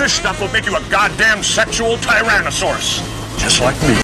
This stuff will make you a goddamn sexual tyrannosaurus. Just like me.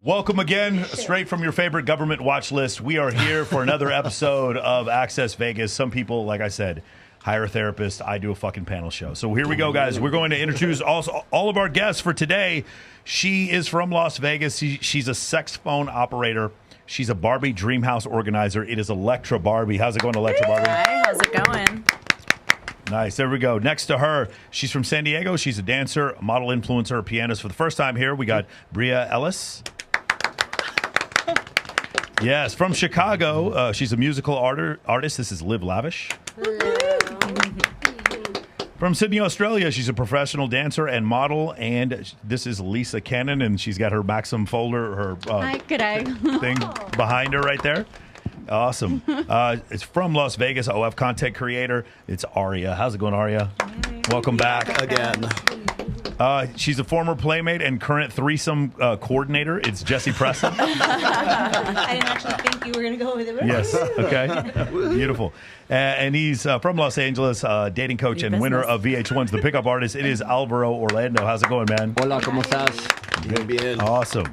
Welcome again, straight from your favorite government watch list. We are here for another episode of Access Vegas. Some people, like I said, hire a therapist. I do a fucking panel show. So here we go, guys. We're going to introduce all of our guests for today. She is from Las Vegas. She's a sex phone operator. She's a Barbie dream house organizer. It is Electra Barbie. How's it going, Electra Barbie? Hi, how's it going? Nice. There we go. Next to her, she's from San Diego. She's a dancer, a model influencer, a pianist. For the first time here, we got Bria Ellis. Yes, from Chicago. She's a musical artist. This is Liv Lavish. From Sydney, Australia, she's a professional dancer and model. And this is Lisa Cannon, and she's got her Maxim folder, her thing behind her right there. Awesome. It's from Las Vegas, OF content creator. It's Aria. How's it going, Aria? Hey. Welcome back again. She's a former playmate and current threesome coordinator. It's Jessie Preston. I didn't actually think you were going to go with it. Yes. Okay. Beautiful. And he's from Los Angeles, dating coach and winner of VH1's The Pickup Artist. It is Alvaro Orlando. How's it going, man? Hola, ¿cómo estás? Bien. Awesome.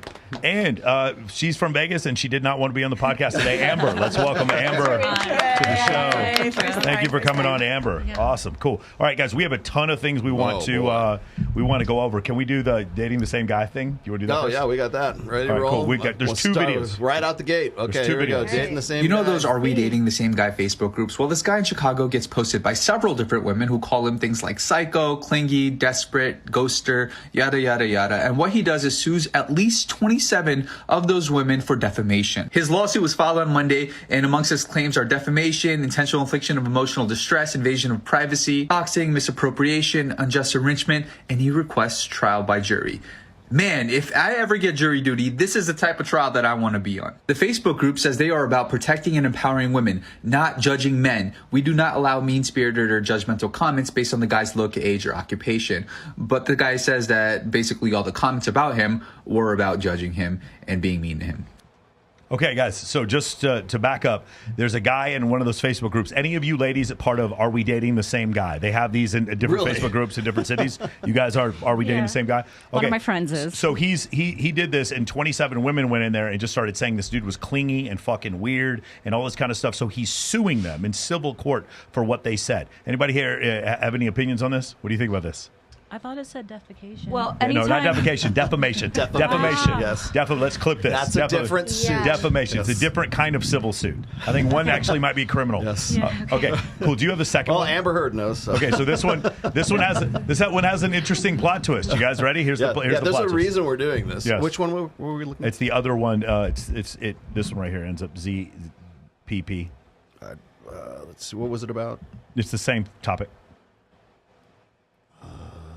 And she's from Vegas, and she did not want to be on the podcast today. Amber. Let's welcome Amber to the show. Thank you for coming on, Amber. Yeah. Awesome. Cool. All right, guys, we have a ton of things we want to go over. Can we do the dating the same guy thing? You want to do that first? Yeah, we got that. Ready to right, roll? Cool. There's two videos. Right out the gate. Okay, here we go. Dating the same guy. You know those Are We Dating the Same Guy Facebook groups? Well, this guy in Chicago gets posted by several different women who call him things like psycho, clingy, desperate, ghoster, yada, yada, yada. And what he does is sues at least 27 of those women for defamation. His lawsuit was filed on Monday, and amongst his claims are defamation, intentional infliction of emotional distress, invasion of privacy, doxing, misappropriation, unjust enrichment, and he requests trial by jury. Man, if I ever get jury duty, this is the type of trial that I want to be on. The Facebook group says they are about protecting and empowering women, not judging men. We do not allow mean-spirited or judgmental comments based on the guy's look, age, or occupation. But the guy says that basically all the comments about him were about judging him and being mean to him. Okay, guys, so just to back up, there's a guy in one of those Facebook groups. Any of you ladies part of Are We Dating the Same Guy? They have these in different Facebook groups in different cities. You guys are We Dating the Same Guy? Okay. One of my friends is. So he did this, and 27 women went in there and just started saying this dude was clingy and fucking weird and all this kind of stuff. So he's suing them in civil court for what they said. Anybody here have any opinions on this? What do you think about this? I thought it said defecation. Well, no, not defecation. Defamation. Defamation. Yes. Let's clip this. That's a different suit. Defamation. Yes. It's a different kind of civil suit. I think one actually might be criminal. Yes. Yeah. Okay. Cool. Do you have the second Well, one? Amber Heard knows. So. Okay. So this one has an interesting plot twist. You guys ready? Here's the plot there's twist. a reason we're doing this. Yes. Which one were we looking at? It's the other one. This one right here ends up ZPP. Let's see. What was it about? It's the same topic.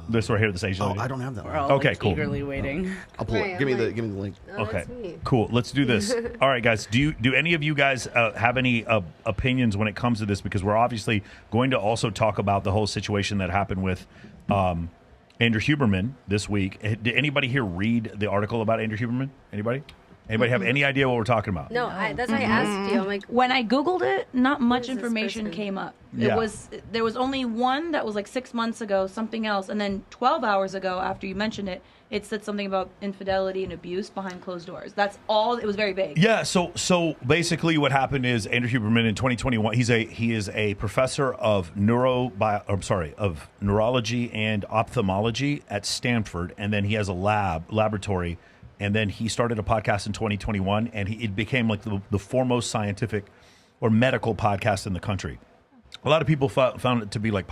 This right here, this Asian lady. I don't have that We're one. all Okay, cool. eagerly waiting. I'll pull it. Give me the link. Okay, cool. Let's do this. All right, guys. Do any of you guys have any opinions when it comes to this? Because we're obviously going to also talk about the whole situation that happened with Andrew Huberman this week. Did anybody here read the article about Andrew Huberman? Anybody? Anybody have any idea what we're talking about? No, that's why I asked you. I'm like, When I Googled it, not much is this information person? came up. Yeah. There was only one that was like 6 months ago, something else, and then 12 hours ago, after you mentioned it, it said something about infidelity and abuse behind closed doors. That's all. It was very vague. Yeah. So basically, what happened is Andrew Huberman in 2021. He is a professor of neurology and ophthalmology at Stanford, and then he has a laboratory. And then he started a podcast in 2021, and it became like the foremost scientific or medical podcast in the country. A lot of people found it to be like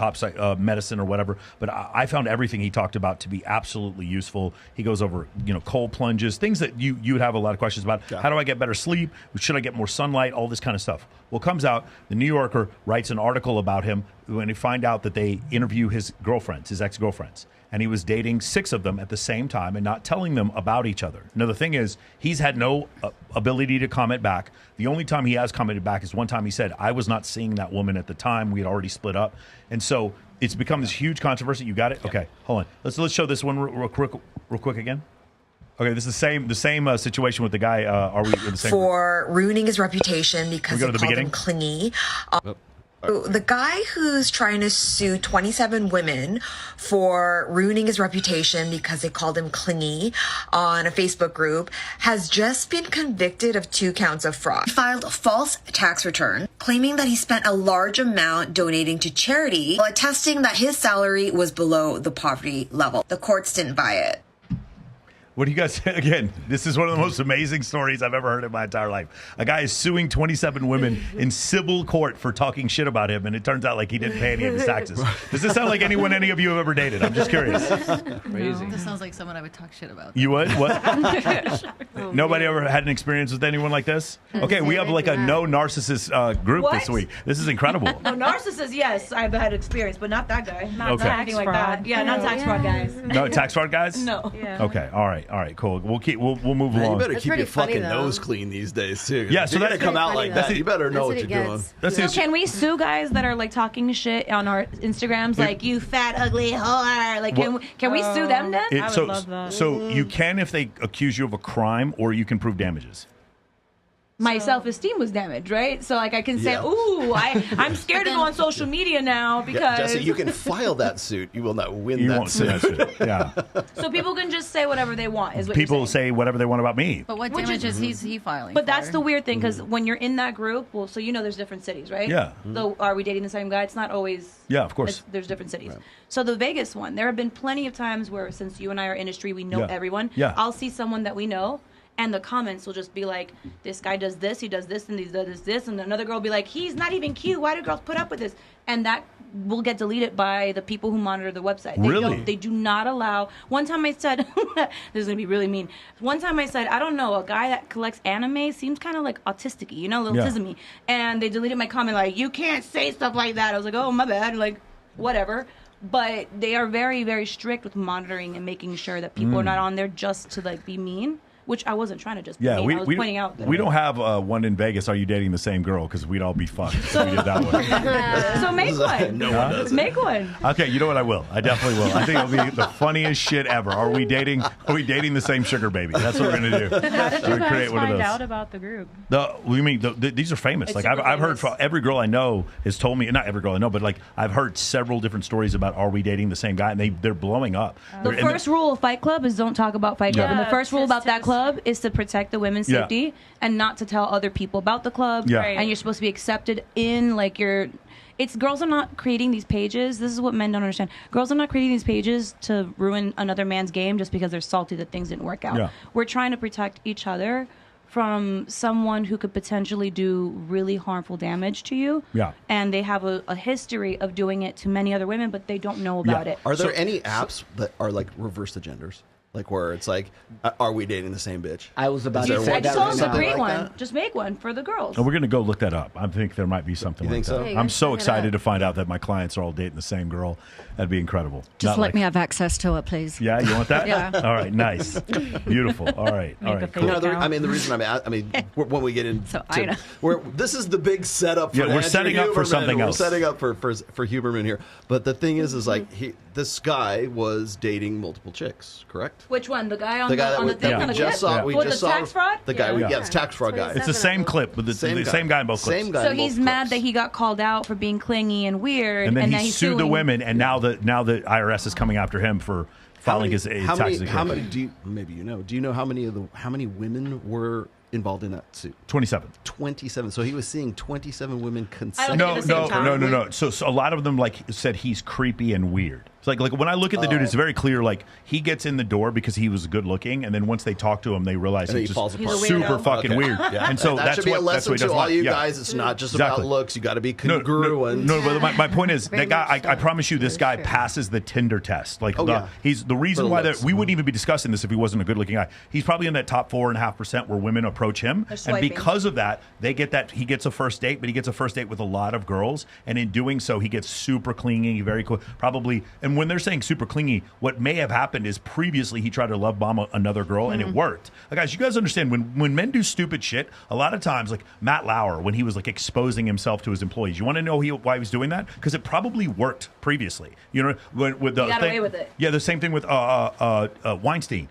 medicine or whatever, but I found everything he talked about to be absolutely useful. He goes over, cold plunges, things that you would have a lot of questions about. Yeah. How do I get better sleep? Should I get more sunlight? All this kind of stuff. Well, comes out, the New Yorker writes an article about him when they find out that they interview his girlfriends, his ex-girlfriends. And he was dating 6 of them at the same time and not telling them about each other. Now, the thing is, he's had no ability to comment back. The only time he has commented back is one time he said, I was not seeing that woman at the time. We had already split up. And so it's become this huge controversy. You got it? Yeah. Okay, hold on. Let's show this one real quick again. Okay, this is the same situation with the guy. Are we in the same? For ruining his reputation because he called him clingy. The guy who's trying to sue 27 women for ruining his reputation because they called him clingy on a Facebook group has just been convicted of 2 counts of fraud. He filed a false tax return claiming that he spent a large amount donating to charity while attesting that his salary was below the poverty level. The courts didn't buy it. What do you guys say? Again, this is one of the most amazing stories I've ever heard in my entire life. A guy is suing 27 women in civil court for talking shit about him, and it turns out like he didn't pay any of his taxes. Does this sound like anyone any of you have ever dated? I'm just curious. Crazy. This sounds like someone I would talk shit about. You would? What? Nobody ever had an experience with anyone like this? Okay, we have like a no narcissist group this week. This is incredible. No, narcissists, yes, I've had experience, but not that guy. Not tax like fraud. that. Yeah, not tax fraud guys. No tax fraud guys? No. Yeah. Okay, all right, cool. We'll move along. You better That's keep your pretty funny, fucking though. nose clean these days too. Yeah, so you're that's gonna come out like that. You better know what That's you're what doing. he gets. So can we sue guys that are like talking shit on our Instagrams, like you fat ugly whore? Like, can we sue them then? I would love that. So you can if they accuse you of a crime, or you can prove damages. My self-esteem was damaged, right? So like I can say, Yeah. ooh, I'm scared to go on social media now because Jesse, you can file that suit. You will not win You that won't suit. sue that suit. Yeah. so people can just say whatever they want. Is what People you're saying. say whatever they want about me. But what damages is he filing? But that's for? the weird thing because when you're in that group, well, so there's different cities, right? Yeah. So are we dating the same guy? It's not always. Yeah, of course. There's different cities. Right. So the Vegas one, there have been plenty of times where since you and I are industry, we know everyone. Yeah. I'll see someone that we know. And the comments will just be like, this guy does this, he does this, and he does this. And another girl will be like, he's not even cute. Why do girls put up with this? And that will get deleted by the people who monitor the website. They do not allow. One time I said, this is going to be really mean. One time I said, I don't know, a guy that collects anime seems kind of like autistic-y, a little tismy. And they deleted my comment like, you can't say stuff like that. I was like, oh, my bad. Like, whatever. But they are very, very strict with monitoring and making sure that people are not on there just to like be mean. Which I wasn't trying to just be mean. I was pointing out. We don't have one in Vegas. Are you dating the same girl? Because we'd all be fucked if we did that one. So make one. No one does it. Make one. Okay, you know what? I will. I definitely will. I think it'll be the funniest shit ever. Are we dating the same sugar baby? That's what we're gonna do. How did you We're gonna guys create one of find those. out about the group? These are famous. It's Like super I've heard famous. from every girl I know has told me. Not every girl I know, but like I've heard several different stories about are we dating the same guy, and they're blowing up. The first rule of Fight Club is don't talk about Fight Club. And the first rule about that club is to protect the women's safety and not to tell other people about the club. Yeah. And you're supposed to be accepted in like it's girls are not creating these pages. This is what men don't understand. Girls are not creating these pages to ruin another man's game just because they're salty that things didn't work out. Yeah. We're trying to protect each other from someone who could potentially do really harmful damage to you. Yeah. And they have a history of doing it to many other women, but they don't know about it. Are there any apps that are like reverse the genders? Like where it's like, are we dating the same bitch? I was about to say I that. just told them to something create like one. that? Just make one for the girls. And we're going to go look that up. I think there might be something You like think so? that. Hey, I'm guys, so check it excited out. to find out that my clients are all dating the same girl. That'd be incredible. Just let me have access to it, please. Yeah, you want that? Yeah. All right, nice. Beautiful. All right. All right, cool. No, the reason when we get into, this is the big setup. For Yeah, we're setting up for something else. We're setting up for Huberman here. But the thing is like this guy was dating multiple chicks, correct? Which one? The guy on The guy the, on the that thing we on the just clip? saw. We With just the saw tax fraud? the guy. Yeah. Yeah, it's tax fraud guy. It's the same clip, but the same guy in both clips. Same guy. So in he's both mad clips. that he got called out for being clingy and weird, And then he he's sued the suing. women, and now the IRS is coming after him for filing his taxes. How many? Do you know how many women were involved in that suit? 27. 27. So he was seeing 27 women I consecutively. don't think at the same time. No. So a lot of them said he's creepy and weird. It's like when I look at the dude, it's very clear. Like he gets in the door because he was good looking, and then once they talk to him, they realize he's falls just apart. super fucking weird. Yeah. And so that that's should be what a lesson that's what he to does. all you Yeah. guys. It's not just Exactly. about looks. You got to be congruent. No, but my point is Very that guy. much so. I promise you, this guy passes the Tinder test. He's the reason For why looks. we wouldn't even be discussing this if he wasn't a good looking guy. He's probably in that top 4.5% where women approach him, and swiping. because of that, they get that he gets a first date, but he gets a first date with a lot of girls, and in doing so, he gets super clingy, very cool, probably. And when they're saying super clingy, what may have happened is previously he tried to love bomb another girl, and it worked. Guys, you guys understand when men do stupid shit, a lot of times, like Matt Lauer, when he was like exposing himself to his employees, you want to know why he was doing that? Because it probably worked previously. You know, with the He got away with it. Yeah, the same thing with Weinstein.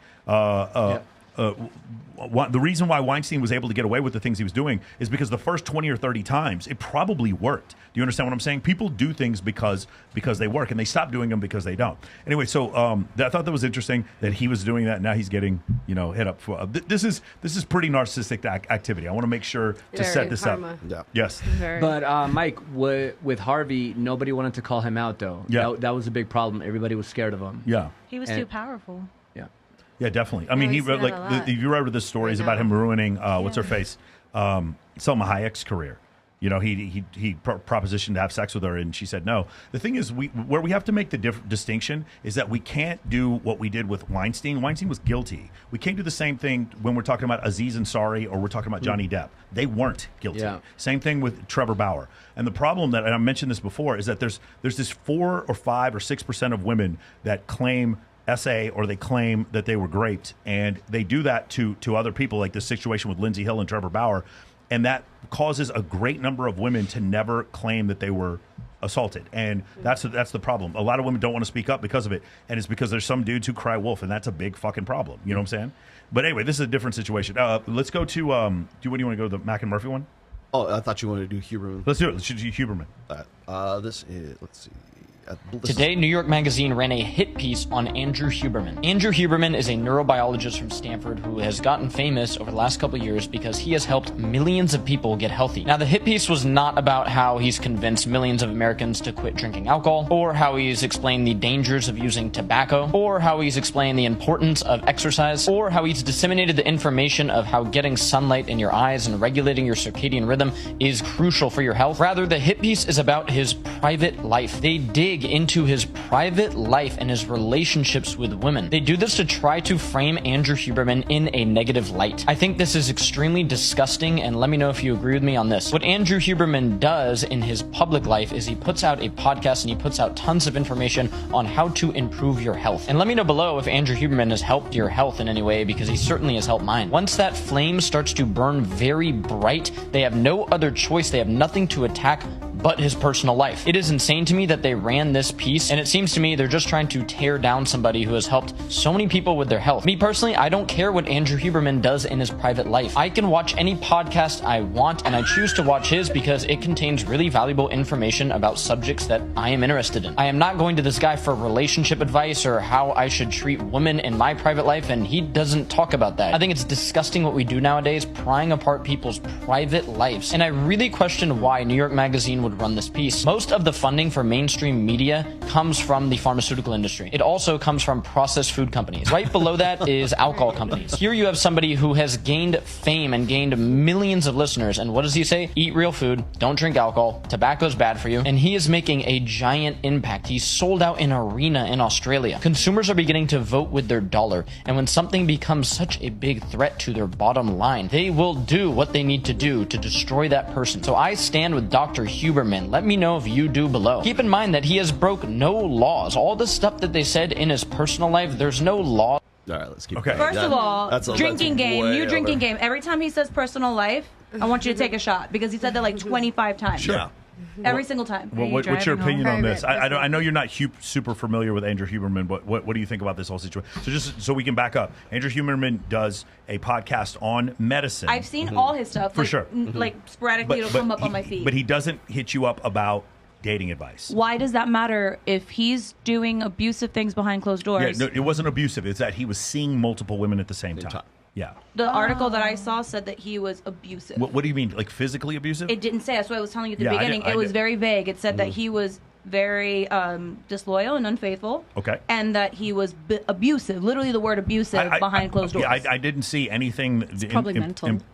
The reason why Weinstein was able to get away with the things he was doing is because the first 20 or 30 times it probably worked. Do you understand what I'm saying? People do things because they work, and they stop doing them because they don't. Anyway, so I thought that was interesting that he was doing that. And now he's getting hit up for this is pretty narcissistic activity. I want to make sure to set this karma. up. Yeah. Yes. But Mike, with Harvey, nobody wanted to call him out though. Yeah. That was a big problem. Everybody was scared of him. Yeah. He was too powerful. Yeah, definitely. I mean, we he see wrote that a lot. if you read the stories about him ruining what's her face, Selma Hayek's career. You know, he propositioned to have sex with her, and she said no. The thing is, where we have to make the distinction is that we can't do what we did with Weinstein. Weinstein was guilty. We can't do the same thing when we're talking about Aziz Ansari or we're talking about Johnny Depp. They weren't guilty. Yeah. Same thing with Trevor Bauer. And the problem and I mentioned this before, is that there's this 4 or 5 or 6% of women that claim SA or they claim that they were raped, and they do that to other people, like this situation with Lindsey Hill and Trevor Bauer, and that causes a great number of women to never claim that they were assaulted, and that's the problem. A lot of women don't want to speak up because of it, and it's because there's some dudes who cry wolf, and that's a big fucking problem. You know what I'm saying? But anyway, this is a different situation. Let's go to what do you want to go to the Mac and Murphy one? Oh, I thought you wanted to do Huberman. Let's do it. Let's do Huberman. This is, let's see. Today, New York Magazine ran a hit piece on Andrew Huberman. Andrew Huberman is a neurobiologist from Stanford who has gotten famous over the last couple years because he has helped millions of people get healthy. Now, the hit piece was not about how he's convinced millions of Americans to quit drinking alcohol, or how he's explained the dangers of using tobacco, or how he's explained the importance of exercise, or how he's disseminated the information of how getting sunlight in your eyes and regulating your circadian rhythm is crucial for your health. Rather, the hit piece is about his private life. They dig into his private life and his relationships with women. They do this to try to frame Andrew Huberman in a negative light. I think this is extremely disgusting, and let me know if you agree with me on this. What Andrew Huberman does in his public life is he puts out a podcast and he puts out tons of information on how to improve your health. And let me know below if Andrew Huberman has helped your health in any way, because he certainly has helped mine. Once that flame starts to burn very bright, they have no other choice. They have nothing to attack but his personal life. It is insane to me that they ran this piece, and it seems to me they're just trying to tear down somebody who has helped so many people with their health. Me personally, I don't care what Andrew Huberman does in his private life. I can watch any podcast I want, and I choose to watch his because it contains really valuable information about subjects that I am interested in. I am not going to this guy for relationship advice or how I should treat women in my private life, and he doesn't talk about that. I think it's disgusting what we do nowadays, prying apart people's private lives, and I really question why New York Magazine would run this piece. Most of the funding for mainstream media comes from the pharmaceutical industry. It also comes from processed food companies. Right below that is alcohol companies. Here you have somebody who has gained fame and gained millions of listeners, and what does he say? Eat real food, don't drink alcohol, tobacco's bad for you, and he is making a giant impact. He's sold out an arena in Australia. Consumers are beginning to vote with their dollar, and when something becomes such a big threat to their bottom line, they will do what they need to do to destroy that person. So I stand with Dr. Huberman. Let me know if you do below. Keep in mind that he has broke no laws. All the stuff that they said in his personal life, there's no law. All right, let's keep going. First of all, drinking game. Every time he says personal life, I want you to take a shot, because he said that like 25 times. Sure. Every single time. Well, what's your opinion on this? I know you're not super familiar with Andrew Huberman, but what do you think about this whole situation? So just so we can back up, Andrew Huberman does a podcast on medicine. I've seen all his stuff. For sure. Like sporadically it'll come up on my feed. But he doesn't hit you up about dating advice. Why does that matter if he's doing abusive things behind closed doors? Yeah, no, it wasn't abusive. It's that he was seeing multiple women at the same time. Yeah. The article that I saw said that he was abusive. What do you mean, like physically abusive? It didn't say. That's what I was telling you at the Yeah, beginning. It was very vague. It said that he was very disloyal and unfaithful. Okay. And that he was abusive. Literally the word abusive behind closed doors. I didn't see anything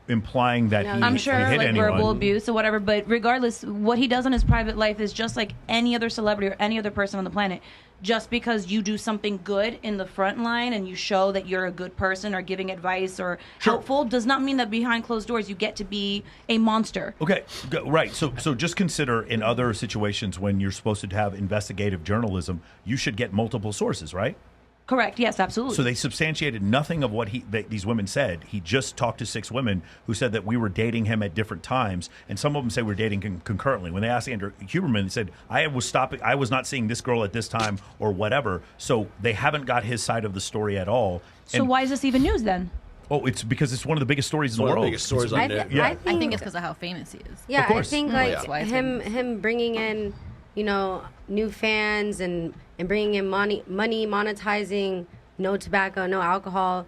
implying that I'm sure he hit like anyone. verbal abuse or whatever, but regardless, what he does in his private life is just like any other celebrity or any other person on the planet. Just because you do something good in the front line and you show that you're a good person or giving advice or helpful does not mean that behind closed doors you get to be a monster. Okay, right. So just consider in other situations when you're supposed to have investigative journalism, you should get multiple sources, right? Correct. Yes, absolutely. So they substantiated nothing of what these women said. He just talked to 6 women who said that we were dating him at different times, and some of them say we're dating concurrently. When they asked Andrew Huberman, they said I was not seeing this girl at this time or whatever. So they haven't got his side of the story at all. So why is this even news then? Oh, it's because it's one of the biggest stories in the world. Biggest stories on there. I think it's because of how famous he is. Yeah, I think like Mm-hmm. him bringing in, new fans and bringing in money, monetizing no tobacco, no alcohol,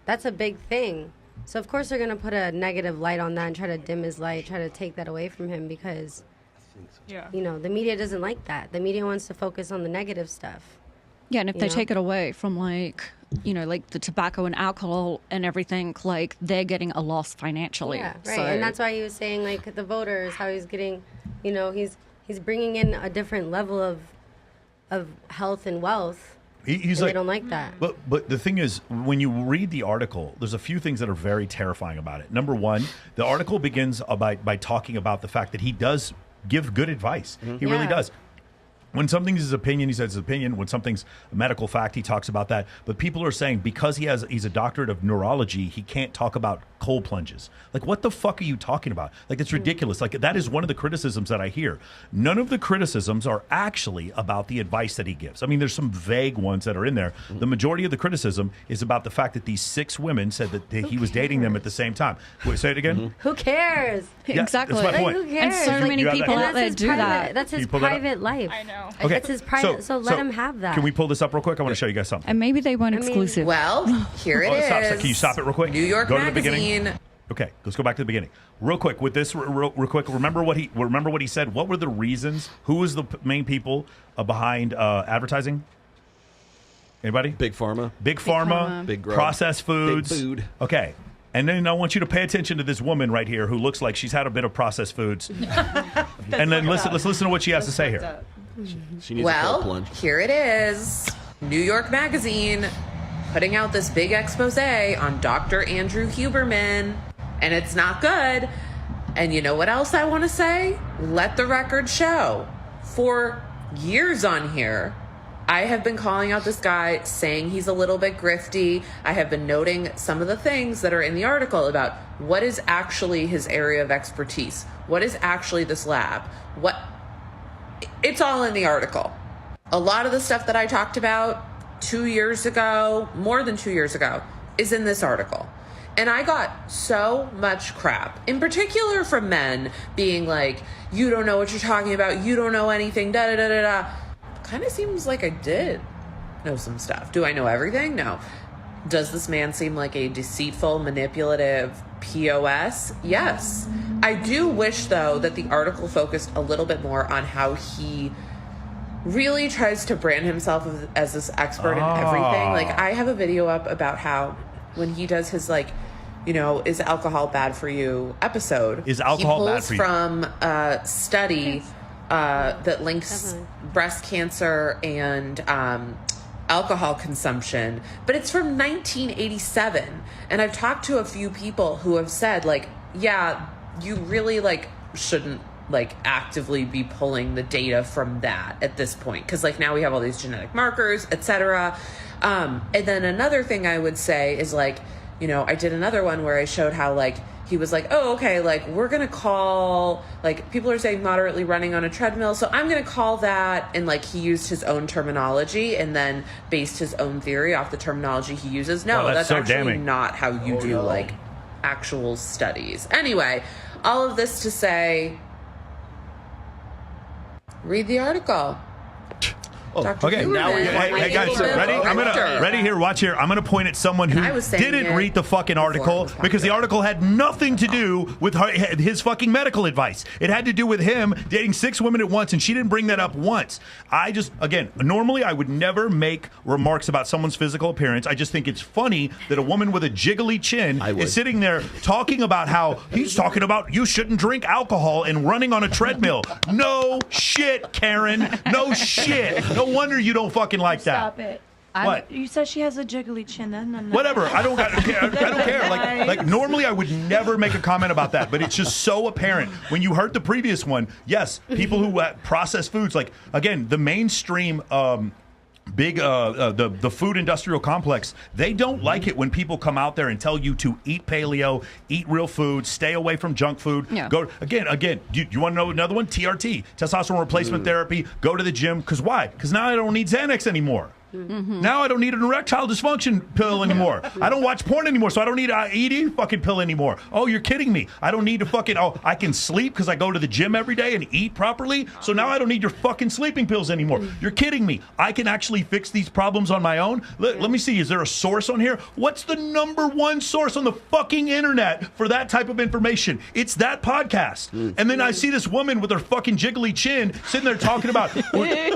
that's a big thing. So of course they're gonna put a negative light on that and try to dim his light, try to take that away from him because, the media doesn't like that. The media wants to focus on the negative stuff. Yeah, and if they take it away from like the tobacco and alcohol and everything, like they're getting a loss financially. Yeah, right. So, And that's why he was saying like the voters, how he's getting, he's bringing in a different level of health and wealth. He's and they don't like that. But the thing is, when you read the article, there's a few things that are very terrifying about it. Number one, the article begins by talking about the fact that he does give good advice. He really does. When something's his opinion, he says his opinion. When something's a medical fact, he talks about that. But people are saying because he's a doctorate of neurology, he can't talk about cold plunges. Like, what the fuck are you talking about? Like, it's ridiculous. Like, that is one of the criticisms that I hear. None of the criticisms are actually about the advice that he gives. I mean, there's some vague ones that are in there. The majority of the criticism is about the fact that these 6 women said that he was dating them at the same time. Wait, say it again? Who cares? Yeah, exactly. That's my point. Who cares? And so many people out there do that. That's his private life. I know. Okay. It's his private, so let him have that. Can we pull this up real quick? I want to show you guys something. And maybe they weren't exclusive. Well, here it is. Stop. Can you stop it real quick? New York Go to the Magazine. beginning. Okay, let's go back to the beginning. Real quick, with this, real quick, remember what he said? What were the reasons? Who was the main people behind advertising? Anybody? Big Pharma. Big Pharma. Big grub. Processed foods. Big food. Okay. And then I want you to pay attention to this woman right here who looks like she's had a bit of processed foods. And then let's listen to what she has to say here. She needs a cold plunge. Here it is. New York Magazine putting out this big expose on Dr. Andrew Huberman, and it's not good. And you know what else I want to say? Let the record show. For years on here, I have been calling out this guy, saying he's a little bit grifty. I have been noting some of the things that are in the article about what is actually his area of expertise. What is actually this lab? It's all in the article. A lot of the stuff that I talked about 2 years ago, more than 2 years ago, is in this article. And I got so much crap, in particular from men being like, you don't know what you're talking about, you don't know anything, da-da-da-da-da. Kind of seems like I did know some stuff. Do I know everything? No. Does this man seem like a deceitful, manipulative POS? Yes. I do wish, though, that the article focused a little bit more on how he really tries to brand himself as this expert in everything. Like, I have a video up about how when he does his, is alcohol bad for you episode. Is alcohol bad for you? He pulls from a study that links breast cancer and alcohol consumption, but it's from 1987. And I've talked to a few people who have said, yeah, you really, shouldn't actively be pulling the data from that at this point, because now we have all these genetic markers, etc. And then another thing I would say is I did another one where I showed how he was oh, okay, we're gonna call, people are saying moderately running on a treadmill, so I'm gonna call that, and he used his own terminology and then based his own theory off the terminology he uses. No, that's so actually damning. not how you do actual studies. Anyway, all of this to say, read the article. Okay, now hey guys, ready? Ready here. Watch here. I'm gonna point at someone who didn't read the fucking article because the article had nothing to do with his fucking medical advice. It had to do with him dating 6 women at once, and she didn't bring that up once. Normally I would never make remarks about someone's physical appearance. I just think it's funny that a woman with a jiggly chin is sitting there talking about how he's talking about you shouldn't drink alcohol and running on a treadmill. No shit, Karen. No shit. No wonder you don't fucking like that. Stop it. What? You said she has a jiggly chin. Then whatever. I don't care. Like normally I would never make a comment about that, but it's just so apparent when you heard the previous one. Yes, people who process foods, like again, the mainstream. The food industrial complex, they don't like it when people come out there and tell you to eat paleo, eat real food, stay away from junk food. Yeah. Go again. You want to know another one? TRT, testosterone replacement therapy. Go to the gym. Because why? Because now I don't need Xanax anymore. Now I don't need an erectile dysfunction pill anymore. I don't watch porn anymore, so I don't need an ED fucking pill anymore. Oh, you're kidding me. I don't need to fucking, I can sleep because I go to the gym every day and eat properly, so now I don't need your fucking sleeping pills anymore. You're kidding me. I can actually fix these problems on my own. Let me see, is there a source on here? What's the #1 source on the fucking internet for that type of information? It's that podcast. And then I see this woman with her fucking jiggly chin sitting there talking about,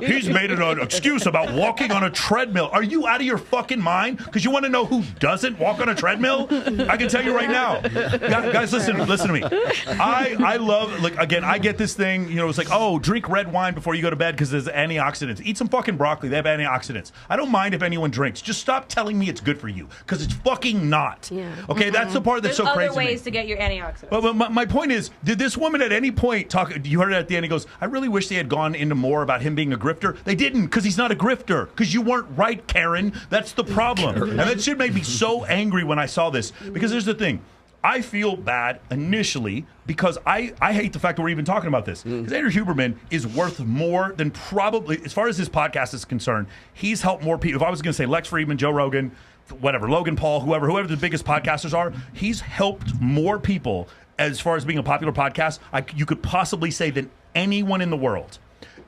he's made it an excuse about walking on a treadmill. Are you out of your fucking mind? Because you want to know who doesn't walk on a treadmill? I can tell you right now. Guys, listen to me. I love, like, again, I get this thing, it's like, oh, drink red wine before you go to bed because there's antioxidants. Eat some fucking broccoli. They have antioxidants. I don't mind if anyone drinks. Just stop telling me it's good for you because it's fucking not. Yeah. Okay, that's the part that's There's so crazy. There's other ways to get your antioxidants. But my point is, did this woman at any point talk, you heard it at the end, he goes, I really wish they had gone into more about him being a grifter. They didn't, because he's not a grifter, because you weren't right, Karen. That's the problem. And that shit made me so angry when I saw this, because here's the thing. I feel bad initially because I hate the fact that we're even talking about this. Because Andrew Huberman is worth more than probably, as far as his podcast is concerned, he's helped more people. If I was going to say Lex Friedman, Joe Rogan, whatever, Logan Paul, whoever the biggest podcasters are, he's helped more people as far as being a popular podcast, you could possibly say, than anyone in the world.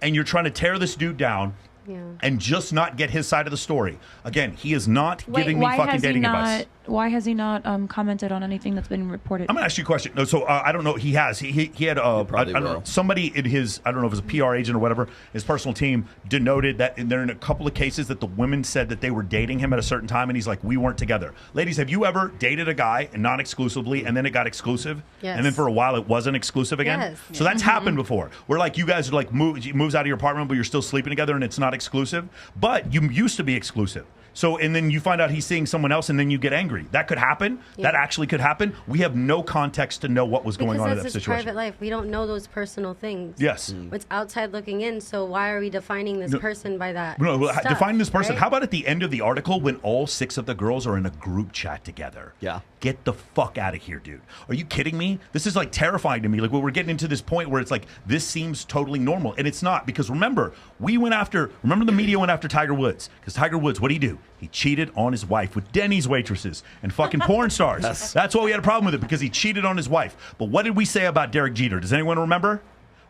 And you're trying to tear this dude down. Yeah. And just not get his side of the story. Again, he is not giving me fucking dating advice. Why has he not commented on anything that's been reported? I'm going to ask you a question. No, so I don't know. He has. He had I don't know, somebody in his, I don't know if it was a PR agent or whatever, his personal team denoted that there in a couple of cases that the women said that they were dating him at a certain time, and he's like, we weren't together. Ladies, have you ever dated a guy and not exclusively, and then it got exclusive? Yes. And then for a while it wasn't exclusive again? Yes. So that's happened before. Where like you guys are like moves out of your apartment, but you're still sleeping together and it's not exclusive. But you used to be exclusive. So, and then you find out he's seeing someone else, and then you get angry. That could happen. Yeah. That actually could happen. We have no context to know what was going on in that situation. Because that's his private life. We don't know those personal things. Yes. It's outside looking in, so why are we defining this person by that? No, stuff, defining this person. right? How about at the end of the article when all 6 of the girls are in a group chat together? Yeah. Get the fuck out of here, dude. Are you kidding me? This is like terrifying to me. Like, we're getting into this point where it's like, this seems totally normal. And it's not, because remember, remember the media went after Tiger Woods. Because Tiger Woods, what did he do? He cheated on his wife with Denny's waitresses and fucking porn stars. That's why we had a problem with it, because he cheated on his wife. But what did we say about Derek Jeter? Does anyone remember?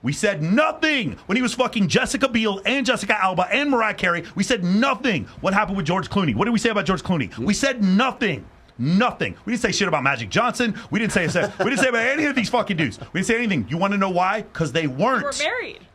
We said nothing when he was fucking Jessica Biel and Jessica Alba and Mariah Carey. We said nothing. What happened with George Clooney? What did we say about George Clooney? We said nothing. Nothing. We didn't say shit about Magic Johnson. We didn't say about any of these fucking dudes. We didn't say anything. You want to know why? Because they weren't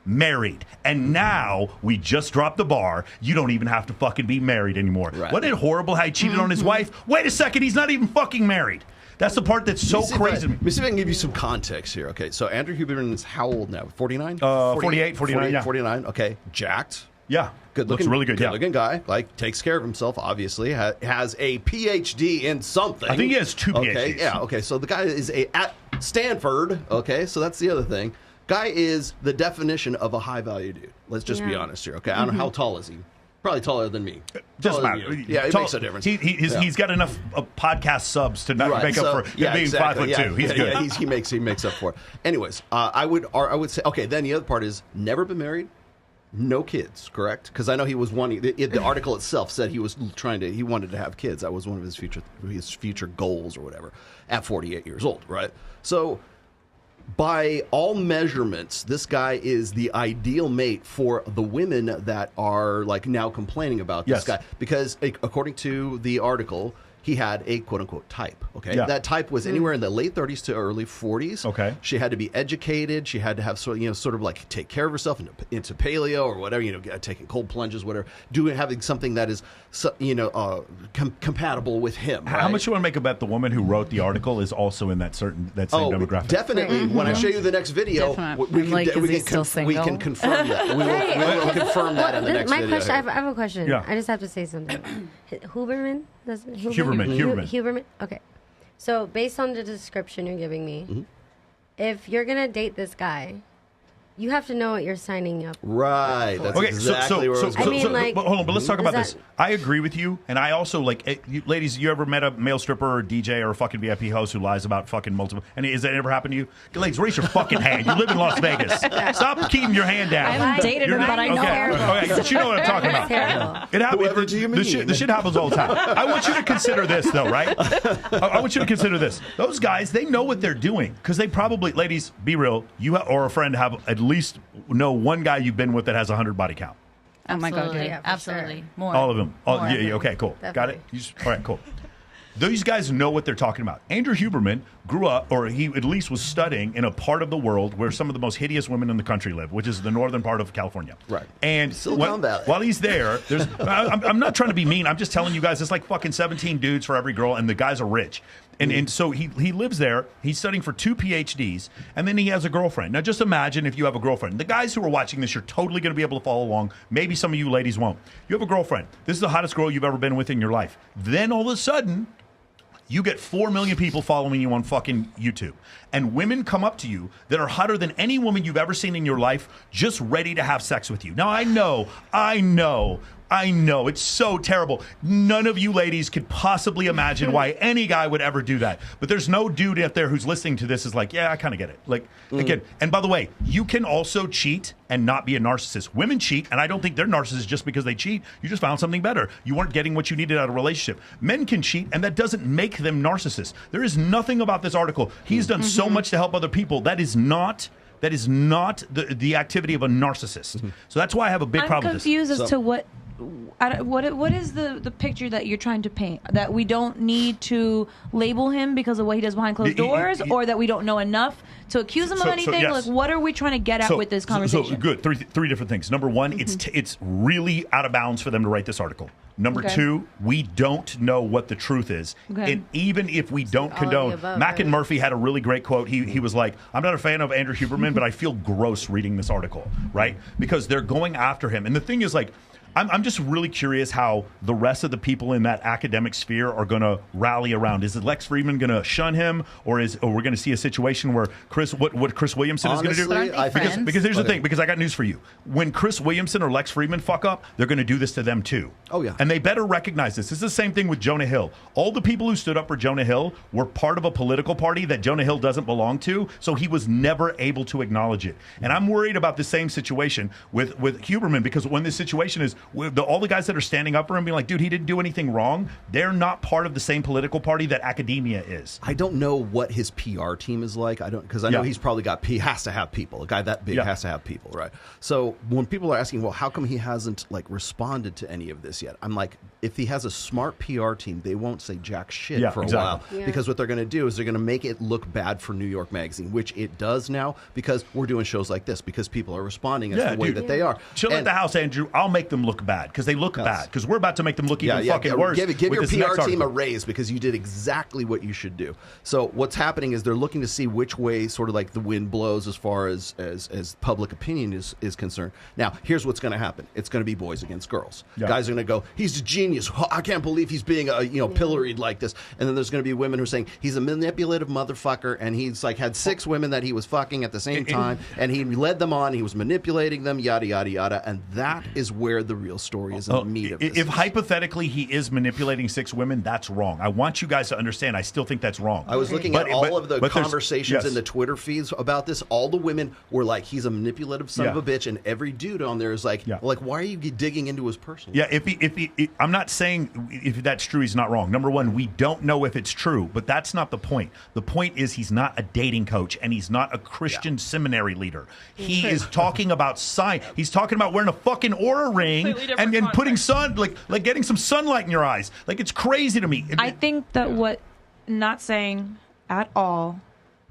married. And now we just dropped the bar. You don't even have to fucking be married anymore. Right. Wasn't it horrible how he cheated on his wife? Wait a second. He's not even fucking married. That's the part that's so crazy. Let me see if I can give you some context here. Okay, so Andrew Huberman is how old now? 49? 48, 49, yeah. 49, okay. Jacked. Yeah. Good looking, looks really good. Good-looking guy. Like, takes care of himself, obviously. Has a PhD in something. I think he has 2 PhDs. Okay, yeah, okay. So the guy is at Stanford. Okay, so that's the other thing. Guy is the definition of a high-value dude. Let's just be honest here, okay? I don't know, how tall is he? Probably taller than me. Doesn't matter. Yeah, it makes a difference. He's got enough podcast subs to not make up for being exactly. 5'2". He's good. Yeah, he makes up for it. Anyways, I would say, okay, then the other part is never been married, no kids, correct? Because I know he was wanting, the article itself said he wanted to have kids. That was one of his future goals or whatever at 48 years old, right? So by all measurements, this guy is the ideal mate for the women that are like now complaining about this guy, because according to the article, he had a quote-unquote type, okay? Yeah. That type was anywhere in the late 30s to early 40s. Okay. She had to be educated. She had to have sort of like take care of herself into paleo or whatever, taking cold plunges, whatever, having something that is, compatible with him. How much you want to make a bet the woman who wrote the article is also in that same demographic? Definitely. When I show you the next video, we can confirm that. We will confirm that in the next video. I have a question. Yeah. I just have to say something. Huberman? Huberman. Okay. So based on the description you're giving me, if you're going to date this guy, you have to know what you're signing up. Right. That's okay, exactly where I was going. But hold on, but let's talk about this. I agree with you, and I also ladies. You ever met a male stripper or DJ or a fucking VIP host who lies about fucking multiple? And has that ever happened to you? Ladies, raise your fucking hand. You live in Las Vegas. Stop keeping your hand down. I haven't dated her, but I know. Okay, but you know what I'm talking about. It happens. Whoever do you mean? The shit happens all the time. I want you to consider this, though, right? I want you to consider this. Those guys, they know what they're doing because they probably, ladies, be real. You or a friend have at least know one guy you've been with that has 100 body count. Oh my God, Yeah, absolutely. Sure. More. All of them. More. Okay, cool. Definitely. Got it? All right, cool. These guys know what they're talking about. Andrew Huberman grew up, or he at least was studying in a part of the world where some of the most hideous women in the country live, which is the northern part of California. Right. And Silicon Valley. while he's there, there's I'm not trying to be mean. I'm just telling you guys, it's like fucking 17 dudes for every girl, and the guys are rich. And so he lives there. He's studying for 2 PhDs, and then he has a girlfriend. Now, just imagine if you have a girlfriend. The guys who are watching this, you're totally going to be able to follow along. Maybe some of you ladies won't. You have a girlfriend. This is the hottest girl you've ever been with in your life. Then all of a sudden, you get 4 million people following you on fucking YouTube. And women come up to you that are hotter than any woman you've ever seen in your life, just ready to have sex with you. Now, I know, it's so terrible. None of you ladies could possibly imagine why any guy would ever do that. But there's no dude out there who's listening to this is like, yeah, I kind of get it. Like, again, and by the way, you can also cheat and not be a narcissist. Women cheat, and I don't think they're narcissists just because they cheat. You just found something better. You weren't getting what you needed out of a relationship. Men can cheat, and that doesn't make them narcissists. There is nothing about this article. He's done so much to help other people. That is not the activity of a narcissist. So that's why I have a big problem with this. I'm confused as to what is the picture that you're trying to paint? That we don't need to label him because of what he does behind closed doors, or that we don't know enough to accuse him of anything? Yes. Like, what are we trying to get at with this conversation? So good. Three different things. Number one, it's really out of bounds for them to write this article. Number two, we don't know what the truth is. Okay. And even if we don't condone, Mac and Murphy had a really great quote. He was like, I'm not a fan of Andrew Huberman, but I feel gross reading this article, right? Because they're going after him. And the thing is, like, I'm just really curious how the rest of the people in that academic sphere are going to rally around. Is Lex Friedman going to shun him, or we're going to see a situation where what Chris Williamson is going to do? Because here's the thing. Because I got news for you. When Chris Williamson or Lex Friedman fuck up, they're going to do this to them too. Oh yeah. And they better recognize this. This is the same thing with Jonah Hill. All the people who stood up for Jonah Hill were part of a political party that Jonah Hill doesn't belong to, so he was never able to acknowledge it. And I'm worried about the same situation with Huberman, because when this situation is all the guys that are standing up for him being like, dude, he didn't do anything wrong, they're not part of the same political party that academia is. I don't know what his PR team is like. Because I know he's probably he has to have people. A guy that big has to have people, right? So when people are asking, well, how come he hasn't like responded to any of this yet? I'm like, if he has a smart PR team, they won't say jack shit for a while. Yeah. Because what they're going to do is they're going to make it look bad for New York Magazine, which it does now, because we're doing shows like this, because people are responding as the way that they are. Chill at the house, Andrew. I'll make them look bad, because they look bad, because we're about to make them look even fucking worse. Give your PR team a raise, because you did exactly what you should do. So what's happening is they're looking to see which way sort of like the wind blows as far as public opinion is concerned. Now, here's what's going to happen. It's going to be boys against girls. Yeah. Guys are going to go, he's a genius. I can't believe he's being pilloried like this. And then there's going to be women who are saying he's a manipulative motherfucker, and he's like had 6 women that he was fucking at the same time, and he led them on. He was manipulating them, yada yada yada. And that is where the real story is in the meat of this. If hypothetically he is manipulating 6 women, that's wrong. I want you guys to understand. I still think that's wrong. I was looking at all of the conversations in the Twitter feeds about this. All the women were like, he's a manipulative son of a bitch, and every dude on there is like, why are you digging into his personal life? If I'm not saying if that's true, he's not wrong. Number one, we don't know if it's true, but that's not the point. The point is he's not a dating coach, and he's not a Christian seminary leader. He is talking about science. He's talking about wearing a fucking Oura ring and putting like getting some sunlight in your eyes. Like, it's crazy to me. I think that not saying at all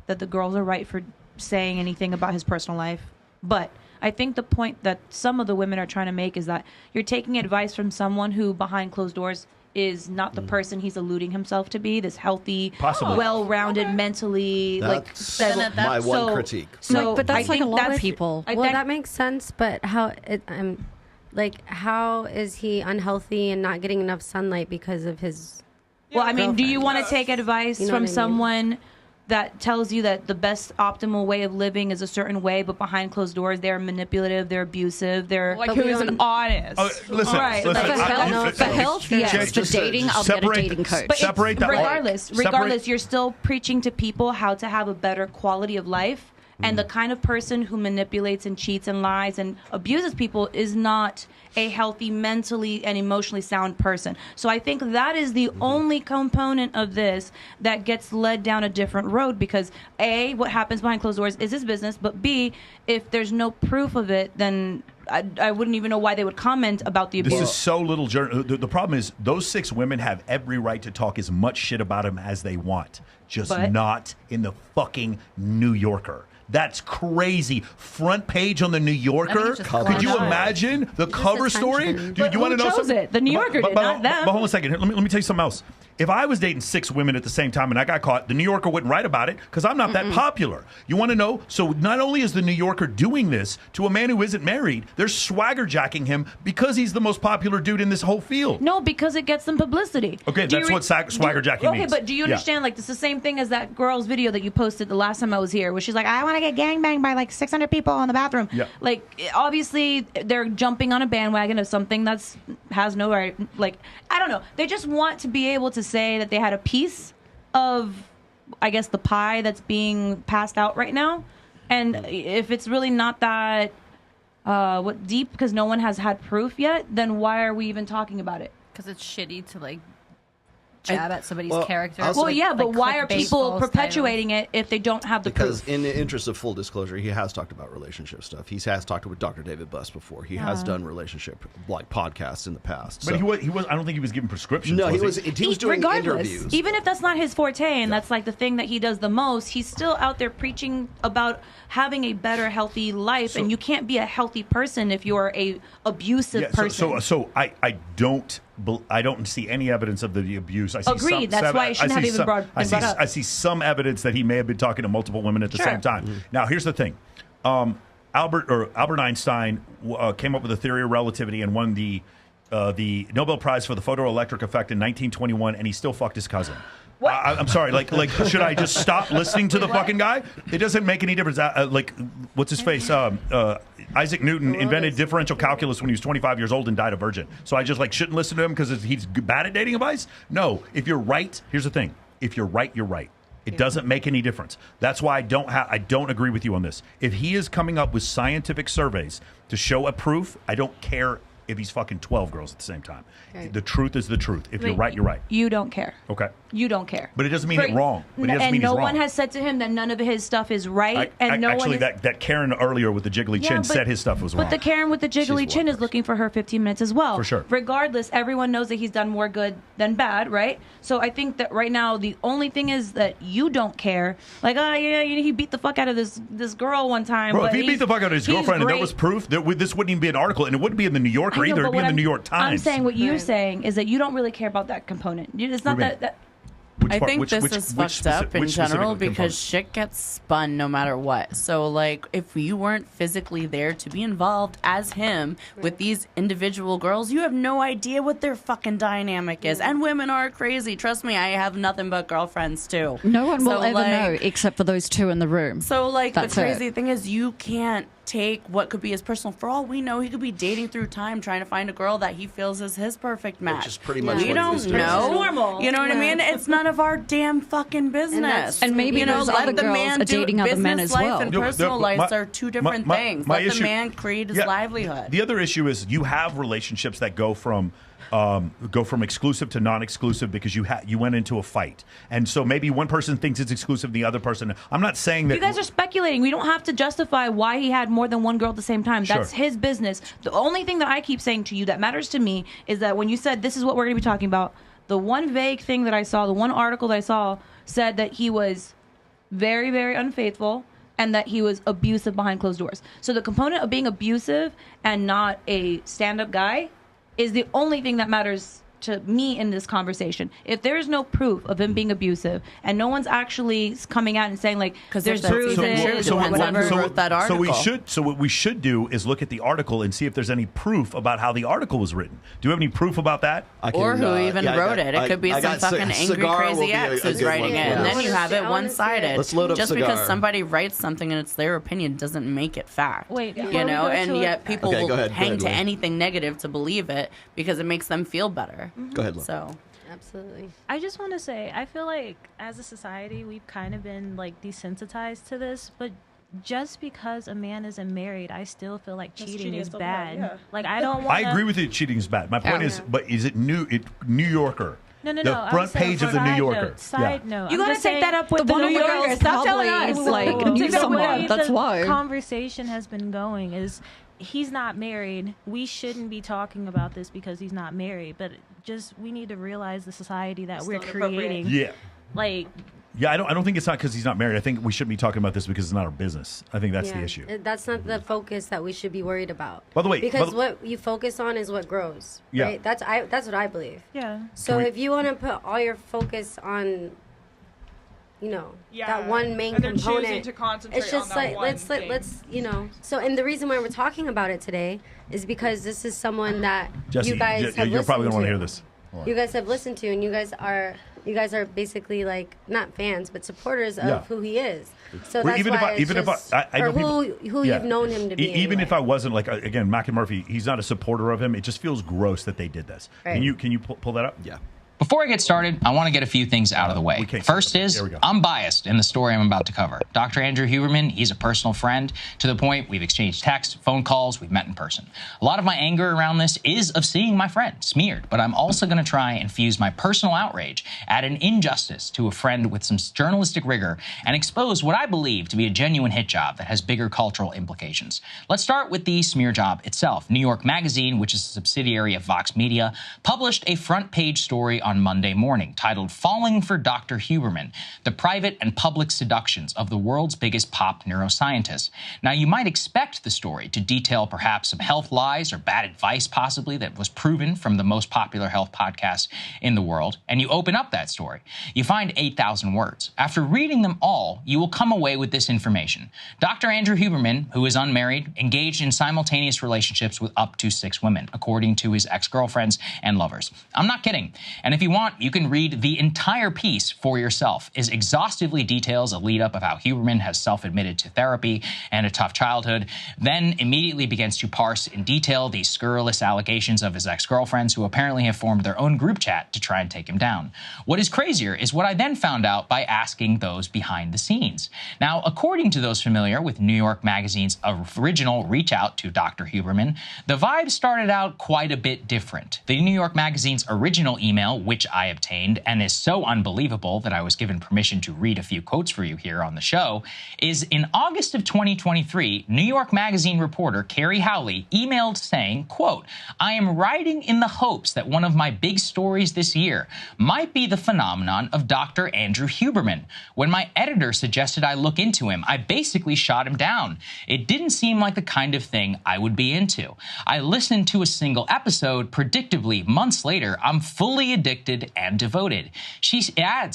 that the girls are right for saying anything about his personal life, but I think the point that some of the women are trying to make is that you're taking advice from someone who behind closed doors is not the person he's alluding himself to be, this healthy, well-rounded, mentally, that's my one critique. So, but that's like a lot of people. Well, that makes sense, but how is he unhealthy and not getting enough sunlight because of his Well, I mean, do you want to take advice from someone that tells you that the best optimal way of living is a certain way, but behind closed doors they're manipulative, they're abusive, they're who isn't honest? Listen, right? For health, yes. For dating, I'll get a dating coach. But regardless, you're still preaching to people how to have a better quality of life. And the kind of person who manipulates and cheats and lies and abuses people is not a healthy, mentally and emotionally sound person. So I think that is the only component of this that gets led down a different road, because A, what happens behind closed doors is his business, but B, if there's no proof of it, then I wouldn't even know why they would comment about the abuse. This is so little. The problem is those 6 women have every right to talk as much shit about him as they want, just not in the fucking New Yorker. That's crazy. Front page on the New Yorker. Could you imagine the cover story? Do you want to know something? The New Yorker did, not them. But hold on a second. Let me tell you something else. If I was dating 6 women at the same time and I got caught, the New Yorker wouldn't write about it because I'm not that popular. You want to know? So not only is the New Yorker doing this to a man who isn't married, they're swagger jacking him because he's the most popular dude in this whole field. No, because it gets them publicity. Okay, that's what swagger jacking means. Okay, but do you understand? Like, it's the same thing as that girl's video that you posted the last time I was here, where she's like, I want to get gangbanged by like 600 people in the bathroom. Yeah. Like, obviously, they're jumping on a bandwagon of something that's has no right. Like, I don't know. They just want to be able to say that they had a piece of, I guess, the pie that's being passed out right now. And if it's really not that deep, because no one has had proof yet, then why are we even talking about it? Because it's shitty to like jab at somebody's character. Well, yeah, but why are people perpetuating it if they don't have the proof? Because in the interest of full disclosure, he has talked about relationship stuff. He has talked with Dr. David Buss before. He has done relationship podcasts in the past. But he was. I don't think he was giving prescriptions. No, he was doing interviews. Even if that's not his forte, and that's like the thing that he does the most, he's still out there preaching about having a better, healthy life. And you can't be a healthy person if you're a abusive person. So I don't see any evidence of the abuse. I see Agreed. That's why it shouldn't have even brought up. I see some evidence that he may have been talking to multiple women at the same time. Now, here's the thing. Albert Einstein came up with a theory of relativity and won the Nobel Prize for the photoelectric effect in 1921, and he still fucked his cousin. I'm sorry. Like, should I just stop listening to the fucking guy? It doesn't make any difference. What's his face? Isaac Newton invented differential calculus when he was 25 years old and died a virgin. So I just shouldn't listen to him because he's bad at dating advice? No. If you're right, here's the thing. If you're right, you're right. It doesn't make any difference. That's why I don't agree with you on this. If he is coming up with scientific surveys to show a proof, I don't care if he's fucking 12 girls at the same time. Okay. The truth is the truth. If you're right, you're right. You don't care. Okay. You don't care. But it doesn't mean it's wrong. But it doesn't mean he's wrong. And no one has said to him that none of his stuff is right. That Karen earlier with the jiggly chin said his stuff was wrong. But the Karen with the jiggly chin is looking for her 15 minutes as well. For sure. Regardless, everyone knows that he's done more good than bad, right? So I think that right now the only thing is that you don't care. Like, he beat the fuck out of this girl one time. Bro, if he beat the fuck out of his girlfriend and there was proof, this wouldn't even be an article, and it wouldn't be in the New Yorker either. It'd be in the New York Times. I'm saying what you're saying is that you don't really care about that component. It's not that I think this is fucked up in general because shit gets spun no matter what. So, like, if you weren't physically there to be involved as him with these individual girls, you have no idea what their fucking dynamic is. And women are crazy. Trust me, I have nothing but girlfriends, too. No one will ever know except for those two in the room. So, like, the crazy thing is you can't take what could be his personal. For all we know, he could be dating through time, trying to find a girl that he feels is his perfect match. Which is pretty much we what don't he was doing. know. Normal. You know what I mean? It's none of our damn fucking business. And maybe you know, those let other the girls man are do dating other men business as life well. and No, personal lives are two different things. my Let issue- the man create his livelihood. The other issue is you have relationships that go from exclusive to non-exclusive because you went into a fight, and so maybe one person thinks it's exclusive, the other person. I'm not saying that You guys are speculating. We don't have to justify why he had more than one girl at the same time. That's Sure. his business. The only thing that I keep saying to you that matters to me is that when you said this is what we're going to be talking about, the one vague thing that I saw, the one article that I saw said that he was very, very unfaithful and that he was abusive behind closed doors. So the component of being abusive and not a stand-up guy is the only thing that matters to me in this conversation. If there is no proof of him being abusive and no one's actually coming out and saying like there's bruises or whatever, So what we should do is look at the article and see if there's any proof about how the article was written. Do you have any proof about that? Or who even wrote it. It could be some fucking angry, crazy ex who's writing it. And then you have it one-sided. Let's load up Just Cigar. because somebody writes something and it's their opinion doesn't make it fact. Wait, you before we know, go and to yet it- people Okay, go will ahead, hang to Lee. anything negative to believe it because it makes them feel better. Go ahead, Lo. So Absolutely. I just want to say, I feel like as a society, we've kind of been like desensitized to this, but just because a man isn't married, I still feel like cheating is bad. yeah. Like I don't want. I agree with you. Cheating is bad. My point is, but is it New Yorker? No. The I'm front saying page of the New side Yorker. note, Side note. You I'm gotta just take saying that up with the New New Yorker Yorkers. is Stop telling probably us. like the knew way someone. That's the why. conversation has been going is he's not married. We shouldn't be talking about this because he's not married. But just we need to realize the society that we're creating. Yeah. Like. Yeah, I don't think it's not because he's not married. I think we shouldn't be talking about this because it's not our business. I think that's the issue. That's not the focus that we should be worried about. By the way, because what you focus on is what grows. Yeah. Right? That's what I believe. Yeah. So if you want to put all your focus on, you know, that one main and they're component, choosing to concentrate it's just on that like one let's thing. you know. So and the reason why we're talking about it today is because this is someone that Jesse, you guys have you're probably listened gonna want to to. hear this. Hold on. You guys have listened to, and you guys are basically like not fans, but supporters of who he is. So Well, that's even why I or know who people, you've known him to be. Even anyway. if I wasn't like again, Mac and Murphy, he's not a supporter of him. It just feels gross that they did this. Right. Can you pull that up? Yeah. Before I get started, I want to get a few things out of the way. First is, I'm biased in the story I'm about to cover. Dr. Andrew Huberman, he's a personal friend to the point we've exchanged texts, phone calls, we've met in person. A lot of my anger around this is of seeing my friend smeared, but I'm also going to try and fuse my personal outrage at an injustice to a friend with some journalistic rigor and expose what I believe to be a genuine hit job that has bigger cultural implications. Let's start with the smear job itself. New York Magazine, which is a subsidiary of Vox Media, published a front page story on Monday morning titled Falling for Dr. Huberman, the private and public seductions of the world's biggest pop neuroscientist. Now, you might expect the story to detail perhaps some health lies or bad advice possibly that was proven from the most popular health podcast in the world, and you open up that story. You find 8,000 words. After reading them all, you will come away with this information. Dr. Andrew Huberman, who is unmarried, engaged in simultaneous relationships with up to 6 women, according to his ex-girlfriends and lovers. I'm not kidding. And if you want, you can read the entire piece for yourself. It exhaustively details a lead-up of how Huberman has self-admitted to therapy and a tough childhood, then immediately begins to parse in detail these scurrilous allegations of his ex-girlfriends who apparently have formed their own group chat to try and take him down. What is crazier is what I then found out by asking those behind the scenes. Now, according to those familiar with New York Magazine's original reach out to Dr. Huberman, the vibe started out quite a bit different. The New York Magazine's original email, which I obtained and is so unbelievable that I was given permission to read a few quotes for you here on the show, is in August of 2023, New York Magazine reporter Carrie Howley emailed saying, quote, I am writing in the hopes that one of my big stories this year might be the phenomenon of Dr. Andrew Huberman. When my editor suggested I look into him, I basically shot him down. It didn't seem like the kind of thing I would be into. I listened to a single episode. Predictably, months later, I'm fully addicted convicted, and devoted. She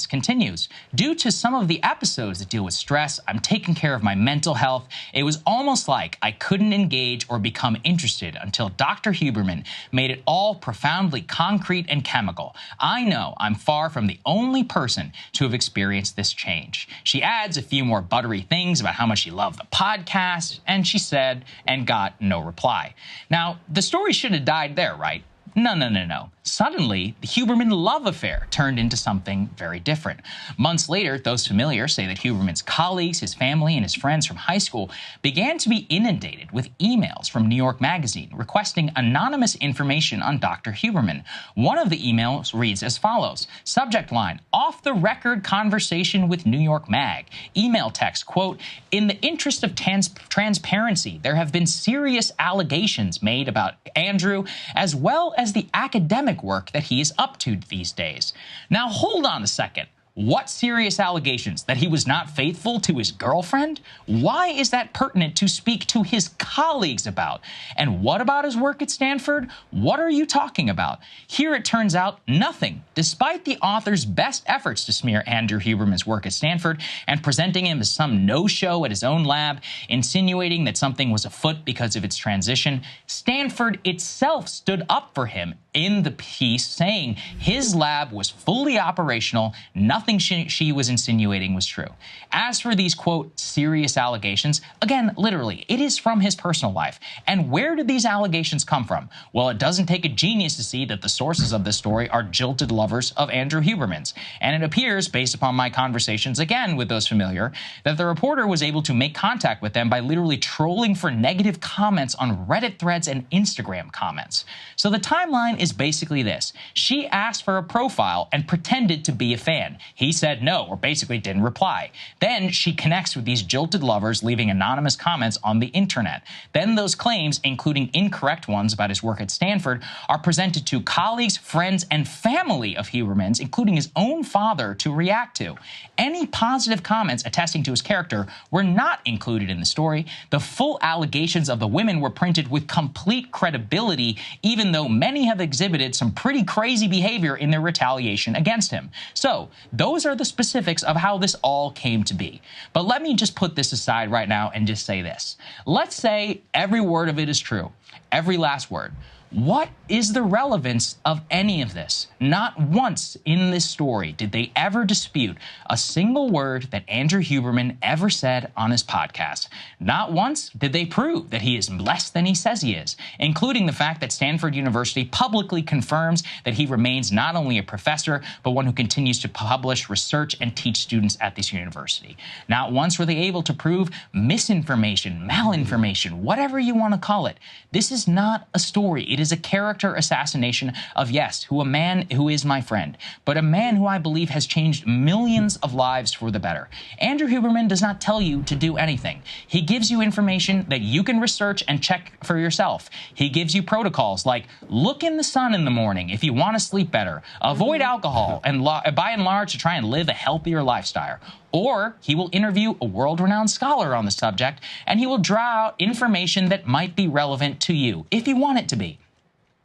continues, due to some of the episodes that deal with stress, I'm taking care of my mental health. It was almost like I couldn't engage or become interested until Dr. Huberman made it all profoundly concrete and chemical. I know I'm far from the only person to have experienced this change. She adds a few more buttery things about how much she loved the podcast, and she said, and got no reply. Now, the story should have died there, right? No. Suddenly, the Huberman love affair turned into something very different. Months later, those familiar say that Huberman's colleagues, his family, and his friends from high school began to be inundated with emails from New York Magazine requesting anonymous information on Dr. Huberman. One of the emails reads as follows. Subject line, off-the-record conversation with New York Mag. Email text, quote, in the interest of transparency, there have been serious allegations made about Andrew as well as the academic work that he is up to these days. Now, hold on a second. What serious allegations? That he was not faithful to his girlfriend? Why is that pertinent to speak to his colleagues about? And what about his work at Stanford? What are you talking about? Here it turns out nothing, despite the author's best efforts to smear Andrew Huberman's work at Stanford and presenting him as some no-show at his own lab, insinuating that something was afoot because of its transition. Stanford itself stood up for him in the piece, saying his lab was fully operational, nothing she was insinuating was true. As for these, quote, serious allegations, again, literally, it is from his personal life. And where did these allegations come from? Well, it doesn't take a genius to see that the sources of this story are jilted lovers of Andrew Huberman's. And it appears, based upon my conversations, again, with those familiar, that the reporter was able to make contact with them by literally trolling for negative comments on Reddit threads and Instagram comments. So the timeline is basically this. She asked for a profile and pretended to be a fan. He said no, or basically didn't reply. Then she connects with these jilted lovers, leaving anonymous comments on the internet. Then those claims, including incorrect ones about his work at Stanford, are presented to colleagues, friends, and family of Huberman's, including his own father, to react to. Any positive comments attesting to his character were not included in the story. The full allegations of the women were printed with complete credibility, even though many have exhibited some pretty crazy behavior in their retaliation against him. So, those are the specifics of how this all came to be. But let me just put this aside right now and just say this. Let's say every word of it is true. Every last word. What is the relevance of any of this? Not once in this story did they ever dispute a single word that Andrew Huberman ever said on his podcast. Not once did they prove that he is less than he says he is, including the fact that Stanford University publicly confirms that he remains not only a professor, but one who continues to publish research and teach students at this university. Not once were they able to prove misinformation, malinformation, whatever you want to call it. This is not a story. It is a character assassination of, yes, a man who is my friend, but a man who I believe has changed millions of lives for the better. Andrew Huberman does not tell you to do anything. He gives you information that you can research and check for yourself. He gives you protocols like look in the sun in the morning if you want to sleep better, avoid alcohol, and by and large to try and live a healthier lifestyle. Or he will interview a world-renowned scholar on the subject, and he will draw out information that might be relevant to you, if you want it to be.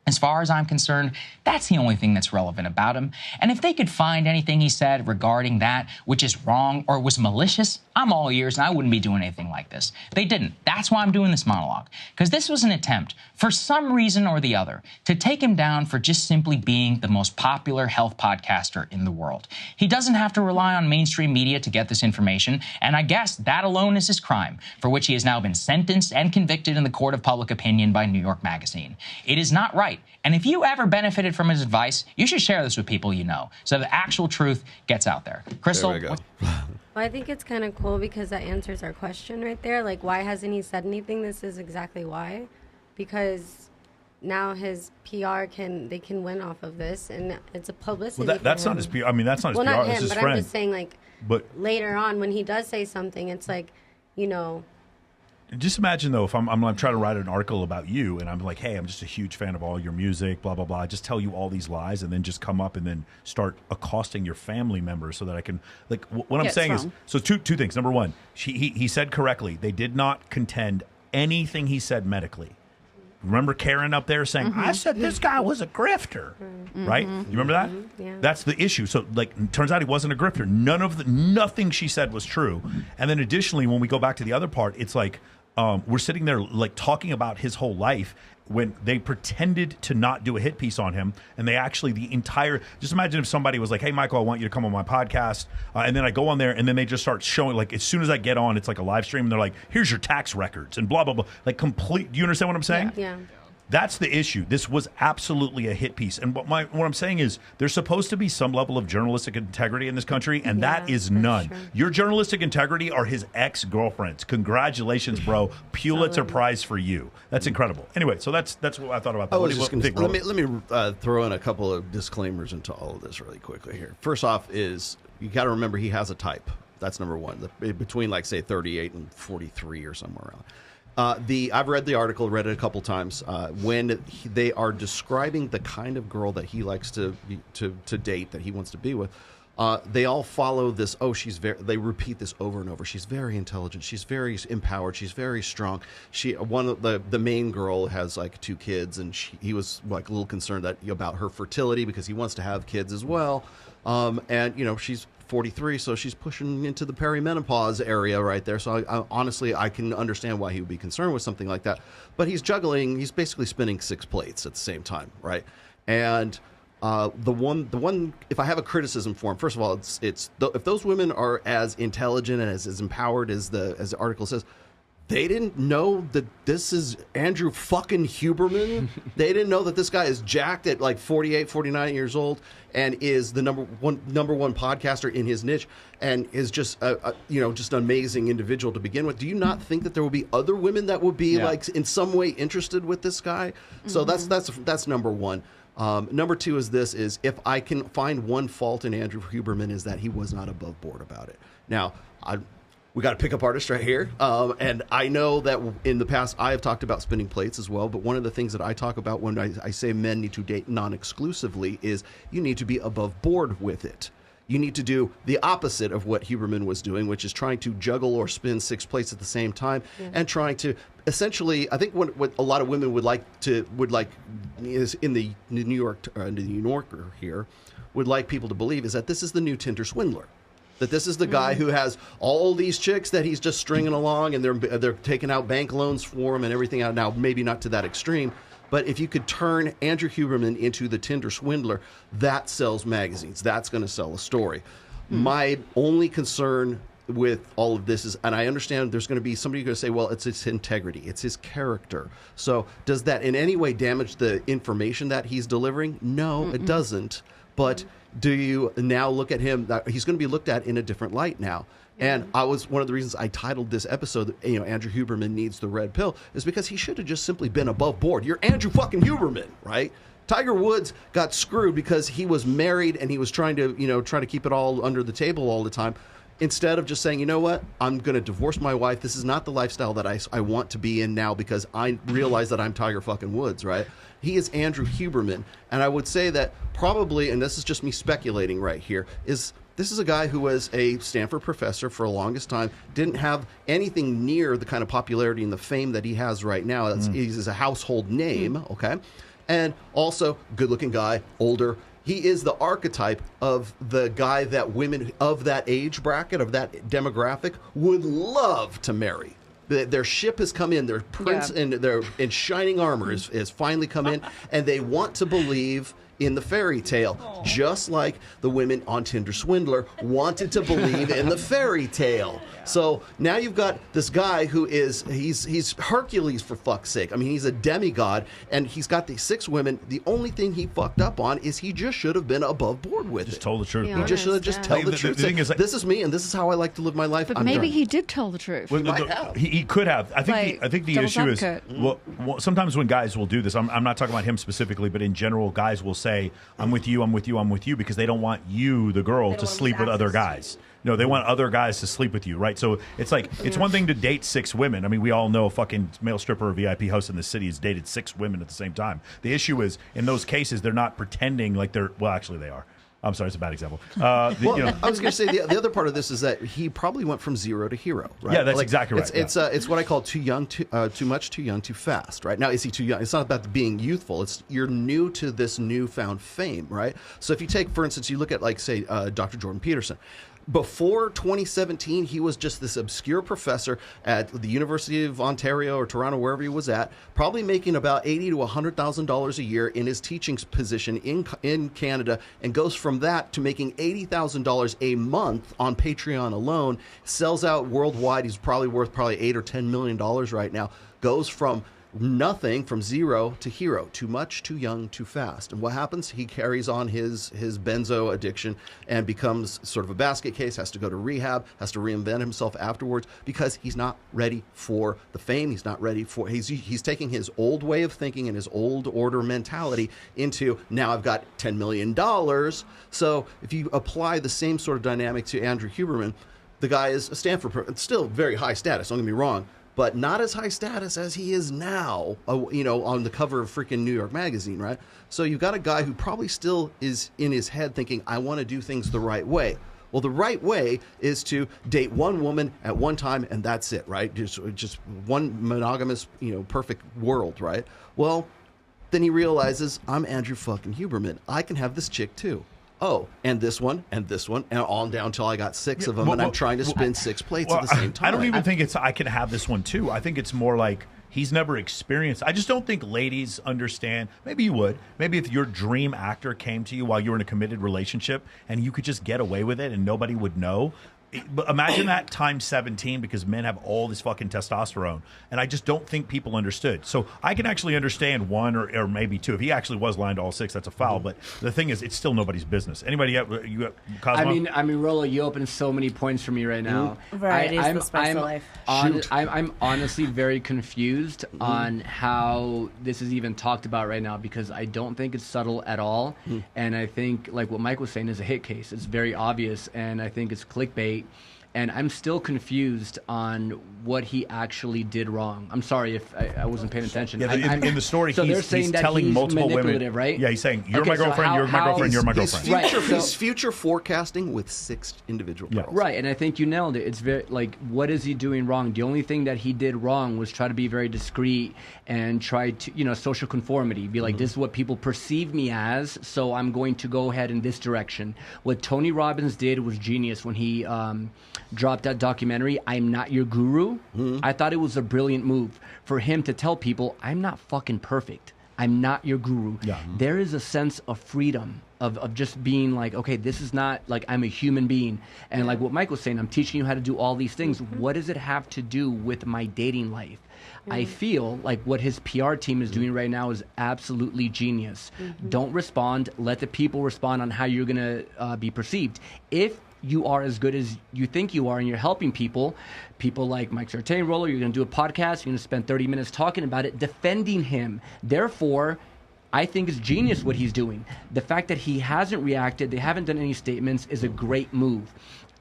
As far as I'm concerned, that's the only thing that's relevant about him. And if they could find anything he said regarding that which is wrong or was malicious, I'm all ears and I wouldn't be doing anything like this. They didn't. That's why I'm doing this monologue. Because this was an attempt, for some reason or the other, to take him down for just simply being the most popular health podcaster in the world. He doesn't have to rely on mainstream media to get this information, and I guess that alone is his crime, for which he has now been sentenced and convicted in the court of public opinion by New York Magazine. It is not right. And if you ever benefited from his advice, you should share this with people you know, so the actual truth gets out there. Crystal? There we go. Well, I think it's kind of cool because that answers our question right there. Like, why hasn't he said anything? This is exactly why. Because now his PR they can win off of this, and it's a publicity. Well, that's not his PR. I mean, that's not his PR. Not him, that's his but friend. I'm just saying, like, but later on when he does say something, it's like, you know. Just imagine, though, if I'm trying to write an article about you, and I'm like, hey, I'm just a huge fan of all your music, blah, blah, blah. I just tell you all these lies, and then just come up and then start accosting your family members so that I can, like, what I'm saying is, so two things. Number one, he said correctly, they did not contend anything he said medically. remember Karen up there saying, I said this guy was a grifter, right? You remember that? Yeah. That's the issue. So, like, it turns out he wasn't a grifter. Nothing she said was true. And then additionally, when we go back to the other part, it's like we're sitting there like talking about his whole life when they pretended to not do a hit piece on him, and they actually just imagine if somebody was like, hey, Michael, I want you to come on my podcast, and then I go on there, and then they just start showing, like, as soon as I get on, it's like a live stream, and they're like, here's your tax records, and blah, blah, blah. Like, complete, do you understand what I'm saying? Yeah. That's the issue. This was absolutely a hit piece. And what I'm saying is there's supposed to be some level of journalistic integrity in this country, and that is none. true. Your journalistic integrity are his ex-girlfriends. Congratulations, bro. Pulitzer Prize for you. That's incredible. Anyway, so that's what I thought about that. I was just What do you gonna think, let me throw in a couple of disclaimers into all of this really quickly here. First off is you got to remember he has a type. That's number one. Between, like, say 38 and 43 or somewhere around. I've read the article, read it a couple times. When they are describing the kind of girl that he likes to date, that he wants to be with, they all follow this. Oh, they repeat this over and over. She's very intelligent. She's very empowered. She's very strong. One of the main girl has like 2 kids, and he was like a little concerned about her fertility because he wants to have kids as well. And she's 43, so she's pushing into the perimenopause area right there. So honestly, I can understand why he would be concerned with something like that. But he's basically spinning 6 plates at the same time, right? And the one, if I have a criticism for him, first of all, if those women are as intelligent and as empowered as the article says, they didn't know that this is Andrew fucking Huberman. They didn't know that this guy is jacked at like 48, 49 years old and is the number one podcaster in his niche and is just just an amazing individual to begin with. Do you not think that there will be other women that would be like in some way interested with this guy? So that's number one. Number two is if I can find one fault in Andrew Huberman is that he was not above board about it. Now, we got a pickup artist right here. And I know that in the past I have talked about spinning plates as well, but one of the things that I talk about when I say men need to date non-exclusively is you need to be above board with it. You need to do the opposite of what Huberman was doing, which is trying to juggle or spin 6 plates at the same time and trying to essentially, I think what a lot of women would like is in the New Yorker here, would like people to believe is that this is the new Tinder Swindler. That this is the guy who has all these chicks that he's just stringing along, and they're taking out bank loans for him and everything out. Now, maybe not to that extreme, but if you could turn Andrew Huberman into the Tinder Swindler, that sells magazines. That's going to sell a story. My only concern with all of this is, and I understand there's going to be somebody going to say, well, it's his integrity, it's his character. So does that in any way damage the information that he's delivering? No, it doesn't. But do you now look at him? He's going to be looked at in a different light now. And one of the reasons I titled this episode, Andrew Huberman needs the red pill, is because he should have just simply been above board. You're Andrew fucking Huberman, right? Tiger Woods got screwed because he was married and he was trying to keep it all under the table all the time. Instead of just saying, you know what, I'm going to divorce my wife. This is not the lifestyle that I want to be in now because I realize that I'm Tiger fucking Woods, right? He is Andrew Huberman. And I would say that probably, and this is just me speculating right here, this is a guy who was a Stanford professor for the longest time, didn't have anything near the kind of popularity and the fame that he has right now. He's a household name, okay? And also, good-looking guy, older. He is the archetype of the guy that women of that age bracket, of that demographic, would love to marry. Their ship has come in. Their prince and their in shining armor has finally come in, and they want to believe in the fairy tale, just like the women on Tinder Swindler wanted to believe in the fairy tale. So now you've got this guy who he's Hercules, for fuck's sake. I mean, he's a demigod, and he's got these 6 women. The only thing he fucked up on is he just should have been above board with Just told the truth. He just should have just tell the truth. The thing is, this is me, and this is how I like to live my life. But maybe he did tell the truth. He could have. I think the issue is, well, sometimes when guys will do this, I'm not talking about him specifically, but in general, guys will say, I'm with you, I'm with you, I'm with you, because they don't want you, the girl, to sleep with other guys. No, they want other guys to sleep with you, right? So it's like, it's one thing to date 6 women. I mean, we all know a fucking male stripper or VIP host in the city has dated 6 women at the same time. The issue is, in those cases, they're not pretending like well, actually they are. I'm sorry, it's a bad example. I was going to say the other part of this is that he probably went from zero to hero, right? Yeah, that's exactly right. It's what I call too young, too much, too young, too fast, right? Now, is he too young? It's not about being youthful. It's you're new to this newfound fame, right? So if you take, for instance, you look at like, say, Dr. Jordan Peterson. Before 2017, he was just this obscure professor at the University of Ontario or Toronto, wherever he was at, probably making about $80,000 to $100,000 a year in his teaching position in Canada, and goes from that to making $80,000 a month on Patreon alone. Sells out worldwide. He's probably worth $8 or $10 million right now. Goes from nothing, from zero to hero. Too much, too young, too fast. And what happens? He carries on his benzo addiction and becomes sort of a basket case, has to go to rehab, has to reinvent himself afterwards because he's not ready for the fame. He's not ready for, he's taking his old way of thinking and his old order mentality into, now I've got $10 million. So if you apply the same sort of dynamic to Andrew Huberman, the guy is a Stanford, it's still very high status, don't get me wrong, but not as high status as he is now, on the cover of freaking New York Magazine, right? So you've got a guy who probably still is in his head thinking, I want to do things the right way. Well, the right way is to date one woman at one time, and that's it, right? Just one monogamous, perfect world, right? Well, then he realizes, I'm Andrew fucking Huberman. I can have this chick too. Oh, and this one, and on down until I got 6 of them, and I'm trying to spin 6 plates at the same time. I don't even think it's I can have this one too. I think it's more like he's never experienced. I just don't think ladies understand. Maybe you would. Maybe if your dream actor came to you while you were in a committed relationship and you could just get away with it and nobody would know. But imagine that times 17, because men have all this fucking testosterone, and I just don't think people understood. So I can actually understand 1 or maybe 2. If he actually was lying to all 6, that's a foul. But the thing is, it's still nobody's business. Anybody? You Kozmoe? I mean, Rollo, you opened so many points for me right now. Variety is the spice of life. I'm honestly very confused on how this is even talked about right now, because I don't think it's subtle at all, and I think like what Mike was saying is a hit case. It's very obvious, and I think it's clickbait. And I'm still confused on what he actually did wrong. I'm sorry if I wasn't paying attention. Yeah, in the story, so he's telling multiple women, right? Yeah, he's saying, you're my girlfriend, you're my girlfriend, you're my girlfriend. He's future forecasting with 6 individual girls. Right, and I think you nailed it. It's very, like, what is he doing wrong? The only thing that he did wrong was try to be very discreet and try to, social conformity. Be like, this is what people perceive me as, so I'm going to go ahead in this direction. What Tony Robbins did was genius when he dropped that documentary, I'm Not Your Guru. I thought it was a brilliant move for him to tell people, I'm not fucking perfect. I'm not your guru. Yeah. There is a sense of freedom of just being like, okay, this is not like I'm a human being. And like what Mike was saying, I'm teaching you how to do all these things. What does it have to do with my dating life? I feel like what his PR team is doing right now is absolutely genius. Don't respond. Let the people respond on how you're going to be perceived. If you are as good as you think you are and you're helping people like Mike Sartain, Rollo, you're going to do a podcast, you're going to spend 30 minutes talking about it, defending him. Therefore, I think it's genius what he's doing. The fact that he hasn't reacted, they haven't done any statements, is a great move.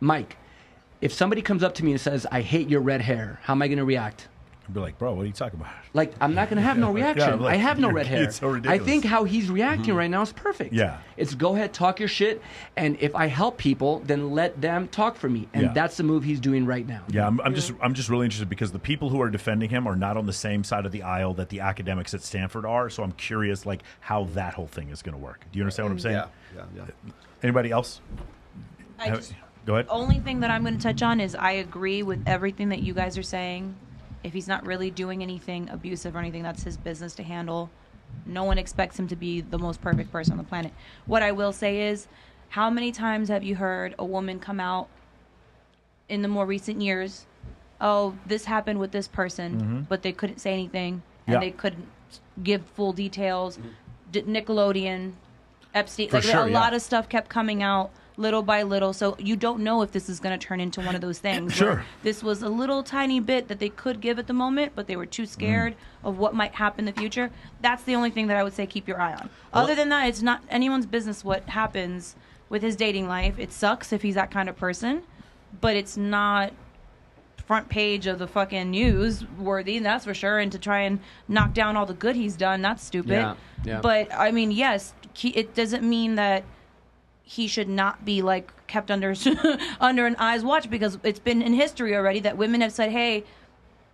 Mike, if somebody comes up to me and says, I hate your red hair, how am I going to react? I'd be like, bro, what are you talking about? Like, I'm not going to have no reaction. Like, I have no red hair. It's so ridiculous. I think how he's reacting right now is perfect. Yeah. It's go ahead, talk your shit, and if I help people, then let them talk for me. And that's the move he's doing right now. Yeah, I'm just really interested because the people who are defending him are not on the same side of the aisle that the academics at Stanford are. So I'm curious, like, how that whole thing is going to work. Do you understand what I'm saying? Yeah. Anybody else? Go ahead. Only thing that I'm going to touch on is I agree with everything that you guys are saying. If he's not really doing anything abusive or anything, that's his business to handle. No one expects him to be the most perfect person on the planet. What I will say is, how many times have you heard a woman come out in the more recent years, oh, this happened with this person, but they couldn't say anything, and they couldn't give full details. Nickelodeon, Epstein, a lot of stuff kept coming out little by little, so you don't know if this is going to turn into one of those things. Sure. This was a little tiny bit that they could give at the moment, but they were too scared of what might happen in the future. That's the only thing that I would say keep your eye on. Other than that, it's not anyone's business what happens with his dating life. It sucks if he's that kind of person, but it's not front page of the fucking news worthy, that's for sure. And to try and knock down all the good he's done, that's stupid. Yeah. But I mean, yes, it doesn't mean that he should not be like kept under under an eye's watch, because it's been in history already that women have said, hey,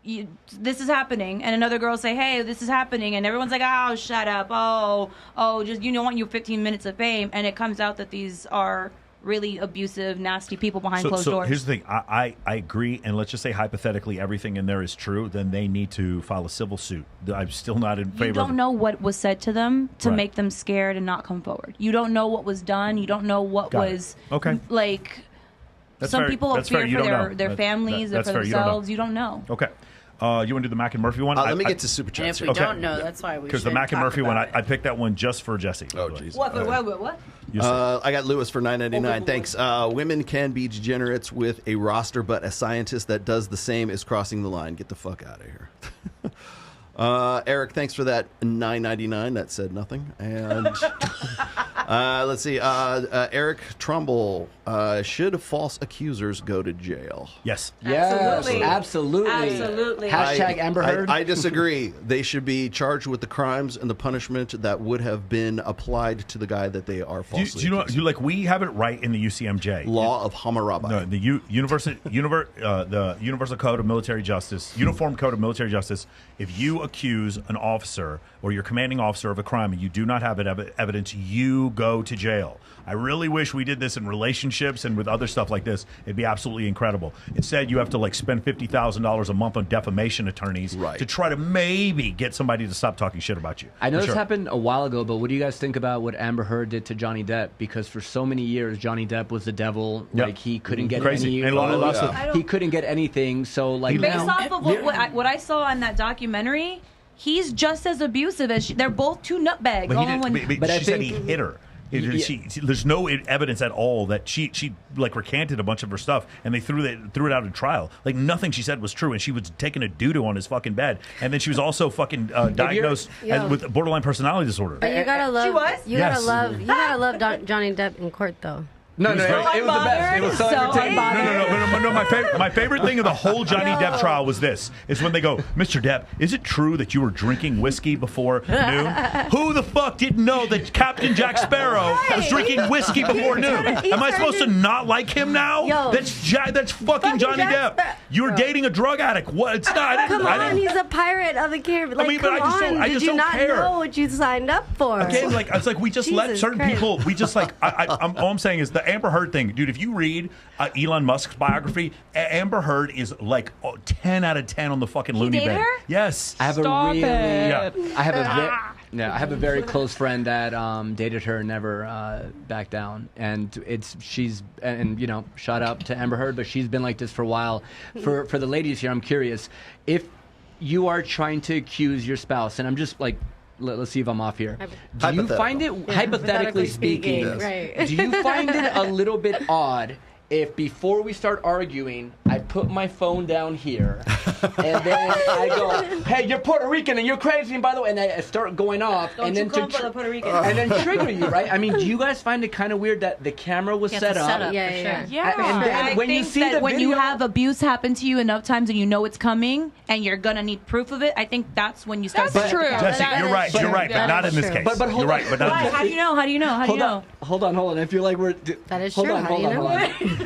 this is happening, and another girl say, hey, this is happening, and everyone's like, oh, shut up, oh, just, you know, want you 15 minutes of fame, and it comes out that these are really abusive, nasty people behind closed doors. Here's the thing. I agree, and let's just say hypothetically everything in there is true, then they need to file a civil suit. I'm still not in favor. You don't know what was said to them to Right. make them scared and not come forward. You don't know what was done. You don't know what Got it. was Okay. like. That's Some fair. people That's fear fair. You for don't know. their families, or That's for fair. You don't know. themselves. You don't know. Okay. You want to do the Mac and Murphy one? Let me get to Super And Chats. if we don't know, that's why we Because the should Mac and talk Murphy one, about I picked that one just for Jesse. Oh, jeez. What? I got Lewis for $9.99. Thanks. Women can be degenerates with a roster, but a scientist that does the same is crossing the line. Get the fuck out of here. Eric, thanks for that $9.99. That said nothing. And let's see. Eric Trumbull, should false accusers go to jail? Yes. Yes, absolutely. Hashtag Amber Heard. I disagree. They should be charged with the crimes and the punishment that would have been applied to the guy that they are falsely Do you know? Like, we have it right in the UCMJ. Law of Hammurabi. No, the Universal Code of Military Justice, Uniform Code of Military Justice. If you accuse an officer or your commanding officer of a crime and you do not have evidence, you go to jail. I really wish we did this in relationships and with other stuff like this. It'd be absolutely incredible. Instead, you have to like spend $50,000 a month on defamation attorneys to try to maybe get somebody to stop talking shit about you. I know For this sure. happened a while ago, but what do you guys think about what Amber Heard did to Johnny Depp? Because for so many years, Johnny Depp was the devil. Yep. Like, he couldn't get Crazy. any. And He couldn't get anything. So like, Based off of what I saw on that documentary, he's just as abusive as they're both two nutbags. But she said he hit her. There's no evidence at all that she like recanted a bunch of her stuff, and they threw it out in trial. Like, nothing she said was true, and she was taking a doo-doo on his fucking bed, and then she was also fucking diagnosed with borderline personality disorder. But you gotta love. She was? You gotta love Johnny Depp in court, though. No, it was the best. It was so entertaining. No. My favorite thing of the whole Johnny Depp trial was this: is when they go, Mr. Depp, is it true that you were drinking whiskey before noon? Who the fuck didn't know that Captain Jack Sparrow was drinking whiskey before noon? Am I supposed to not like him now? Yo. That's fucking Johnny Depp. You're dating a drug addict. What? It's not. Come on, he's a pirate of the Caribbean. Like, but I just did you don't not care. know what you signed up for? Again, like, it's like we just let Jesus certain Christ. people. We just like. All I'm saying is the Amber Heard thing, dude. If you read Elon Musk's biography, Amber Heard is like 10 out of 10 on the fucking loony dated bin. her? Yes. I have Stop a it. I have a very close friend that dated her, never backed down, and she's you know, shout out to Amber Heard, but she's been like this for a while. For the ladies here, I'm curious if you are trying to accuse your spouse, and I'm just like, let's see if I'm off here. Do you find it, hypothetically speaking, do you find it a little bit odd if before we start arguing, I put my phone down here, and then I go, "Hey, you're Puerto Rican and you're crazy," and by the way, and I start going off, and then and then trigger you, right? I mean, do you guys find it kind of weird that the camera was set up? Yeah. And then when you see the when video, you have abuse happen to you enough times and you know it's coming and you're gonna need proof of it, I think that's when you start. That's true. Jesse, you're right, but not in this case. But hold you're right, but not in this How do you know? How do you know? How do you know? Hold on. I feel like we're. That is hold true. on, How do you hold know? on.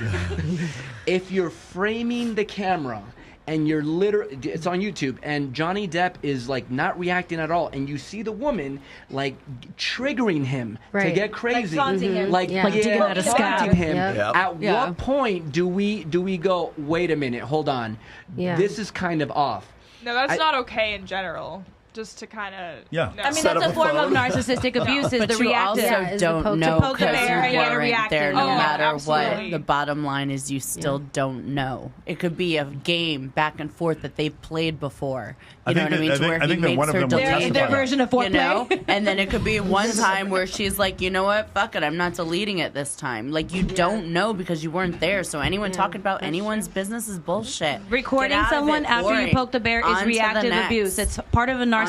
If you're framing the camera and you're literally, it's on YouTube, and Johnny Depp is like not reacting at all, and you see the woman like triggering him to get crazy, Like taunting him. like digging at a scab. taunting him. Yep. At what point do we go? Wait a minute, hold on. This is kind of off. No, that's not okay in general. Just to kind of I mean, that's a form of narcissistic abuse. Is but the you reactive. also don't know poke the because bear and you get a weren't reactive. there. No Oh, matter absolutely. what, the bottom line is you still don't know. It could be a game back and forth that they've played before. You know what I mean? To where he makes her delete their version of foreplay. you know, and then it could be one time where she's like, you know what, fuck it, I'm not deleting it this time. Like, you don't know because you weren't there. So anyone talking about anyone's business is bullshit. Recording someone after you poke the bear is reactive abuse. It's part of a narcissist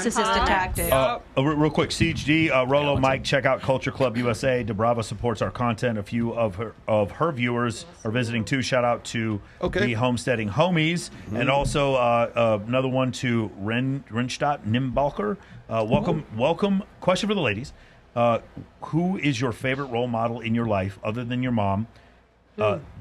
tactic. Real quick, Siege D, Rollo, Mike, check out Culture Club USA. DeBrava supports our content. A few of her viewers are visiting too. Shout out to the Homesteading Homies, and also another one to Renstadt Nimbalker. Welcome. Question for the ladies: Who is your favorite role model in your life other than your mom?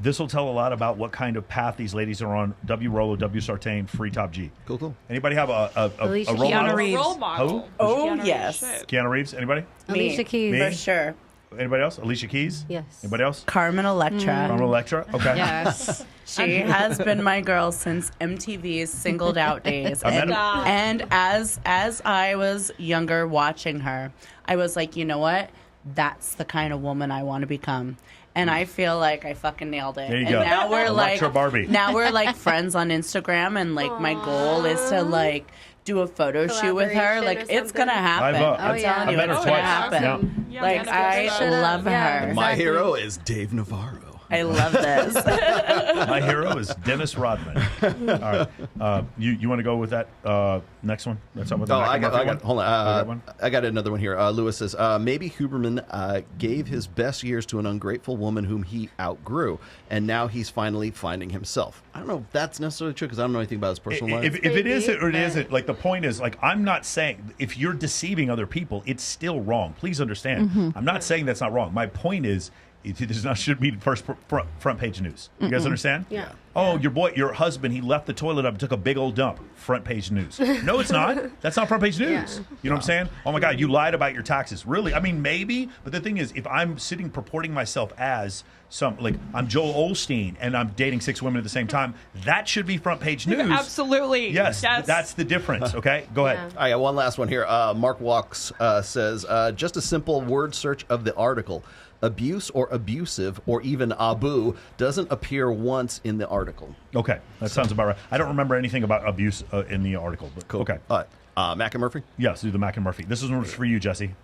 This will tell a lot about what kind of path these ladies are on. W. Rollo, W. Sartain, Free Top G. Cool. Anybody have a role model? Role model. Who? Oh, Keanu yes. Reeves. Keanu Reeves. Anybody? Alicia Keys. Me? For sure. Anybody else? Alicia Keys? Yes. Anybody else? Carmen Electra. Carmen Electra? Okay. Yes. She has been my girl since MTV's Singled Out days. I met And as I was younger watching her, I was like, you know what? That's the kind of woman I want to become. And I feel like I fucking nailed it. There you and go. now we're Electra Barbie. now we're like friends on Instagram, and like my goal is to like do a photo shoot with her. Collaboration Like or it's gonna something? happen. I'm telling you, met her it's twice. gonna happen. Yeah. Like I love her. My hero is Dave Navarro. I love this. My hero is Dennis Rodman. All right. You want to go with that next one? That's up with the I Murphy one? got hold on. I got another one here. Lewis says, maybe Huberman gave his best years to an ungrateful woman whom he outgrew, and now he's finally finding himself. I don't know if that's necessarily true because I don't know anything about his personal life. If it is or it isn't, like the point is, like I'm not saying if you're deceiving other people, it's still wrong. Please understand. I'm not saying that's not wrong. My point is, it should be first front page news. You guys understand? Yeah. Oh, your husband, he left the toilet up and took a big old dump. Front page news. No, it's not. That's not front page news. Yeah. You know what I'm saying? Oh my God, you lied about your taxes. Really? I mean, maybe. But the thing is, if I'm sitting purporting myself as I'm Joel Osteen and I'm dating 6 women at the same time, that should be front page news. Absolutely. Yes. That's the difference. Okay, go ahead. I got one last one here. Mark Walks says, just a simple word search of the article. Abuse or abusive or even abu doesn't appear once in the article. Okay, that sounds about right. I don't remember anything about abuse in the article. But Cool. Okay. Mac and Murphy? Yes, do the Mac and Murphy. This is one for you, Jesse.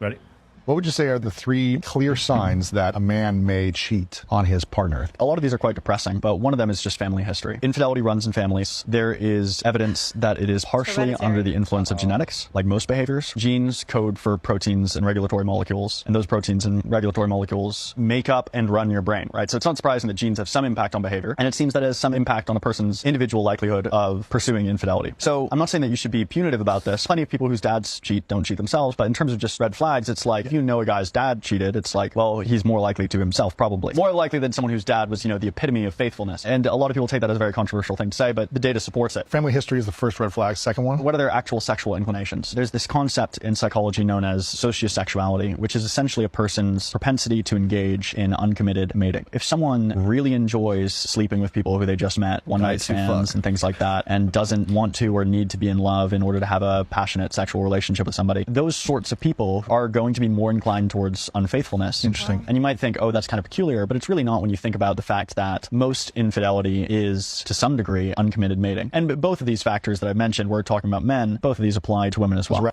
Ready? What would you say are the 3 clear signs that a man may cheat on his partner? A lot of these are quite depressing, but one of them is just family history. Infidelity runs in families. There is evidence that it is partially under the influence of genetics, like most behaviors. Genes code for proteins and regulatory molecules, and those proteins and regulatory molecules make up and run your brain, right? So it's not surprising that genes have some impact on behavior, and it seems that it has some impact on a person's individual likelihood of pursuing infidelity. So I'm not saying that you should be punitive about this. Plenty of people whose dads cheat don't cheat themselves, but in terms of just red flags, it's like, if you know a guy's dad cheated, it's like, well, he's more likely to himself, probably. More likely than someone whose dad was, the epitome of faithfulness. And a lot of people take that as a very controversial thing to say, but the data supports it. Family history is the first red flag. Second one? What are their actual sexual inclinations? There's this concept in psychology known as sociosexuality, which is essentially a person's propensity to engage in uncommitted mating. If someone really enjoys sleeping with people who they just met, one-night stands and things like that, and doesn't want to or need to be in love in order to have a passionate sexual relationship with somebody, those sorts of people are going to be more inclined towards unfaithfulness. Interesting. And you might think, oh, that's kind of peculiar, but it's really not when you think about the fact that most infidelity is, to some degree, uncommitted mating. And both of these factors that I've mentioned, we're talking about men, both of these apply to women as well.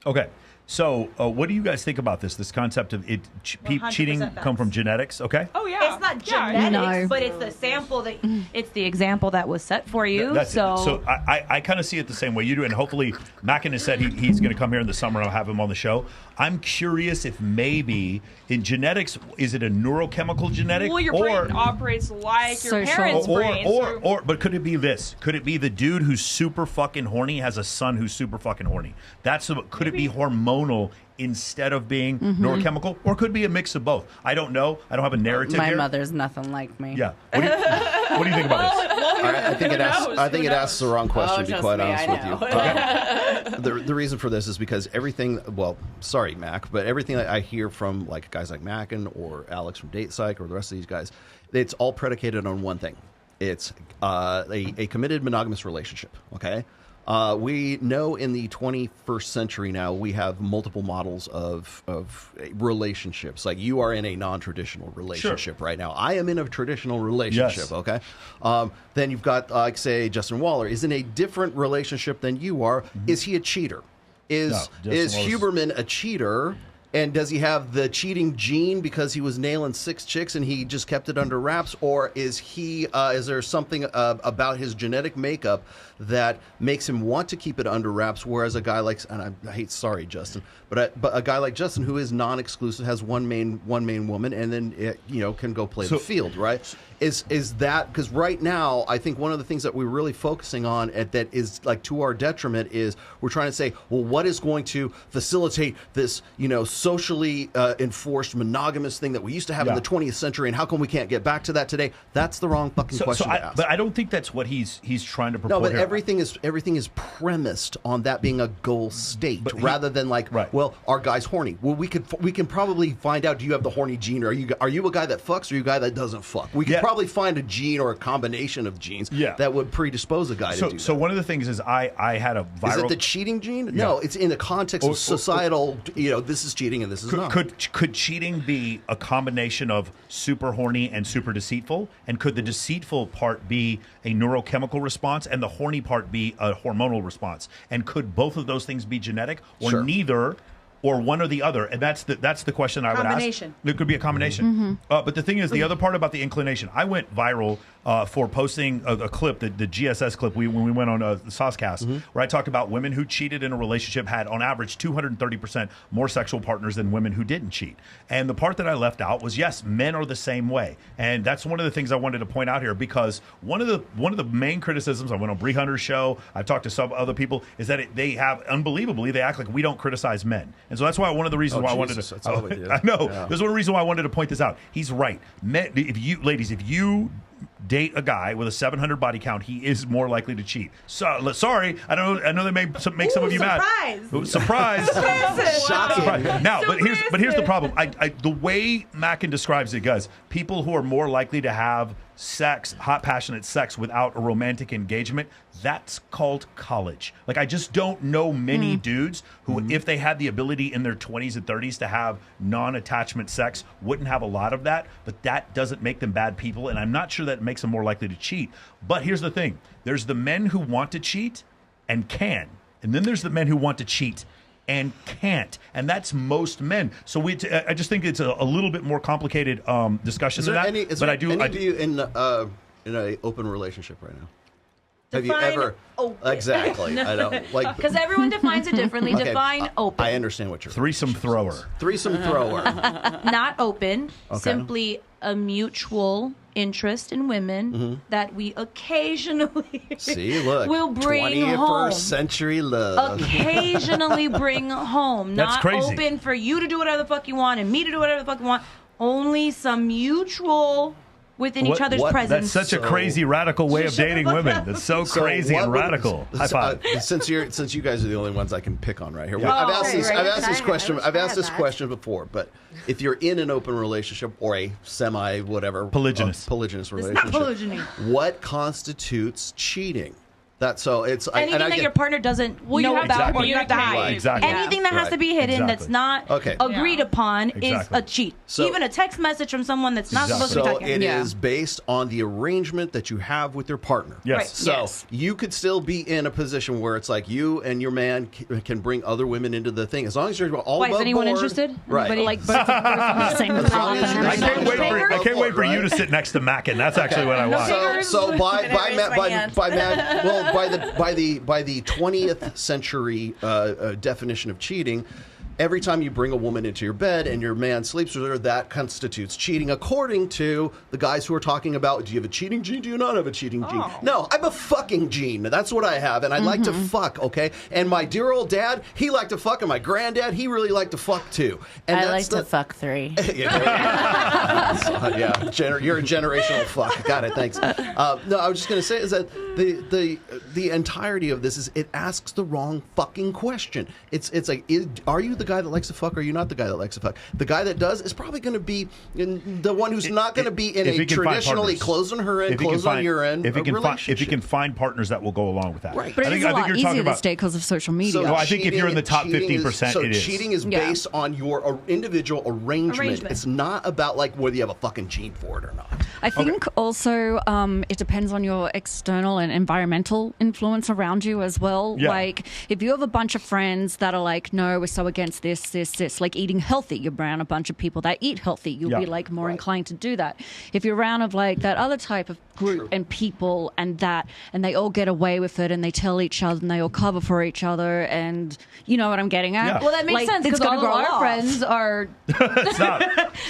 Okay. So, what do you guys think about this concept of cheating come from genetics? Okay. Oh yeah, it's not genetics, No. but it's the sample that it's the example that was set for you. So I kind of see it the same way you do, and hopefully Mackin has said he's going to come here in the summer and I'll have him on the show. I'm curious if maybe in genetics, is it a neurochemical genetic? Well, your brain operates like your parents' brain. But could it be this? Could it be the dude who's super fucking horny has a son who's super fucking horny? Could it be hormonal instead of being neurochemical, or could it be a mix of both? I don't know. I don't have a narrative. My here. mother's nothing like me. Yeah. What do you think about this? I think it asks the wrong question, to be quite honest with you. Okay. The reason for this is because everything, well, sorry, Mac, but everything that I hear from like guys like Mackin or Alex from Date Psych or the rest of these guys, it's all predicated on one thing. It's a committed monogamous relationship, okay? We know in the 21st century now we have multiple models of relationships. Like you are in a non-traditional relationship right now. I am in a traditional relationship. Yes. Okay. Then you've got like say Justin Waller is in a different relationship than you are. Is he a cheater? Is Waller's- Huberman a cheater? And does he have the cheating gene because he was nailing 6 chicks and he just kept it under wraps, or is there something about his genetic makeup that makes him want to keep it under wraps? Whereas a guy like, and I hate, sorry, Justin, but a guy like Justin who is non-exclusive, has one main woman, and then can go play the field, right? Is that because right now I think one of the things that we're really focusing on that is like to our detriment is we're trying to say, well, what is going to facilitate this socially enforced monogamous thing that we used to have in the 20th century, and how come we can't get back to that today? That's the wrong fucking question to ask. But I don't think that's what he's trying to propose. No, but here. everything is premised on that being a goal state rather than like, well, our guy's horny. Well, we can probably find out, do you have the horny gene, or are you a guy that fucks, or are you a guy that doesn't fuck? We can probably find a gene or a combination of genes that would predispose a guy to do that. So one of the things is I had a viral... Is it the cheating gene? No, it's in the context of societal, this is cheating and this is not. Could cheating be a combination of super horny and super deceitful? And could the deceitful part be a neurochemical response and the horny part be a hormonal response? And could both of those things be genetic, or neither, or one or the other? And that's the question I would ask. It could be a combination. But the thing is, the other part about the inclination, I went viral for posting a clip, the GSS clip, when we went on the Saucecast, where I talked about women who cheated in a relationship had, on average, 230% more sexual partners than women who didn't cheat. And the part that I left out was, yes, men are the same way. And that's one of the things I wanted to point out here, because one of the main criticisms, I went on Bree Hunter's show, I've talked to some other people, is that they have, unbelievably, they act like we don't criticize men. And so that's why one of the reasons why I wanted to... That's all we do. I know. Yeah. There's one reason why I wanted to point this out. He's right. Men, if you date a guy with a 700 body count, he is more likely to cheat. So sorry, I know they may make some of you mad. Surprise! Shocking. Now, but here's the problem. The way Mackin describes it, guys, people who are more likely to have sex, hot, passionate sex without a romantic engagement, that's called college. Like, I just don't know many dudes who, if they had the ability in their 20s and 30s to have non-attachment sex, wouldn't have a lot of that, but that doesn't make them bad people, and I'm not sure that makes them more likely to cheat. But here's the thing. There's the men who want to cheat and can, and then there's the men who want to cheat and can't, and that's most men. So I just think it's a little bit more complicated discussion than that. Is there any of you in an open relationship right now? Define have you ever? Open. Exactly. No. I don't like because everyone defines it differently. Okay, Define open. I understand what you're. Threesome thrower. Threesome thrower. Not open. Okay. Simply a mutual interest in women that we occasionally will bring 21st home. Century love. Occasionally bring home. That's Not crazy. open for you to do whatever the fuck you want and me to do whatever the fuck you want. Only some mutual within each other's presence. That's such a crazy, radical way of dating women. That's so crazy and radical. High five. Since you guys are the only ones I can pick on right here. Yeah. I've asked this question before, but if you're in an open relationship or a polygynous relationship, It's not polygyny. what constitutes cheating? Anything that your partner doesn't know about or you have to hide. Exactly. Anything that has to be hidden that's not agreed upon is a cheat. So- Even a text message from someone that's not supposed to be So talking. it is based on the arrangement that you have with your partner. Yes. Right. So Yes. you could still be in a position where it's like you and your man can bring other women into the thing as long as you're all Why, above is anyone board. interested? Right. Anybody like I can't wait for you to sit next to Mackin. That's actually what I want. So by the 20th century definition of cheating, every time you bring a woman into your bed and your man sleeps with her, that constitutes cheating, according to the guys who are talking about, do you have a cheating gene? Do you not have a cheating gene? No, I have a fucking gene. That's what I have, and I like to fuck, okay? And my dear old dad, he liked to fuck, and my granddad, he really liked to fuck, too. And I like to fuck 3. Yeah, you're a generational fuck. Got it, thanks. No, I was just going to say is that the entirety of this is it asks the wrong fucking question. It's like, are you the guy that likes to fuck, or are you not the guy that likes to fuck? The guy that does is probably going to be the one who's not going to be in a traditionally closing her end, closing on your end relationship. If you can find partners that will go along with that. Right. But it's a lot easier this day because of social media. So I think if you're in the top 15%, it is. Cheating is based on your individual arrangement. It's not about like whether you have a fucking gene for it or not. I think also it depends on your external and environmental influence around you as well. Yeah. Like if you have a bunch of friends that are like, no, we're so against it's this. Like eating healthy, you're around a bunch of people that eat healthy. You'll be like more inclined to do that. If you're around of like that other type of group and people and they all get away with it and they tell each other and they all cover for each other, and you know what I'm getting at? Yeah. Well, that makes sense because all of our friends are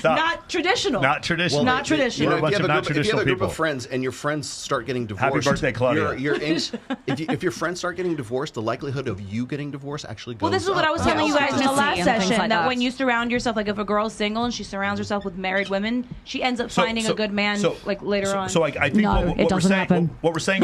not traditional. Not traditional. Not traditional. If you have a group of friends and your friends start getting divorced, happy birthday, Claudia. If your friends start getting divorced, the likelihood of you getting divorced actually goes up. Well, this is what I was telling you guys in the last session, that when you surround yourself, like if a girl's single and she surrounds herself with married women, she ends up finding a good man like later on. So I think what we're saying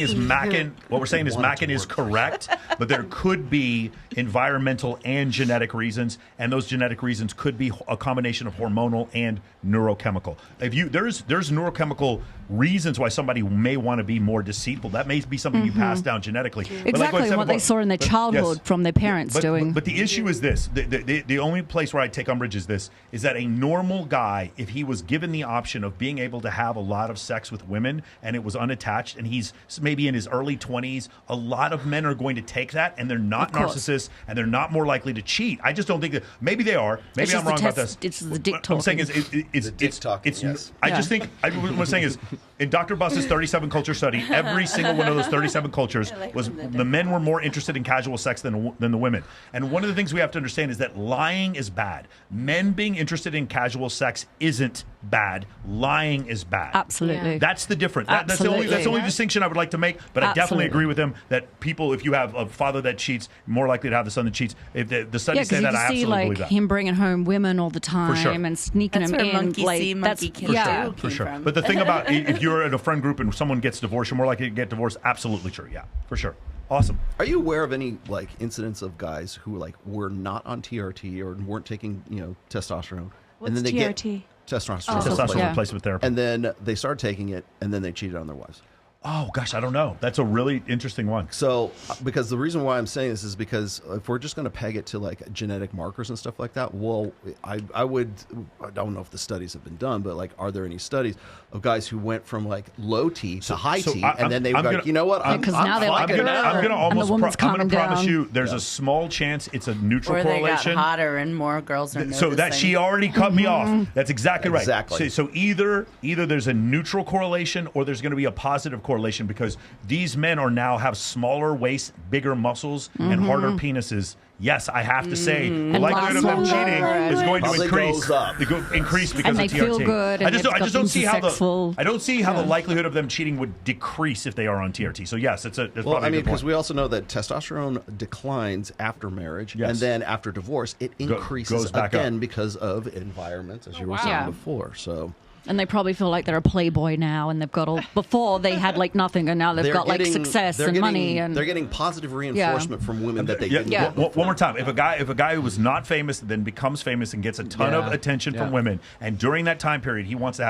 is Mackin is correct, but there could be environmental and genetic reasons, and those genetic reasons could be a combination of hormonal and neurochemical. There's neurochemical reasons why somebody may want to be more deceitful. That may be something you pass down genetically. Exactly, what they saw in their childhood from their parents doing. But the issue is this: the only place where I take umbrage is this: is that a normal guy, if he was given the option of being able to have a lot of sex with women and it was unattached, and he's maybe in his early 20s, a lot of men are going to take that, and they're not narcissists, and they're not more likely to cheat. I just don't think that. Maybe they are. Maybe I'm wrong about this. It's the dick talking. I'm saying it's dick talking. Yes. I just think what I'm saying is, in Dr. Buss's 37 culture study, every single one of those 37 cultures was the men were more interested in casual sex than the women. And one of the things we have to understand is that lying is bad. Men being interested in casual sex isn't bad. Lying is bad. Absolutely. Yeah. That's the difference. That's the only distinction I would like to make. But I definitely agree with him that people, if you have a father that cheats, more likely to have the son that cheats. If the studies say that, I absolutely believe that. Him bringing home women all the time and sneaking them in. Monkey see, monkey kill. For sure. But the thing about if you're in a friend group and someone gets divorced, you're more likely to get divorced. Absolutely true. Yeah, for sure. Awesome. Are you aware of any incidents of guys who were not on TRT or weren't taking testosterone? What's and then they TRT? Testosterone replacement therapy. And then they started taking it, and then they cheated on their wives. Oh, gosh, I don't know. That's a really interesting one. So, because the reason why I'm saying this is because if we're just going to peg it to genetic markers and stuff like that, well, I don't know if the studies have been done, but are there any studies of guys who went from low T to high T, and then they were like, you know what? Because now they're like, I'm going to promise you there's a small chance it's a neutral correlation. Or they got hotter and more girls are noticing. So that she already cut me off. That's exactly right. Exactly. So either there's a neutral correlation or there's going to be a positive correlation, because these men have smaller waists, bigger muscles, and harder penises. Yes, I have to say, the likelihood of them cheating is going to increase because and they of TRT. Feel good. I just don't see how the likelihood of them cheating would decrease if they are on TRT. So yes, it's probably a good point. Because we also know that testosterone declines after marriage, and then after divorce, it increases again because of environment, as you were saying before. So. And they probably feel like they're a playboy now, and they've got before they had nothing, and now they've got success and money, and they're getting positive reinforcement from women that they didn't get. One more time, if a guy who was not famous then becomes famous and gets a ton of attention from women, and during that time period he wants to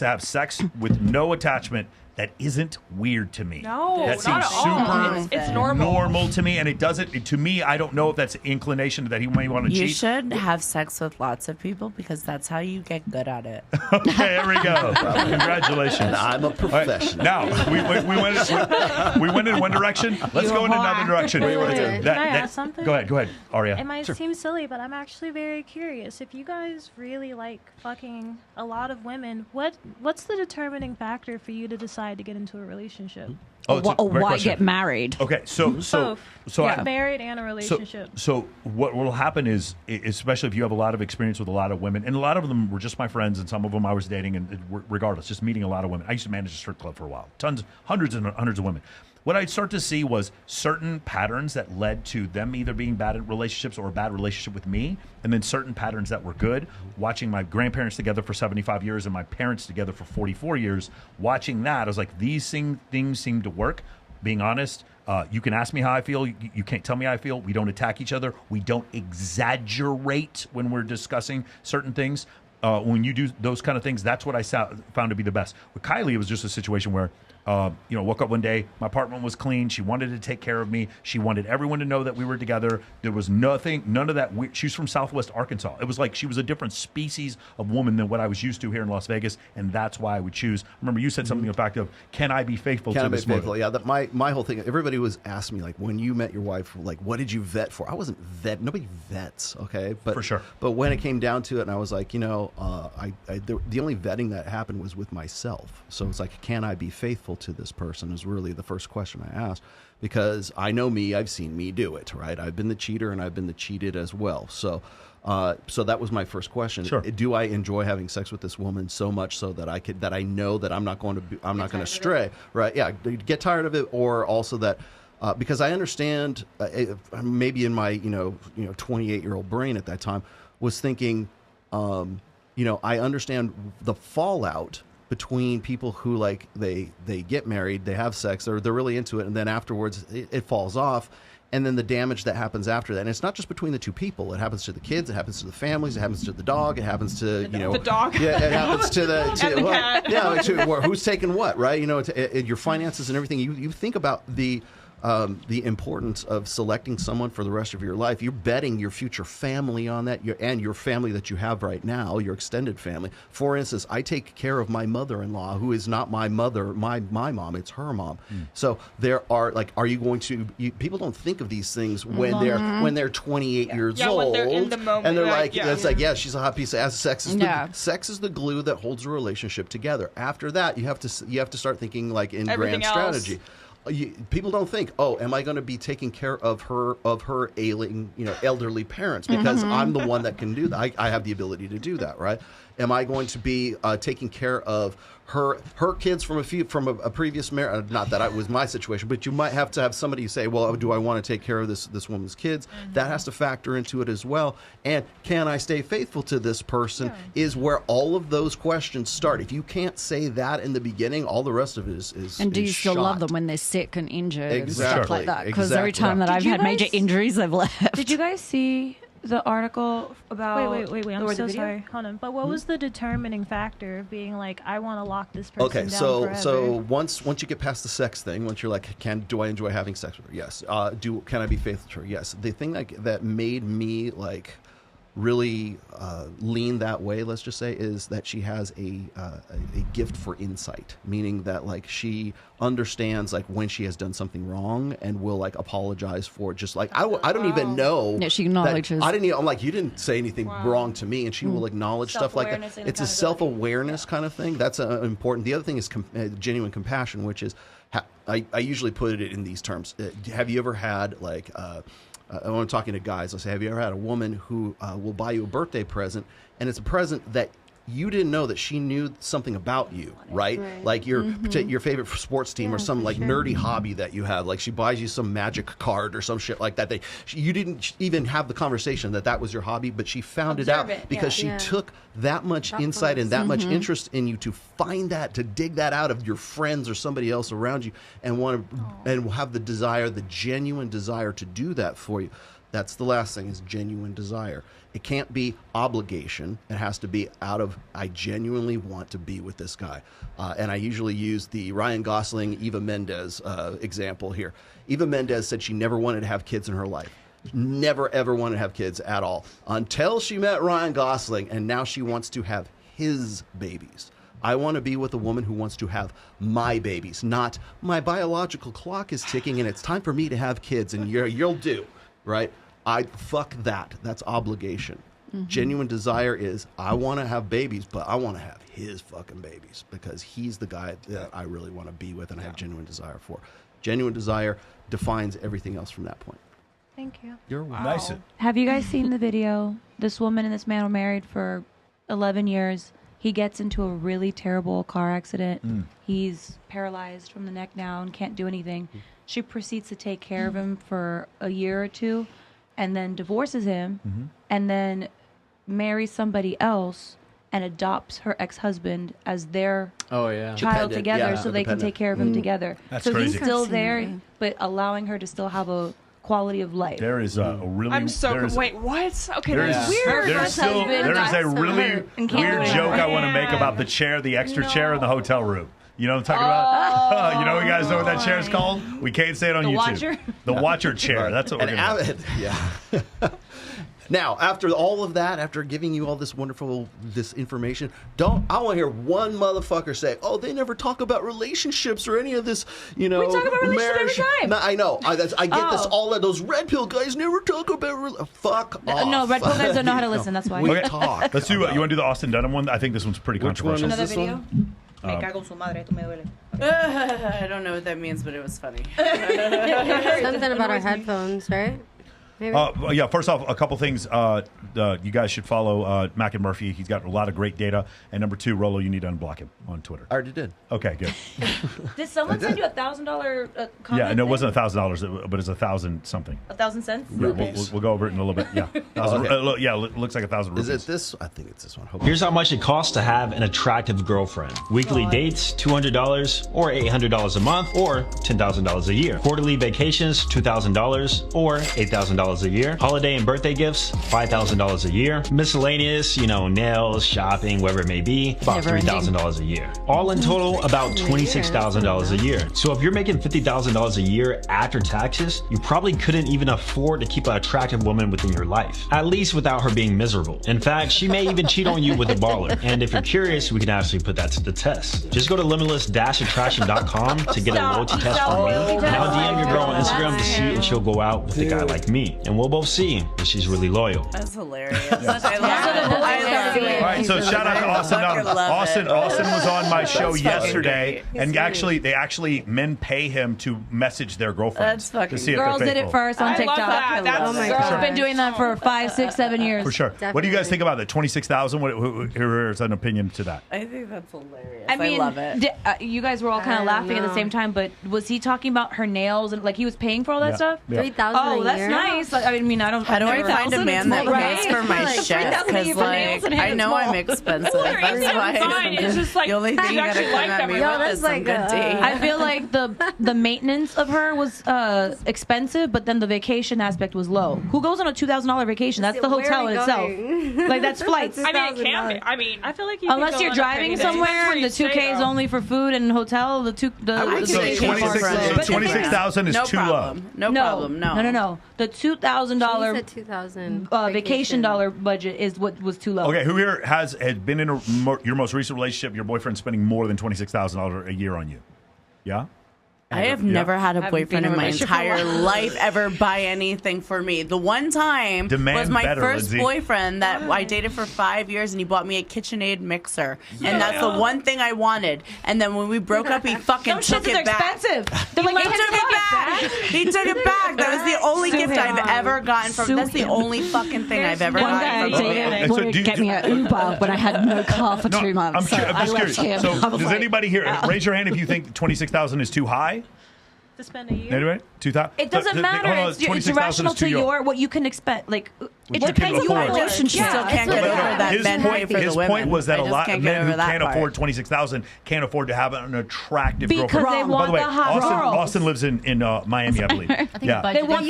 have sex with no attachment. That isn't weird to me. No, that seems super it's normal to me, and it doesn't. To me, I don't know if that's inclination that he may want to cheat. You should have sex with lots of people because that's how you get good at it. Okay, there we go. Congratulations. And I'm a professional. Right, now we went in one direction. Let's go in another direction. Can I ask something? Go ahead, Aria. It might seem silly, but I'm actually very curious. If you guys really like fucking a lot of women, what's the determining factor for you to decide to get into a relationship? Or why get married? Okay, so get married and a relationship. So what will happen is, especially if you have a lot of experience with a lot of women, and a lot of them were just my friends, and some of them I was dating, and regardless, just meeting a lot of women. I used to manage a strip club for a while, hundreds and hundreds of women. What I'd start to see was certain patterns that led to them either being bad in relationships or a bad relationship with me, and then certain patterns that were good. Watching my grandparents together for 75 years and my parents together for 44 years, watching that, I was like, these things seem to work. Being honest, you can ask me how I feel. You can't tell me how I feel. We don't attack each other. We don't exaggerate when we're discussing certain things. when you do those kind of things, that's what I found to be the best. With Kylie, it was just a situation where, woke up one day, my apartment was clean. She wanted to take care of me. She wanted everyone to know that we were together. There was none of that. She's from Southwest Arkansas. It was like she was a different species of woman than what I was used to here in Las Vegas, and that's why I would choose. Remember, you said something about can I be faithful to this woman? Yeah, my whole thing, everybody was asking me, like, when you met your wife, like, what did you vet for? I wasn't nobody vets, okay? But, for sure. But when it came down to it, and I was like, the only vetting that happened was with myself. So it's like, can I be faithful to this person is really the first question I asked, because I know me, I've seen me do it, right? I've been the cheater and I've been the cheated as well. So that was my first question. Sure. Do I enjoy having sex with this woman so much so that I know that I'm not going to stray, right? Yeah, get tired of it, or also that because I understand maybe in my 28-year-old brain at that time was thinking, I understand the fallout between people who like they get married, they have sex, they're really into it, and then afterwards it falls off, and then the damage that happens after that. And it's not just between the two people; it happens to the kids, it happens to the families, it happens to the dog, it happens to the dog. Yeah, it happens to the cat. Yeah, who's taking what, right? Your finances and everything. You think about the importance of selecting someone for the rest of your life. You're betting your future family on that, and your family that you have right now, your extended family. For instance, I take care of my mother-in-law, who is not my mother, my mom, it's her mom. So there are are you going to? People don't think of these things when they're 28 years old, when they're in the moment, and they're she's a hot piece of ass. Sex is the glue that holds a relationship together. After that, you have to start thinking like in everything grand strategy. People don't think, am I going to be taking care of her ailing, elderly parents, because I'm the one that can do that. I have the ability to do that, right? Am I going to be taking care of her kids from a previous marriage? Not that was my situation, but you might have to have somebody say, well, do I want to take care of this woman's kids? That has to factor into it as well. And can I stay faithful to this person? Is where all of those questions start. If you can't say that in the beginning, all the rest of it is And do you still shot. love them when they're sick and injured Exactly. and stuff like that? Because every Exactly. time that I've had major injuries, I've left. Did you guys see the article about? Wait. I'm so sorry. Hold on. But what was the determining factor of being like, I want to lock this person down forever? So once you get past the sex thing, once you're like, do I enjoy having sex with her? Yes. Can I be faithful to her? Yes. The thing that made me like really lean that way, let's just say, is that she has a gift for insight, meaning that like she understands like when she has done something wrong and will like apologize for it. Just like I don't even know. Yeah, she acknowledges. I'm like, you didn't say anything wrong to me, and she will acknowledge stuff like that. It's a self-awareness kind of thing. That's important. The other thing is genuine compassion, which is I usually put it in these terms. Have you ever had like when I'm talking to guys, I'll say, have you ever had a woman who will buy you a birthday present, and it's a present that you didn't know that she knew something about you, right? Like your favorite sports team or some like nerdy hobby that you have. Like she buys you some magic card or some shit like that. You didn't even have the conversation that was your hobby, but she found it out because she took that much insight and that much interest in you to find that, to dig that out of your friends or somebody else around you, and and have the desire, the genuine desire to do that for you. That's the last thing, is genuine desire. It can't be obligation. It has to be out of, I genuinely want to be with this guy. And I usually use the Ryan Gosling, Eva Mendes example here. Eva Mendes said she never wanted to have kids in her life. Never, ever wanted to have kids at all until she met Ryan Gosling, and now she wants to have his babies. I want to be with a woman who wants to have my babies, not my biological clock is ticking and it's time for me to have kids and you'll do, right? Fuck that. That's obligation. Genuine desire is, I want to have babies, but I want to have his fucking babies because he's the guy that I really want to be with and I have genuine desire for. Genuine desire defines everything else from that point. Thank you. You're nice. Have you guys seen the video? This woman and this man were married for 11 years. He gets into a really terrible car accident. He's paralyzed from the neck down, can't do anything. She proceeds to take care of him for a year or two and then divorces him and then marries somebody else and adopts her ex-husband as their child together so they can take care of him together. That's so crazy. he's still there, but allowing her to still have a quality of life. There is a really. I'm so. Wait, what? Okay, that's weird. There is a really weird joke I want to make about the chair, the extra chair in the hotel room. You know what I'm talking about? You guys know what that chair is called? We can't say it on YouTube. Watcher? The watcher chair. That's what we're going to do. Yeah. Now, after all of that, after giving you all this information, I want to hear one motherfucker say, "Oh, they never talk about relationships or any of this." We talk about relationships every time. No, I know. I get this. All of those red pill guys never talk about. Fuck off. No, red pill guys don't know how to listen. That's why. We talk. Let's do. You want to do the Austin Dunham one? I think this one's pretty controversial. Another video. Me cago su madre, esto me duele. I don't know what that means, but it was funny. Something about our headphones, right? Yeah, first off, a couple things. You guys should follow Mac and Murphy. He's got a lot of great data. And number two, Rollo, you need to unblock him on Twitter. I already did. Okay, good. Did someone send you $1,000 comment? Yeah, no, it wasn't $1,000, but it's 1,000 something. 1,000 cents? Yeah, we'll go over it in a little bit. Yeah, looks like 1,000 rupees. Is it this? I think it's this one. Here's how much it costs to have an attractive girlfriend. Weekly dates, $200 or $800 a month, or $10,000 a year. Quarterly vacations, $2,000 or $8,000 a year. Holiday and birthday gifts, $5,000 a year. Miscellaneous, nails, shopping, whatever it may be, about $3,000 a year. All in total, about $26,000 a year. So if you're making $50,000 a year after taxes, you probably couldn't even afford to keep an attractive woman within your life. At least without her being miserable. In fact, she may even cheat on you with a baller. And if you're curious, we can actually put that to the test. Just go to limitless-attraction.com to get a loyalty test from me. And I'll DM your girl on Instagram to see if she'll go out with a guy like me. And we'll both see if she's really loyal. That's hilarious. I love it. All right, so shout out to Austin Dunham. Austin was on my show yesterday, and men pay him to message their girlfriends to see if Girls they're did faithful. it first on TikTok. Oh my Girls have been doing that for 5, 6, 7 years. For sure. Definitely. What do you guys think about that? 26,000. Here's an opinion to that. I think that's hilarious. I mean, love it. You guys were all kind of laughing at the same time, but was he talking about her nails and he was paying for all that stuff? $3,000 a year. Oh, that's nice. I mean, I don't. How do I find a man that pays for my shit? Because I know I'm expensive. That's why it's just like the only thing you gotta come at me with is some good tea. I feel like the maintenance of her was expensive, but then the vacation aspect was low. Who goes on a $2,000 vacation? That's the hotel in itself. Like that's flights. I mean, it can be. I mean, I feel like unless you're driving somewhere and the $2,000 is only for food and hotel. The 26,000 is too low. No problem. No. The $2,000 vacation dollar budget is what was too low. Okay, who here has been in your most recent relationship? Your boyfriend spending more than $26,000 a year on you? Yeah. I have never had a boyfriend in my entire life ever buy anything for me. The one time was my first boyfriend that I dated for 5 years, and he bought me a KitchenAid mixer, and that's the one thing I wanted. And then when we broke up, he fucking took it back. Expensive. They're like, he took it back. He took it back. That was the only gift I've ever gotten from. That's the only fucking thing I've ever gotten from him. Wanted to get me an Uber, but I had no car for 2 months. I'm just curious. So does anybody here raise your hand if you think 26,000 is too high? To spend a year? Anyway, 2,000. It doesn't matter. It's irrational to what you can expect. Like it depends on your relationship. You still can't get over that men pay for the women. His point was that a lot of men who can't part. afford 26,000 can't afford to have an attractive because girlfriend. they want By the way, the hot girls. Austin lives in Miami, I believe. They want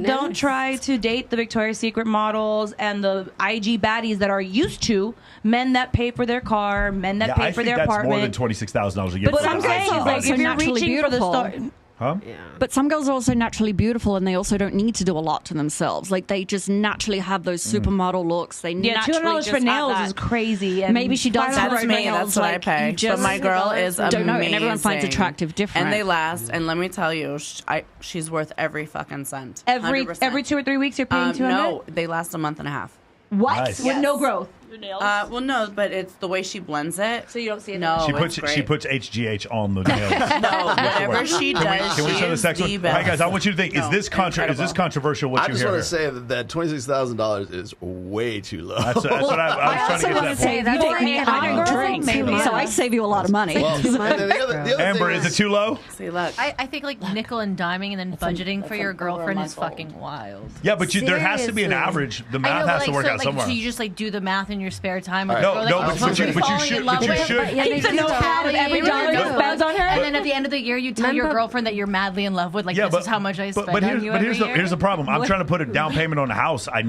don't try to date the Victoria's Secret models and the IG baddies that are used to men that pay for their car, men that pay for their apartment. More than $26,000 a year. But I'm saying is like if you're reaching for the start. Huh? Yeah. But some girls are also naturally beautiful, and they also don't need to do a lot to themselves. Like they just naturally have those supermodel looks. They naturally $200 for nails is crazy. And maybe she does have that's me. That's what I pay. But my girl is amazing. Don't know, and everyone finds attractive different. And they last. And let me tell you, she's worth every fucking cent. 100%. Every 2 or 3 weeks, you're paying $200. No, they last a month and a half. What? Nice. With no growth. Well, no, but it's the way she blends it. So you don't see it. No, she puts HGH on the nails. No, whatever she does, can we show this next one? All right, guys, I want you to think: is this controversial? What you hear? I just want to say that $26,000 is way too low. That's what I was trying to get say. You take me, I don't drink, so I save you a lot of money. Well, and then the other Amber, thing is it too low? See, look. I think like nickel and diming and then budgeting for your girlfriend is fucking wild. Yeah, but there has to be an average. The math has to work out somewhere. So you just like do the math in your spare time. Right. No, but you should. It's a notepad of every dollar you spend on her, and then at the end of the year, you tell your girlfriend that you're madly in love with. Like, this is how much I spend on you every year. Here's the problem. I'm trying to put a down payment on a house. I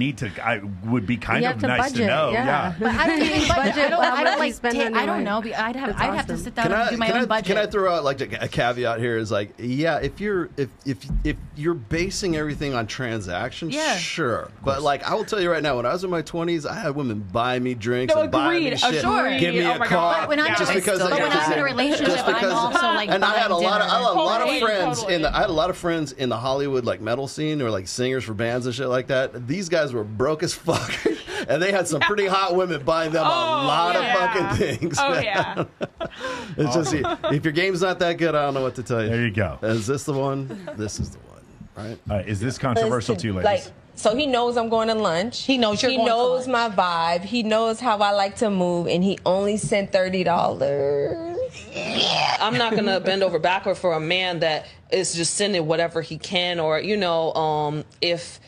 would be kind of nice to know. Yeah. But I don't even budget. I don't know. I'd have to sit down and do my own budget. Can I throw out like a caveat here? Is like, yeah, if you're basing everything on transactions, sure. But like, I will tell you right now, when I was in my 20s, I had women buy me drinks and buy me shit, give me a car, but when I'm in a relationship, I'm also like, and I had a lot of friends I had a lot of friends in the Hollywood like metal scene or like singers for bands and shit like that. These guys were broke as fuck, and they had some pretty hot women buying them a lot of fucking things. Oh yeah. It's just if your game's not that good, I don't know what to tell you. There you go. Is this the one? This is the one. Right? All right. Is this controversial to you, ladies? So he knows I'm going to lunch. He knows you're going to lunch. He knows my vibe. He knows how I like to move, and he only sent $30. Yeah. I'm not going to bend over backward for a man that is just sending whatever he can, or if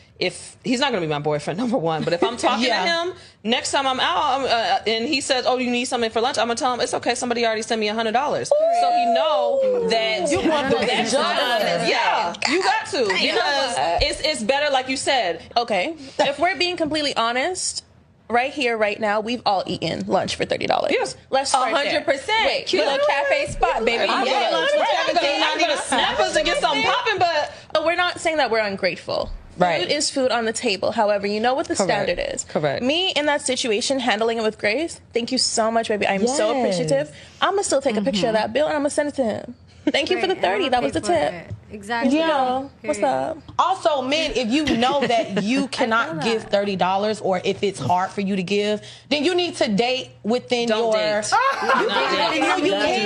he's not going to be my boyfriend, number one, but if I'm talking to him next time I'm out and he says, "Oh, you need something for lunch," I'm gonna tell him it's okay. Somebody already sent me $100, so he know that you want that job. Yeah, you got to, because it's better, like you said. Okay, if we're being completely honest. Right here, right now, we've all eaten lunch for $30. Yes, let's start 100%. Cute little cafe spot, baby. I'm getting lunch for $17. Not even snap us to get something popping, but we're not saying that we're ungrateful. Right. Food is food on the table. However, you know what the standard is. Correct. Me in that situation, handling it with grace. Thank you so much, baby. I'm so appreciative. I'm gonna still take a picture of that bill and I'm gonna send it to him. Thank you for the 30. That was the tip. Exactly. Yeah. What's up? Also, men, if you know that you cannot give $30 or if it's hard for you to give, then you need to date within Don't your. date. You can't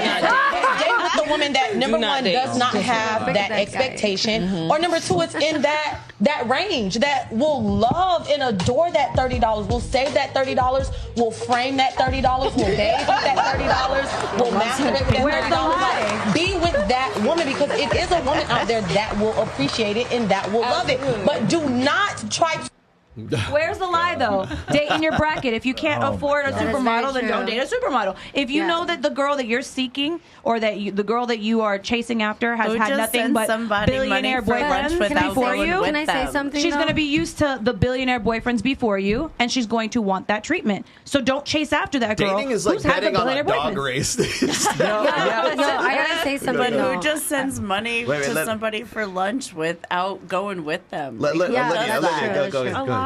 date with the woman that number one does not have that expectation, or number two, it's in that range that will love and adore that $30. Will save that $30. Will frame that $30. Will bathe with that $30. Will masturbate with that $30. Be with that woman, because it is a woman out there that will appreciate it and that will love it. But do not try to. Where's the lie, though? Date in your bracket. If you can't afford a supermodel, then don't date a supermodel. If you know that the girl that you're seeking or that the girl that you are chasing after has had nothing but billionaire boyfriends before you, can I say something? She's going to be used to the billionaire boyfriends before you, and she's going to want that treatment. So don't chase after that girl. Dating is like betting on a dog race. I gotta say something. But who just sends money to somebody for lunch without going with them? Go.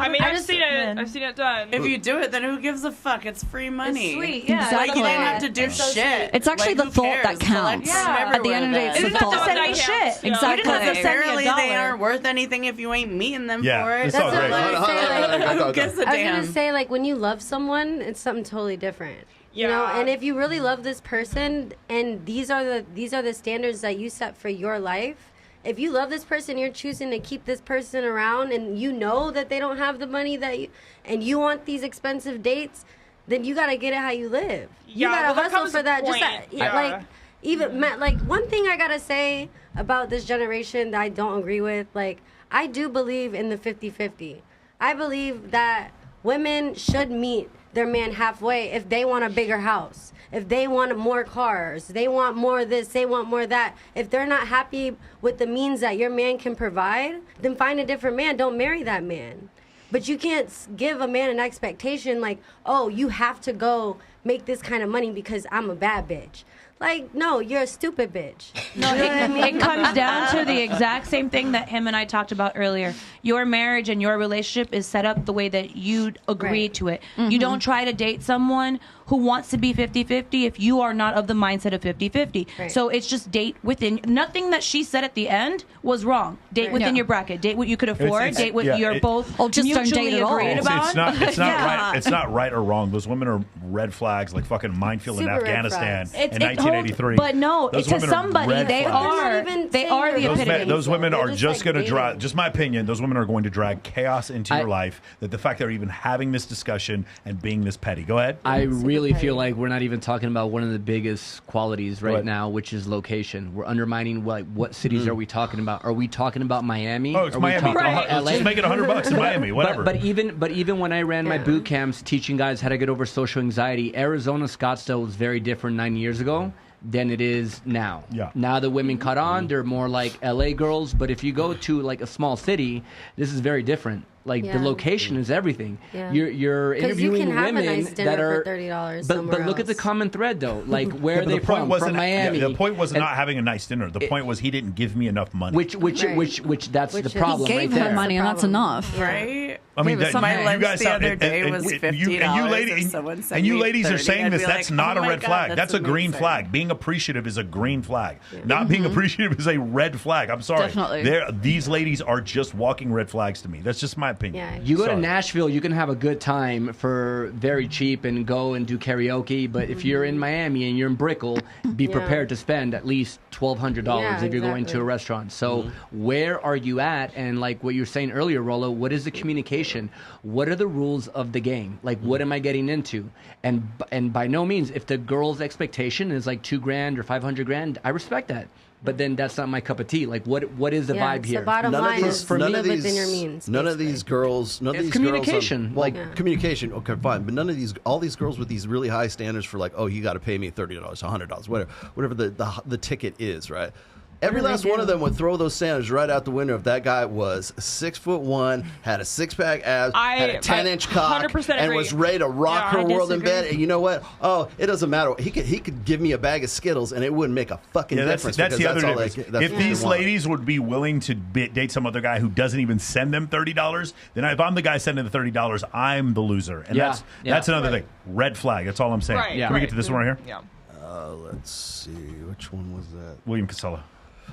I mean, I've seen it done. If you do it, then who gives a fuck? It's free money. It's sweet, yeah. Like, you don't have to do shit. It's actually the thought that counts. At the end of the day, it's the thought. You don't have to send me shit. Exactly. You didn't have to send me Apparently, $1. they aren't worth anything if you ain't meeting them for it. It's all great. Who gives a damn? I was gonna say, like, when you love someone, it's something totally different. You know, and if you really love this person, and these are the standards that you set for your life. If you love this person, you're choosing to keep this person around, and you know that they don't have the money and you want these expensive dates, then you gotta get it how you live. You gotta hustle for that. Like one thing I gotta say about this generation that I don't agree with, like, I do believe in the 50-50. I believe that women should meet their man halfway if they want a bigger house. If they want more cars, they want more of this, they want more of that. If they're not happy with the means that your man can provide, then find a different man. Don't marry that man. But you can't give a man an expectation like, oh, you have to go make this kind of money because I'm a bad bitch. Like, no, you're a stupid bitch. No, it comes down to the exact same thing that him and I talked about earlier. Your marriage and your relationship is set up the way that you agreed to it. Mm-hmm. You don't try to date someone who wants to be 50-50 if you are not of the mindset of 50-50. Right. So it's just date within. Nothing that she said at the end was wrong. Date within your bracket. Date what you could afford. Date what you're both just mutually don't date at all. agreed about. It's not right. It's not right or wrong. Those women are red flags, like fucking minefield in Afghanistan in 1983. But no, to somebody, they are the epitome. Those women are just going to drag, just my opinion, those women are going to drag chaos into your life. That the fact they're even having this discussion and being this petty. Go ahead. I really really feel like we're not even talking about one of the biggest qualities right now, which is location. We're undermining what cities are we talking about? Are we talking about Miami? Oh, it's Miami. Let's just make it $100 in Miami, whatever. But even when I ran my boot camps teaching guys how to get over social anxiety, Arizona, Scottsdale was very different 9 years ago than it is now. Yeah. Now the women caught on. They're more like LA girls. But if you go to like a small city, this is very different. Like the location is everything. Yeah. You're interviewing you can have women a nice dinner that are for $30 but look at the common thread though. Like where are they from? From Miami. The point wasn't not having a nice dinner. The point was he didn't give me enough money. Which that's the problem. He gave right her there. money, and that's enough, right? I mean, my lunch the other day was $50. And you ladies are saying this. That's not a red flag. That's a green amazing. flag. Being appreciative is a green flag. Not being appreciative is a red flag. I'm sorry. Definitely. These ladies are just walking red flags to me. That's just my opinion. You go to Nashville, you can have a good time for very cheap and go and do karaoke. But if you're in Miami and you're in Brickell, be prepared to spend at least $1,200 if you're going to a restaurant. So where are you at? And like what you were saying earlier, Rollo, what is the communication? What are the rules of the game? Like, what am I getting into? And by no means, if the girl's expectation is like $2,000 or $500,000, I respect that. But then that's not my cup of tea. Like, what is the vibe here? The bottom line is live within your means. None of these girls. Communication. Communication. Okay, fine. But none of all these girls with these really high standards for like, oh, you got to pay me $30, $100, whatever the ticket is, right? Every last one of them would throw those standards right out the window if that guy was 6'1", had a six-pack abs, had a 10-inch cock, and was ready to rock her world in bed. And you know what? Oh, it doesn't matter. He could give me a bag of Skittles, and it wouldn't make a fucking difference. That's the other difference. If these ladies would be willing to date some other guy who doesn't even send them $30, then if I'm the guy sending the $30, I'm the loser. And that's another thing. Red flag. That's all I'm saying. Can we get to this one right here? Yeah. Let's see. Which one was that? William Casella.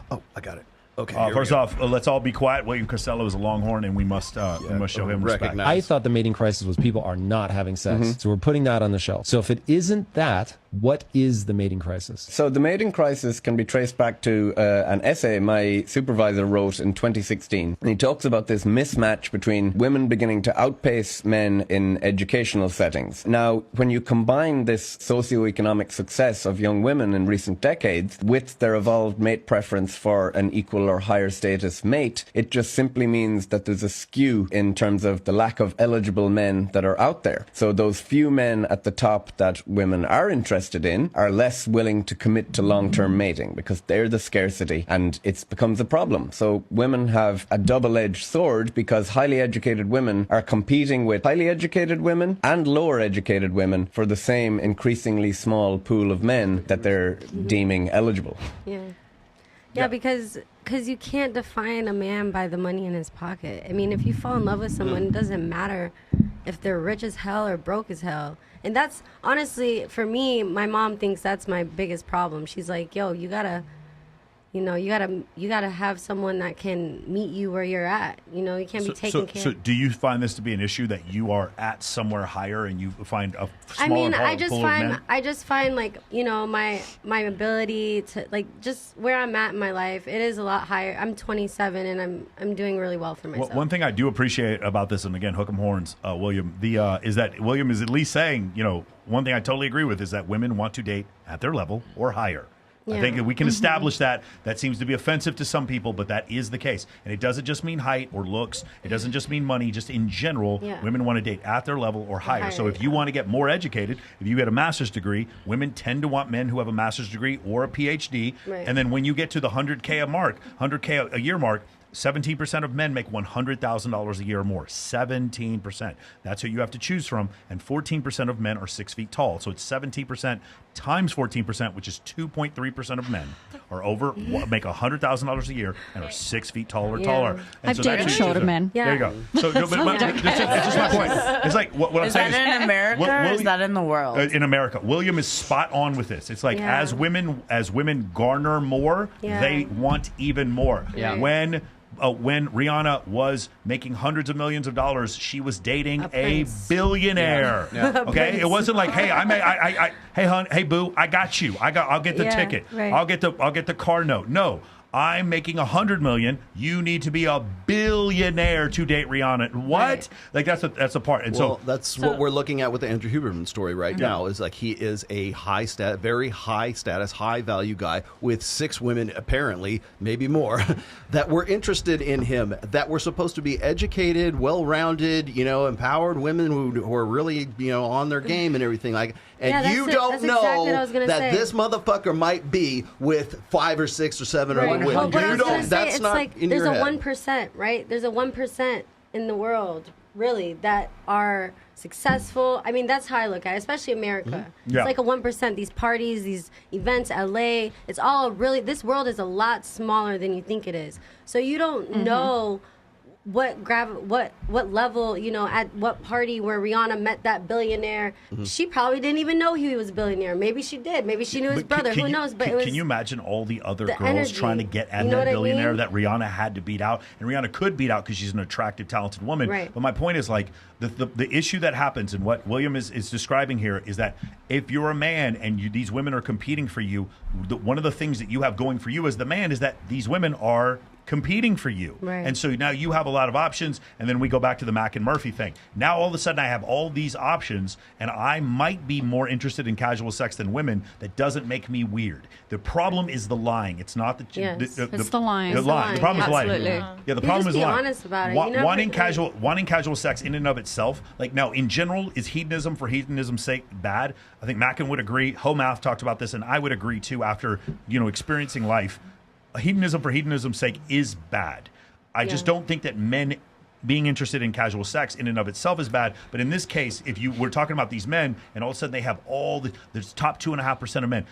Oh, I got it. Okay. First off, let's all be quiet. William Costello is a Longhorn, and we must show him respect. I thought the mating crisis was people are not having sex. So we're putting that on the shelf. So if it isn't that, what is the mating crisis? So the mating crisis can be traced back to an essay my supervisor wrote in 2016. And he talks about this mismatch between women beginning to outpace men in educational settings. Now, when you combine this socioeconomic success of young women in recent decades with their evolved mate preference for an equal or higher status mate, it just simply means that there's a skew in terms of the lack of eligible men that are out there. So those few men at the top that women are interested in are less willing to commit to long-term mating because they're the scarcity and it becomes a problem. So women have a double-edged sword because highly educated women are competing with highly educated women and lower educated women for the same increasingly small pool of men that they're deeming eligible. Yeah, because you can't define a man by the money in his pocket. I mean, if you fall in love with someone, it doesn't matter if they're rich as hell or broke as hell. And that's, honestly, for me, my mom thinks that's my biggest problem. She's like, yo, you gotta have someone that can meet you where you're at. You know, you can't be taking care. So do you find this to be an issue that you are at somewhere higher and you find a smaller I just find like, you know, my ability to like just where I'm at in my life, it is a lot higher. I'm 27 and I'm doing really well for myself. One thing I do appreciate about this, and again, hook 'em horns, William, is that William is at least saying, you know, one thing I totally agree with is that women want to date at their level or higher. I think that we can establish that. That seems to be offensive to some people, but that is the case. And it doesn't just mean height or looks. It doesn't just mean money. Just in general, women want to date at their level or higher. So if you want to get more educated, if you get a master's degree, women tend to want men who have a master's degree or a PhD. Right. And then when you get to the 100K a year mark, 17% of men make $100,000 a year or more. 17%. That's who you have to choose from. And 14% of men are 6 feet tall. So it's 17% times 14%, which is 2.3% of men are make $100,000 a year and are 6 feet tall or taller. And I've dated shorter men. There you go. So it's just my point. It's like what I'm saying is that in America or is that in the world? In America. William is spot on with this. It's like as women garner more, they want even more. Yeah. When Rihanna was making hundreds of millions of dollars, she was dating a billionaire. Yeah. Okay, it wasn't like, hey, hey, hon, hey, boo, I got you. I'll get the ticket. Right. I'll get the car note. No, I'm making $100 million. You need to be a billionaire to date Rihanna. What? Right. Like that's a part. And well, that's what we're looking at with the Andrew Huberman story right now. Is like he is a very high status, high value guy with 6 women, apparently, maybe more, that were interested in him. That were supposed to be educated, well-rounded, empowered women who are really on their game and everything like. And you don't know that this motherfucker might be with 5 or 6 or 7 or 8 women. You don't. That's not in your head. There's a 1%, right? There's a 1% in the world, really, that are successful. I mean, that's how I look at it, especially America. It's like a 1%. These parties, these events, LA, it's all really. This world is a lot smaller than you think it is. So you don't know what level, at what party where Rihanna met that billionaire. She probably didn't even know he was a billionaire. Maybe she did. Maybe she knew his brother. Who knows? But can you imagine all the other girls trying to get at that billionaire that Rihanna had to beat out? And Rihanna could beat out because she's an attractive, talented woman. Right. But my point is, like, the issue that happens and what William is describing here is that if you're a man and these women are competing for you, one of the things that you have going for you as the man is that these women are competing for you. Right. And so now you have a lot of options, and then we go back to the Mac and Murphy thing. Now all of a sudden I have all these options, and I might be more interested in casual sex than women. That doesn't make me weird. The problem is the lying. It's not the it's the lying. The lying. The problem is lying. Yeah, the problem is lying. Honest about it. Wanting casual sex in and of itself. Like, now in general, is hedonism for hedonism's sake bad? I think Mackin would agree. Homath talked about this, and I would agree too after experiencing life. Hedonism for hedonism's sake is bad. I just don't think that men being interested in casual sex in and of itself is bad. But in this case, if we're talking about these men, and all of a sudden they have the top 2.5% of men,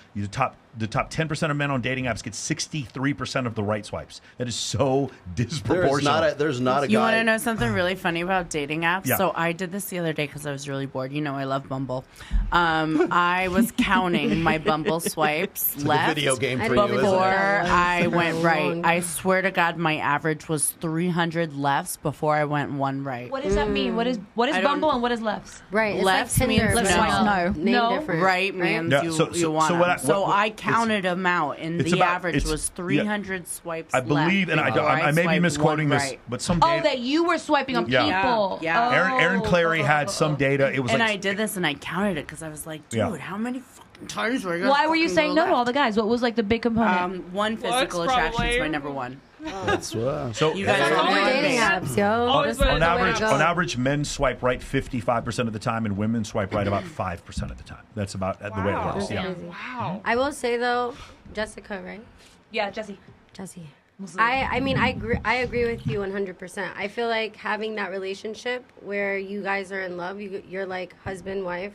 the top 10% of men on dating apps get 63% of the right swipes. That is so disproportionate. There's not a guy. You want to know something really funny about dating apps? Yeah. So I did this the other day because I was really bored. I love Bumble. I was counting my Bumble swipes left a video game for you, before I went right. I swear to God, my average was 300 lefts before I went one right. What does that mean? What is Bumble and what is lefts? Right. It's lefts like means no. Right means you want them. I counted them out, and the average was 300 swipes. I believe, and I may be misquoting this, but some data. Oh, that you were swiping on people. Yeah. Aaron Clary had some data. It was and I did this, and I counted it because I was like, dude, how many fucking times were you? Why were you saying no to all the guys? What was like the big component? One, physical attraction is my number one. That's so you guys are dating apps, yo. On average, men swipe right 55% of the time, and women swipe right about 5% of the time. That's about the way it works. Yeah. Wow. I will say though, Jessica, right? Yeah, Jesse. I mean, I agree with you 100%. I feel like having that relationship where you guys are in love, you're like husband, wife,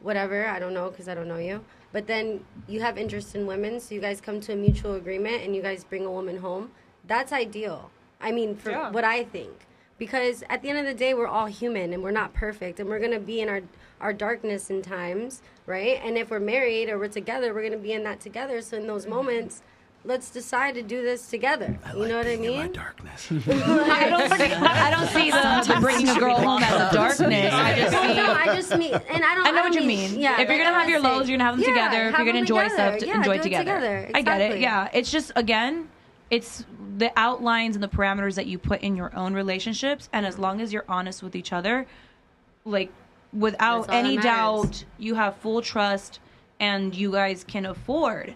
whatever. I don't know because I don't know you. But then you have interest in women, so you guys come to a mutual agreement and you guys bring a woman home. That's ideal. I mean, for what I think. Because at the end of the day, we're all human and we're not perfect. And we're going to be in our darkness in times, right? And if we're married or we're together, we're going to be in that together. So in those moments, let's decide to do this together. You know what I mean? In my darkness. I don't see them bringing a girl home out of darkness. I just mean, and I know what you mean. Yeah, if you're gonna have your lows, you're gonna have them together. If you're gonna enjoy stuff, enjoy together. Exactly. I get it. Yeah, it's just it's the outlines and the parameters that you put in your own relationships, and as long as you're honest with each other, like without any doubt, you have full trust, and you guys can afford.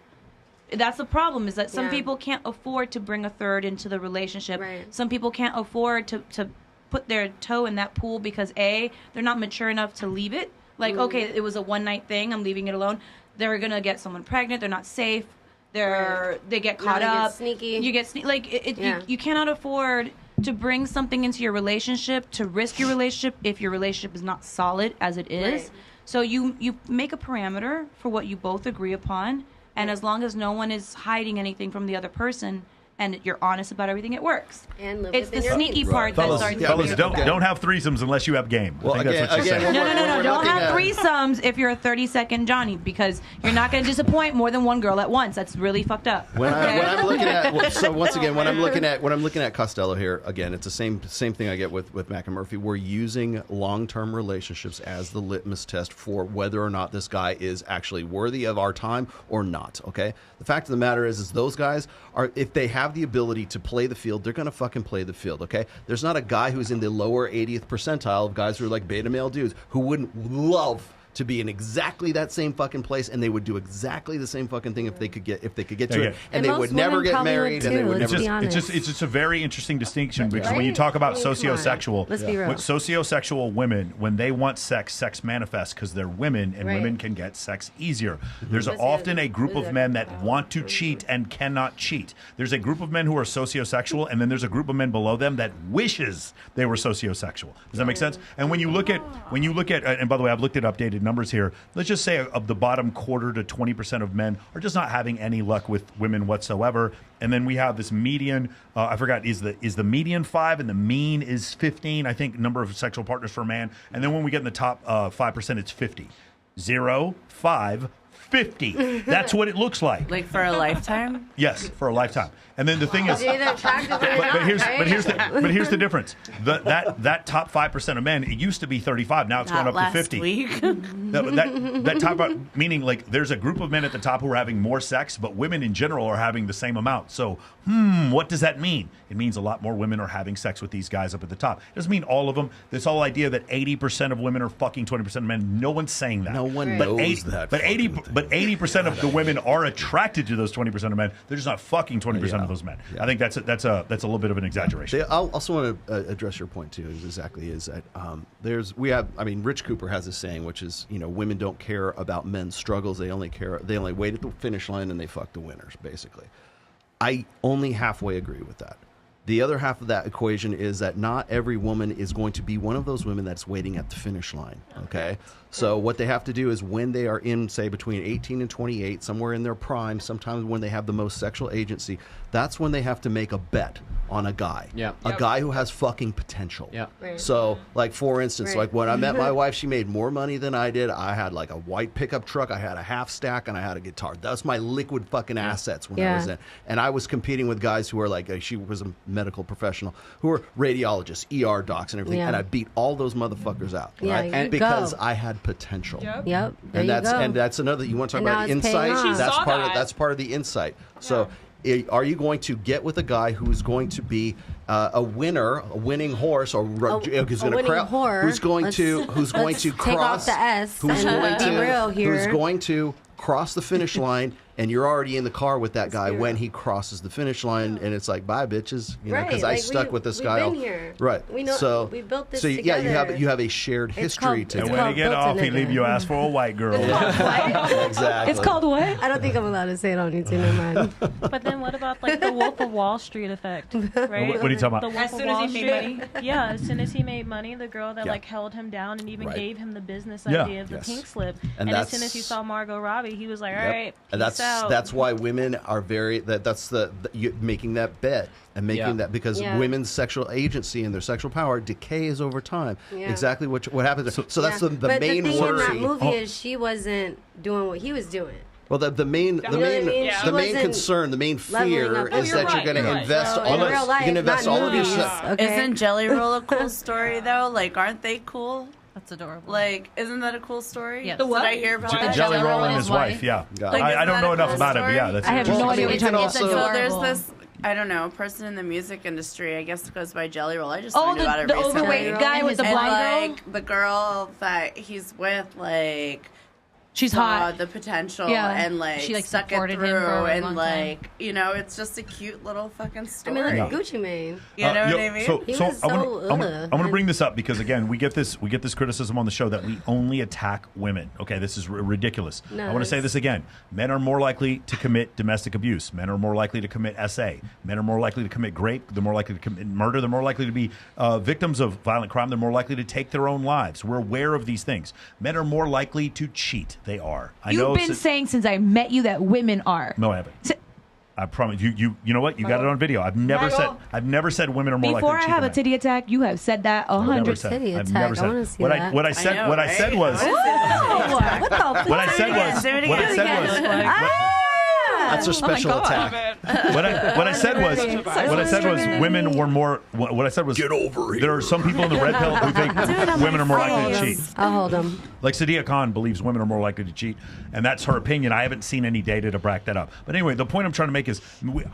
That's the problem, is that some people can't afford to bring a third into the relationship. Right. Some people can't afford to put their toe in that pool because they're not mature enough to leave it. Like, okay, it was a one night thing, I'm leaving it alone. They're gonna get someone pregnant. They're not safe. They get caught up. Sneaky. You get you cannot afford to bring something into your relationship, to risk your relationship if your relationship is not solid as it is. Right. So you make a parameter for what you both agree upon. And as long as no one is hiding anything from the other person, and you're honest about everything, it works. And live it's the within your sneaky means. part that starts. Fellas, don't have threesomes unless you have game. Well, I think that's what she's saying. No. Don't have threesomes if you're a 30-second Johnny, because you're not going to disappoint more than one girl at once. That's really fucked up. When I'm looking at, so once again, when I'm looking at Costello here, again, it's the same thing I get with Mac and Murphy. We're using long-term relationships as the litmus test for whether or not this guy is actually worthy of our time or not. Okay, the fact of the matter is those guys are, if they have the ability to play the field, they're going to fucking play the field. Okay, there's not a guy who's in the lower 80th percentile of guys who are like beta male dudes who wouldn't love to be in exactly that same fucking place, and they would do exactly the same fucking thing if they could get to it, and they would never get married, and they would never. It's just a very interesting distinction because when you talk about sociosexual, sociosexual women, when they want sex, sex manifests because they're women, and women can get sex easier. There's often a group of men that want to cheat and cannot cheat. There's a group of men who are sociosexual, and then there's a group of men below them that wishes they were sociosexual. Does that make sense? And when you look at, and by the way, I've looked at updated numbers here. Let's just say of the bottom quarter to 20% of men are just not having any luck with women whatsoever. And then we have this median. I forgot, is the median 5 and the mean is 15? I think number of sexual partners for a man. And then when we get in the top 5%, it's 50. 0, 5, 50. That's what it looks like. Like for a lifetime? Yes, for a lifetime. And then the thing is, but here's the difference. That top 5% of men, it used to be 35. Now it's Not gone up to 50. last week. that top, meaning like there's a group of men at the top who are having more sex, but women in general are having the same amount. So, what does that mean? It means a lot more women are having sex with these guys up at the top. It doesn't mean all of them. This whole idea that 80% of women are fucking 20% of men. No one's saying that. No one knows that. But 80% of the women are attracted to those 20% of men. They're just not fucking 20% of those men. I think that's a little bit of an exaggeration. I also want to address your point too. Is that Rich Cooper has a saying, which is, women don't care about men's struggles. They only wait at the finish line and they fuck the winners. Basically, I only halfway agree with that. The other half of that equation is that not every woman is going to be one of those women that's waiting at the finish line. Okay. So what they have to do is when they are in, say, between 18 and 28, somewhere in their prime, sometimes when they have the most sexual agency, that's when they have to make a bet on a guy. Yeah. A guy who has fucking potential. Yeah. Right. So, like, for instance, like when I met my wife, she made more money than I did. I had like a white pickup truck, I had a half stack, and I had a guitar. That's my liquid fucking assets when I was in. And I was competing with guys who were like, she was a medical professional, who were radiologists, ER docs, and everything. And I beat all those motherfuckers out. Right? Because I had potential. Yep. And that's another. You want to talk about insight? That's part of the insight. So, are you going to get with a guy who's going to be a winner, a winning horse, or who's going to cross the S? Who's going to cross the finish line? And you're already in the car with that guy when he crosses the finish line, and it's like, bye, bitches, because I stuck with this guy. We've been here. Right. We know. So we built this. So together. you have a shared history together. And when you get off, he leave you ask for a white girl. Exactly. It's called what? I don't think I'm allowed to say it on YouTube. Never mind. But then what about like the Wolf of Wall Street effect, right? What are you talking about? The Wolf of Wall Street. Yeah, as soon as he made money, the girl that like held him down and even gave him the business idea of the pink slip. And as soon as he saw Margot Robbie, he was like, all right, and that's why women are that's making that bet and making that, because women's sexual agency and their sexual power decays over time. Exactly what happens. So that's the main thing worry. in that movie is she wasn't doing what he was doing. Well, the main concern, the main fear is that you're going to invest all of your stuff. Isn't Jelly Roll a cool story though? Like, aren't they cool? That's adorable. Like, isn't that a cool story? Yes. The what? Did I hear about Jelly Roll and his wife? Yeah. Like, I don't know enough about it, but yeah, that's I have no idea what you're talking about. So there's this, I don't know, person in the music industry, I guess it goes by Jelly Roll. I just learned about it recently. The overweight guy with the blonde girl? The girl that he's with, like, she's hot. The potential and like she like stuck supported it through him for a and long like time. it's just a cute little fucking story. I mean, like Gucci Mane. You know what I mean? I'm gonna bring this up because again, we get this criticism on the show that we only attack women. Okay, this is ridiculous. No, I want to say this again. Men are more likely to commit domestic abuse. Men are more likely to commit SA. Men are more likely to commit rape. They're more likely to commit murder. They're more likely to be victims of violent crime. They're more likely to take their own lives. We're aware of these things. Men are more likely to cheat. They are. You've been saying since I met you that women are. No, I haven't. I promise you know what? You got it on video. I've never said women are more likely Before to I cheat have a than men. titty attack, you have said that 100. Titty I've attack. never said. I want to see What that. I said What I said was. That's a special attack. What I said was women were more. What I said was get over here. There are some people in the red pill who think women are more likely to cheat. I'll hold them. Like Sadiya Khan believes women are more likely to cheat, and that's her opinion. I haven't seen any data to back that up. But anyway, the point I'm trying to make is,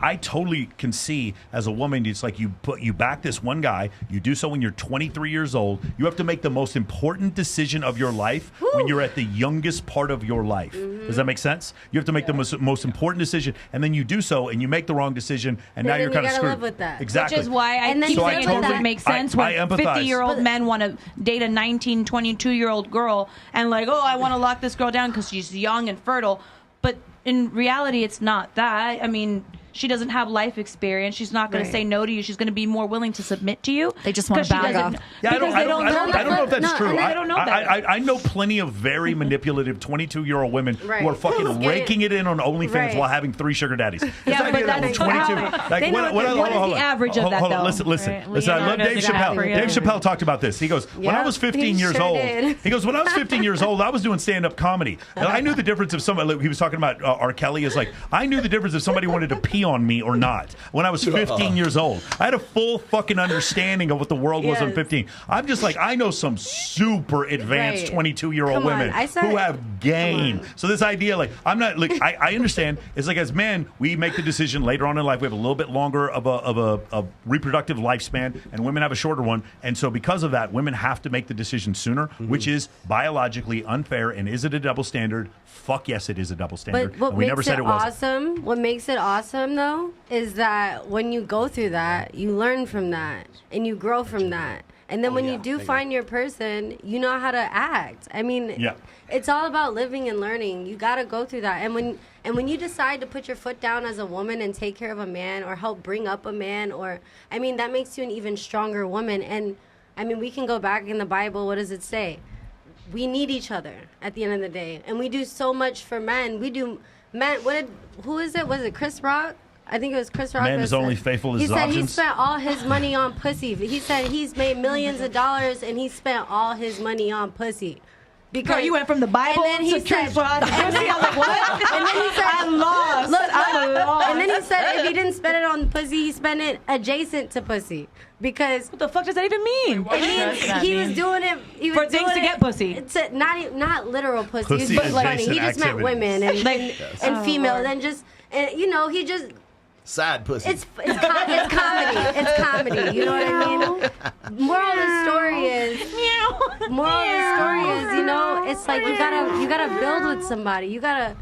I totally can see as a woman, it's like you back this one guy. You do so when you're 23 years old. You have to make the most important decision of your life when you're at the youngest part of your life. Does that make sense? You have to make the most important decision, and then you do so, and you make the wrong decision, and now you're kind of screwed. Live with that. Exactly. Which is why I keep saying it doesn't make sense when 50-year-old men want to date a 19, 22-year-old girl and like, oh, I want to lock this girl down because she's young and fertile. But in reality, it's not that. I mean, she doesn't have life experience. She's not going to say no to you. She's going to be more willing to submit to you. They just want to back off. Yeah, I don't know if that's true. They don't know better. I know plenty of very manipulative 22-year-old women who are fucking raking it in on OnlyFans while having 3 sugar daddies. Yeah, but that's 22. Like, what is the average of that, though? Listen. I love Dave Chappelle. Dave Chappelle talked about this. He goes, when I was 15 years old, when I was 15 years old, I was doing stand-up comedy. And I knew the difference if somebody, he was talking about R. Kelly, is like, I knew the difference if somebody wanted to pee on me or not. When I was 15 years old, I had a full fucking understanding of what the world was when 15. I'm just like, I know some super advanced 22-year-old women who have game. So this idea, like, I'm not like, I understand. It's like, as men, we make the decision later on in life. We have a little bit longer of a reproductive lifespan, and women have a shorter one. And so because of that, women have to make the decision sooner, which is biologically unfair. And is it a double standard? Fuck yes, it is a double standard. But what and we makes never said it it wasn't. what makes it awesome, though, is that when you go through that, you learn from that and you grow from that. And then when you do find your person, you know how to act. I mean, it's all about living and learning. You got to go through that. And when you decide to put your foot down as a woman and take care of a man or help bring up a man, or, I mean, that makes you an even stronger woman. And, I mean, we can go back in the Bible. What does it say? We need each other at the end of the day. And we do so much for men. We do, men, who is it? Was it Chris Rock? I think it was Chris Rock. Man is only faithful as his options. He said he spent all his money on pussy. He said he's made millions of dollars and he spent all his money on pussy. Because you went from the Bible to Chris Rock. I was like, what? And then he said, I'm lost. I'm lost. And then he said if he didn't spend it on pussy, he spent it adjacent to pussy. Because what the fuck does that even mean? It means he was doing it for things to get pussy. It's not literal pussy. But funny. He just meant women and females and just you know, he just. Sad pussy. It's comedy. It's comedy. You know what I mean? Moral of the story is, you know, it's like you gotta build with somebody. You gotta.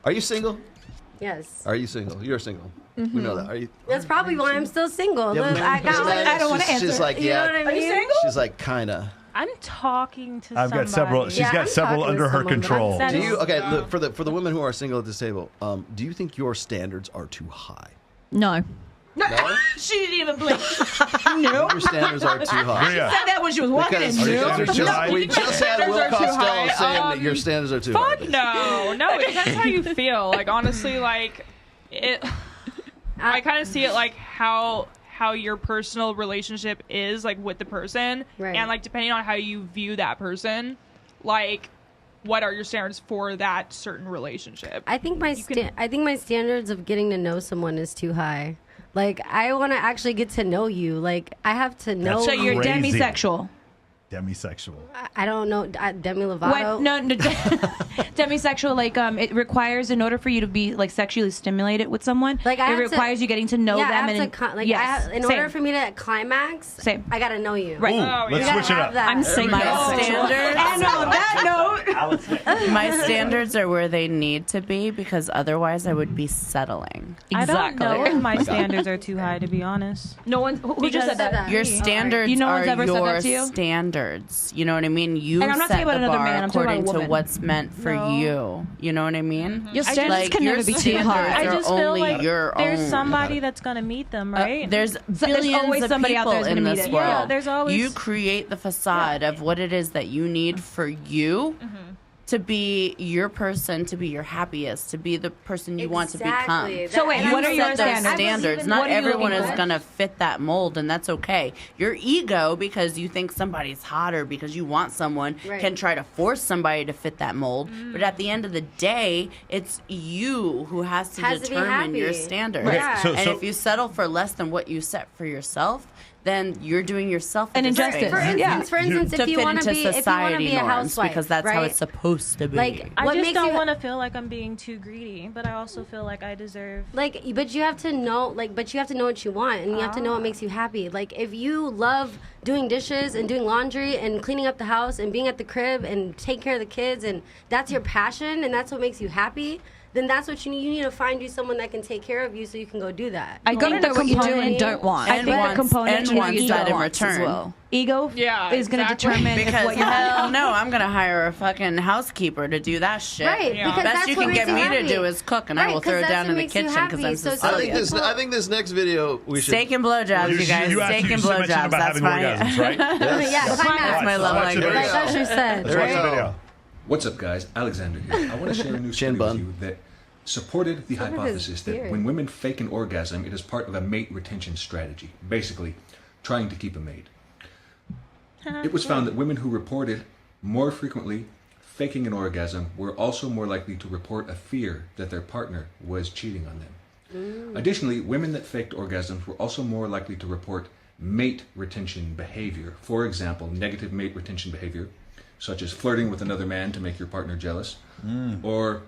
Are you single? Yes. Are you single? You're single. Mm-hmm. We know that. Are you? That's probably why I'm still single. Yeah, Look, I don't want to answer. She's like, you know what I mean? Are you single? She's like, kinda. I'm talking to somebody. I've got several. She's got several under her control. Do you? Okay, look for the women who are single at this table. Do you think your standards are too high? No. No? She didn't even blink. No. Your standards are too high. She said that when she was walking in. We just had Will Costello saying that your standards are too high. Fuck no. It depends how you feel. Like, honestly, like, I kind of see it like how your personal relationship is, like, with the person. Right. And, like, depending on how you view that person, like, what are your standards for that certain relationship? I think my standards of getting to know someone is too high. Like, I want to actually get to know you. Like, I have to know. So you're demisexual. Demisexual. I don't know. Demi Lovato. What? No, demisexual. Like, it requires, in order for you to be like sexually stimulated with someone, like it requires you getting to know them. In order for me to climax, I gotta know you. Right. Let's switch it up. I'm single. My standards. And on that note, my standards are where they need to be, because otherwise I would be settling. I don't know if my standards are too high, to be honest. No one. Who just said that? Your standards are your standards. You know what I mean? You and I'm not set talking about the another bar man. I'm talking according about a to woman. what's meant for you. You know what I mean? Your standards can never be too high. I just feel like your there's own. somebody that's gonna meet them, right? There's billions always of somebody out people there that's in gonna meet this it. world. Yeah, there's always. You create the facade of what it is that you need for you. to be your person, to be your happiest, to be the person you want to become. So wait, what are your standards? Not everyone is going to fit that mold, and that's okay. Your ego, because you think somebody's hotter, because you want someone, can try to force somebody to fit that mold. But at the end of the day, it's you who has to determine your standards. Okay, and if you settle for less than what you set for yourself, then you're doing yourself an injustice. For instance, if you want to be a housewife, because that's how it's supposed to be. Like, I just don't want to feel like I'm being too greedy, but I also feel like I deserve. Like, but you have to know, but you have to know what you want, and you have to know what makes you happy. Like, if you love doing dishes and doing laundry and cleaning up the house and being at the crib and taking care of the kids, and that's your passion and that's what makes you happy, then that's what you need. You need to find you someone that can take care of you so you can go do that. I gotta know what you do and don't want. And I think the component and wants ego that in wants return. as well. Ego is going to determine because what you hell no, I'm going to hire a fucking housekeeper to do that shit. Right, because best that's you what can makes get you me happy. to do is cook, and I will throw it down in the kitchen because I'm Sicilian. I think this next video we should steak and blowjobs, you guys. Steak and blowjobs. That's fine. Orgasms, right? That's my love language. Like Usher said. What's up, guys? Alexander here. I want to share a new study with you that supported the hypothesis that when women fake an orgasm, it is part of a mate retention strategy, basically trying to keep a mate. It was found that women who reported more frequently faking an orgasm were also more likely to report a fear that their partner was cheating on them. Additionally, women that faked orgasms were also more likely to report mate retention behavior. For example, negative mate retention behavior, such as flirting with another man to make your partner jealous, or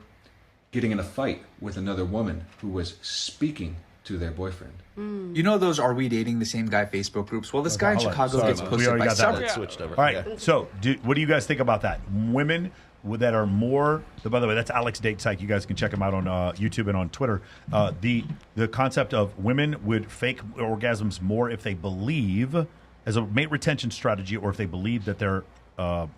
getting in a fight with another woman who was speaking to their boyfriend. You know those "Are we dating the same guy" Facebook groups? Well, this guy in Chicago gets posted by several. Switched over. All right. So, what do you guys think about that? Women that are more. By the way, that's Alex Date Psych. You guys can check him out on YouTube and on Twitter. The concept of women would fake orgasms more if they believe, as a mate retention strategy, or if they believe that their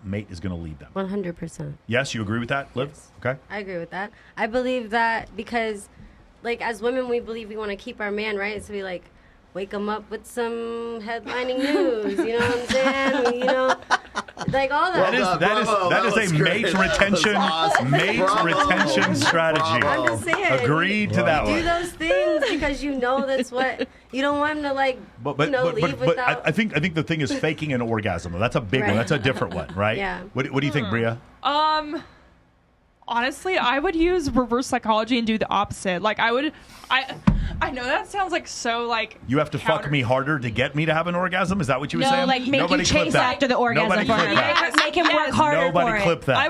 mate is going to leave them. 100%. Yes, you agree with that, Liv? Yes. Okay. I agree with that. I believe that because, like, as women, we believe we want to keep our man, right? So we, like, wake him up with some headlining news, you know what I'm saying? You know, like all that. That is a mate retention retention strategy. I'm just saying. Agreed to that one. Do those things because you know that's what you don't want him to leave without. I think the thing is faking an orgasm. That's a big one. That's a different one, right? Yeah. What do you think, Bria? Honestly, I would use reverse psychology and do the opposite. Like I know that sounds like so like you have to fuck me harder to get me to have an orgasm. Is that what you were saying? No, like make you chase after the orgasm. Nobody clip that. Make him work harder Nobody for clip it. that.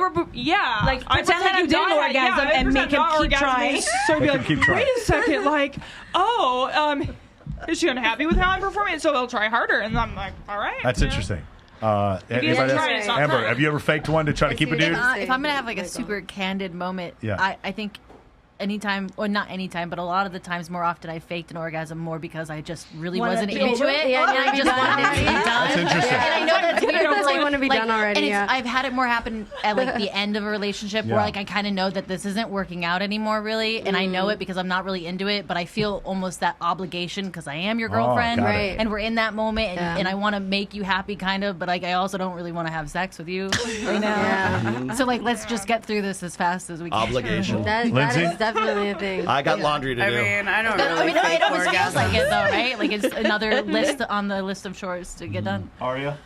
Like pretend like you did an orgasm and make him keep trying. So be like, wait a second, like, is she unhappy with how I'm performing? So they'll try harder, and I'm like, all right. That's interesting. Amber, have you ever faked one to try to keep a dude? If I'm gonna have like a super candid moment, I think anytime, or not anytime, but a lot of the times, more often, I faked an orgasm more because I just really wasn't into it. Yeah, and I just wanted it to be done. That's interesting. And I know that's weird. It's like, want to be done already. And I've had it more happen at like the end of a relationship where like I kind of know that this isn't working out anymore, really, and I know it because I'm not really into it, but I feel almost that obligation because I am your girlfriend, right? And we're in that moment, and I want to make you happy, kind of, but like I also don't really want to have sex with you right now. So like, let's just get through this as fast as we can. Obligation. That is definitely a thing. I got laundry to do. I mean, I don't really it fake always feels orgasms. like it though, right? Like it's another list on the list of chores to get done. Aria?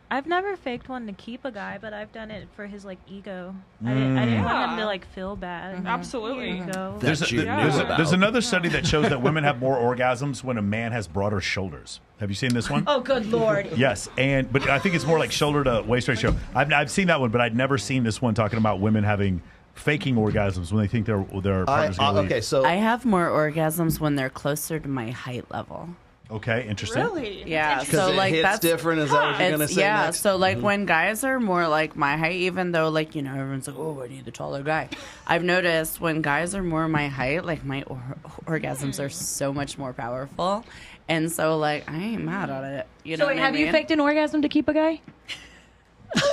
I've never faked one to keep a guy, but I've done it for his like ego. I didn't want him to like feel bad. Absolutely. Here you go. There's another study that shows that women have more orgasms when a man has broader shoulders. Have you seen this one? Oh, good Lord. Yes, but I think it's more like shoulder to waist ratio. I've seen that one, but I'd never seen this one talking about women faking orgasms when they think their partner's going to leave. Okay, so I have more orgasms when they're closer to my height level. Okay, interesting. Really? Yeah. because So like hits that's different. Is that what you're going to say? Yeah. next? So like when guys are more like my height, even though like everyone's like, oh, I need the taller guy. I've noticed when guys are more my height, like my orgasms are so much more powerful, and so like I ain't mad at it. You know? So wait, have you faked an orgasm to keep a guy?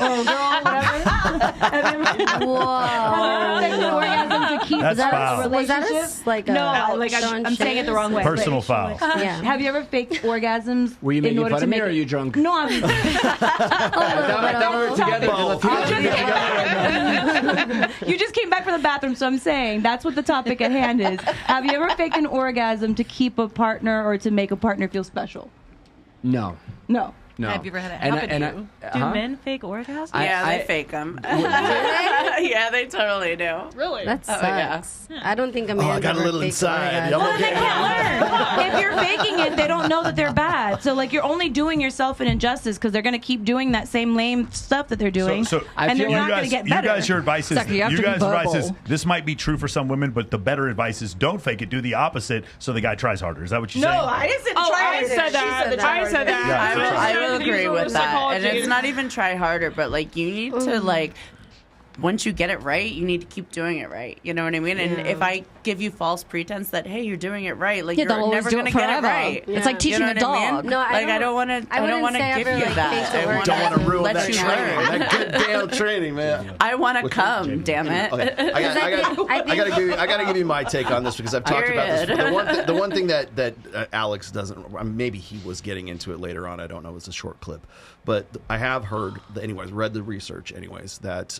Oh, girl, whatever. Whoa. Orgasm to keep That's that foul. a relationship? Was that like No, like I'm saying it the wrong way. Personal foul. Yeah. Have you ever faked orgasms? Were you in making order fun to of me, make or are you drunk? No, I'm. You just came back from the bathroom, so I'm saying that's what the topic at hand is. Have you ever faked an orgasm to keep a partner or to make a partner feel special? No. No. No. Have you ever had it happen to you? Do men fake orgasms? Yeah, they fake them. Yeah, they totally do. Really? That sucks. Yeah. I don't think a man. I got a little inside. Well, then they can't learn. If you're faking it, they don't know that they're bad. So, like, you're only doing yourself an injustice because they're going to keep doing that same lame stuff that they're doing, and they're not going to get better. You guys, your advice is, Exactly, you have to be advice is verbal. this might be true for some women, but the better advice is don't fake it, do the opposite, so the guy tries harder. Is that what you're saying? No, I didn't say try I harder. said She that. I said that. Yeah, I will Use agree the with that. And psychology. it's not even try harder, but like you need to like once you get it right, you need to keep doing it right. You know what I mean? And if I give you false pretense that hey, you're doing it right, like Yeah, they'll you're always never do going it to get it forever. right. It's like teaching You know a what I mean? dog. No, I don't want to. I don't want to give you that. I don't want to ruin let that you training. learn. That good damn training, man. I want to come. Damn it. Okay. I gotta give you my take on this because I've talked about this. Period. The one thing that Alex doesn't, maybe he was getting into it later on. I don't know. It's a short clip, but I have heard, read the research, that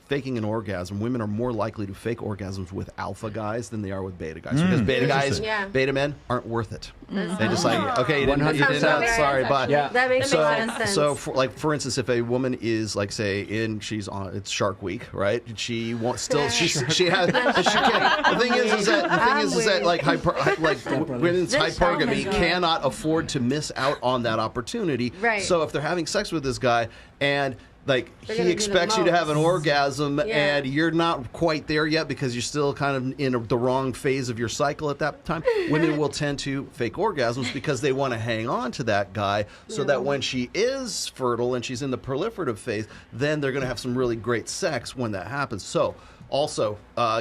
faking an orgasm, women are more likely to fake orgasms with alpha guys than they are with beta guys. Because beta guys, beta men aren't worth it. They just like, okay, you didn't, sorry, bye. Yeah. That makes sense. So, for instance, if a woman is like, say, it's Shark Week, right? She wants still she has. The thing is that like women's hypergamy cannot afford to miss out on that opportunity. Right. So if they're having sex with this guy and like They're he gonna do expects the you to have an most. orgasm Yeah. and you're not quite there yet because you're still kind of in the wrong phase of your cycle at that time, women will tend to fake orgasms because they want to hang on to that guy so that when she is fertile and she's in the proliferative phase, then they're going to have some really great sex when that happens. So also,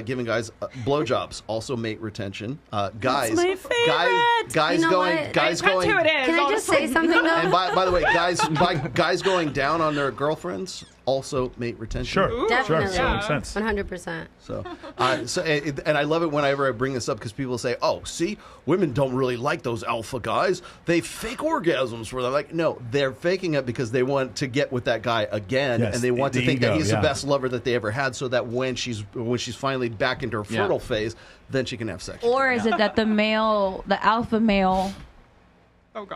giving guys blowjobs, also mate retention. Guys, That's my favorite. guys You know going, what? guys Depends going. who it is. Can I just say something though? And by the way, guys going down on their girlfriends, also mate retention. Sure, Definitely. sure, makes sense. 100%. And I love it whenever I bring this up because people say, "Oh, see, women don't really like those alpha guys. They fake orgasms for them." Like, no, they're faking it because they want to get with that guy again, Yes, and they want to the think that ego, he's yeah. the best lover that they ever had, so that when she's finally back into her fertile phase, then she can have sex. Or is it that the alpha male,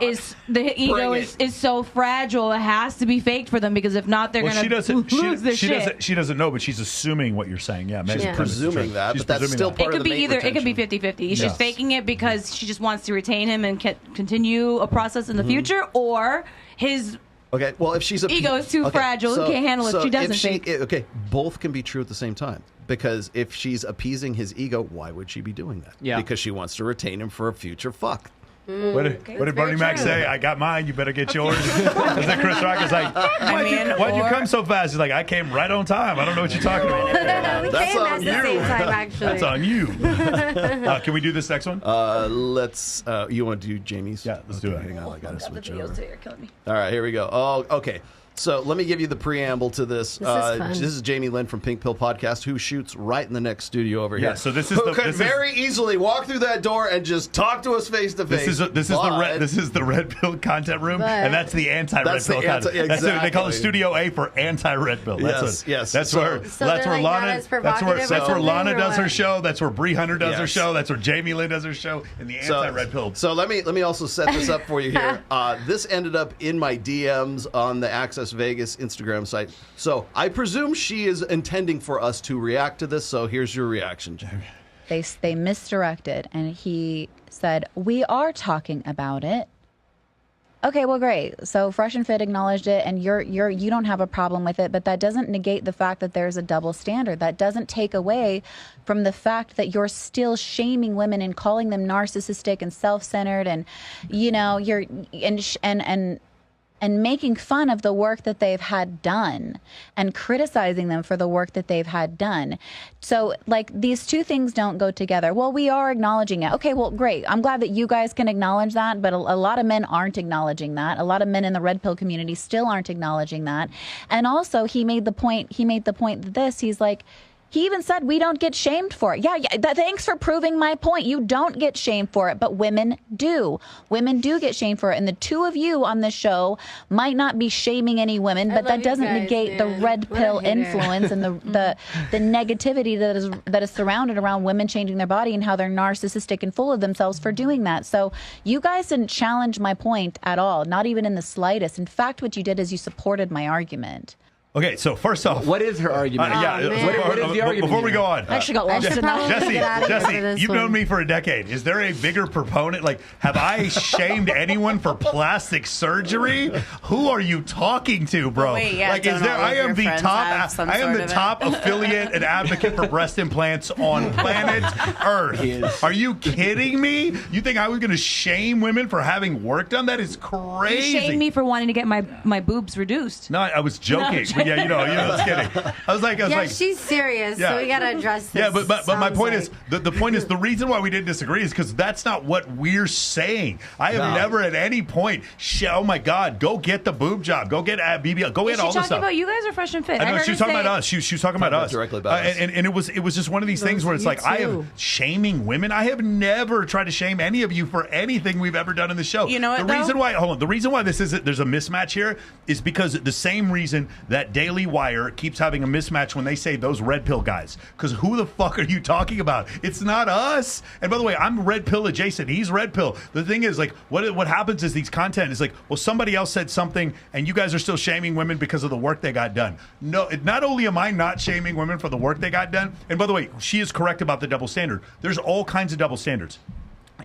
is the ego is so fragile it has to be faked for them because if not they're Well, gonna lose their shit. She doesn't know, but she's assuming what you're saying. Yeah, maybe She's presuming that, but that's still part It of could the be mate either. It could be 50-50. She's faking it because she just wants to retain him and continue a process in the future, or his Okay, well, if she's ego is too fragile, he can't handle it. She doesn't fake. Okay, both can be true at the same time. Because if she's appeasing his ego, why would she be doing that? Yeah. Because she wants to retain him for a future fuck. What did Bernie Mac say? I got mine. You better get yours. Is that Chris Rock is like, why'd you come so fast? He's like, I came right on time. I don't know what you're talking about. We That's came on at the you. same time, actually. That's on you. Can we do this next one? Let's. You want to do Jamie's? Yeah, let's do it. Hang on, I gotta switch over. You're killing me. All right, here we go. Oh, okay. So let me give you the preamble to this. This is Jamie Lynn from Pink Pill Podcast, who shoots right in the next studio over here. Yeah, so this is who could very easily walk through that door and just talk to us face to face. This is the Red Pill content room, and that's the anti-Red Pill content. Exactly. They call it Studio A for anti-Red Pill. Yes. That's where Lana. That's where Lana does her show. That's where Bree Hunter does her show. That's where Jamie Lynn does her show. In the anti-Red Pill. So let me also set this up for you here. This ended up in my DMs on the Access Vegas Instagram site. So I presume she is intending for us to react to this. So here's your reaction, Jamie. They misdirected, and he said, "We are talking about it." Okay, well, great. So Fresh and Fit acknowledged it, and you don't have a problem with it, but that doesn't negate the fact that there's a double standard. That doesn't take away from the fact that you're still shaming women and calling them narcissistic and self-centered, and and making fun of the work that they've had done and criticizing them for the work that they've had done. So, like, these two things don't go together. Well, we are acknowledging it. Okay, well, great. I'm glad that you guys can acknowledge that, but a lot of men aren't acknowledging that. A lot of men in the red pill community still aren't acknowledging that. And also, he made the point that he's like, he even said we don't get shamed for it. Yeah, thanks for proving my point. You don't get shamed for it, but women do. Women do get shamed for it. And the two of you on this show might not be shaming any women, but that doesn't negate the red pill influence and the negativity that is surrounded around women changing their body and how they're narcissistic and full of themselves for doing that. So you guys didn't challenge my point at all, not even in the slightest. In fact, what you did is you supported my argument. Okay, so first off, what is her argument? What is the argument? Before we go on, I actually got lost Jesse, you've known me for a decade. Is there a bigger proponent? Like, have I shamed anyone for plastic surgery? Who are you talking to, bro? Wait, yeah, like, is there? I am the top affiliate and advocate for breast implants on planet Earth. Are you kidding me? You think I was going to shame women for having work done? That is crazy. You shamed me for wanting to get my boobs reduced. No, I was joking. No. Yeah, you know, I was kidding. I was like, she's serious, so we gotta address this. Yeah, but my point is, the point is, the reason why we didn't disagree is because that's not what we're saying. I have never at any point, oh my God, go get the boob job, go get BBL, go get all this stuff. About you guys are fresh and fit. I know she was talking about us. She was talking about us directly about us. And it was just one of these things where it's like, I have shaming women. I have never tried to shame any of you for anything we've ever done in the show. You know what? The reason why there's a mismatch here is because the same reason that Daily Wire keeps having a mismatch when they say those red pill guys. Because who the fuck are you talking about? It's not us. And by the way, I'm red pill adjacent. He's red pill. The thing is, like, what happens is these content is like, well, somebody else said something, and you guys are still shaming women because of the work they got done. No, not only am I not shaming women for the work they got done, and by the way, she is correct about the double standard. There's all kinds of double standards.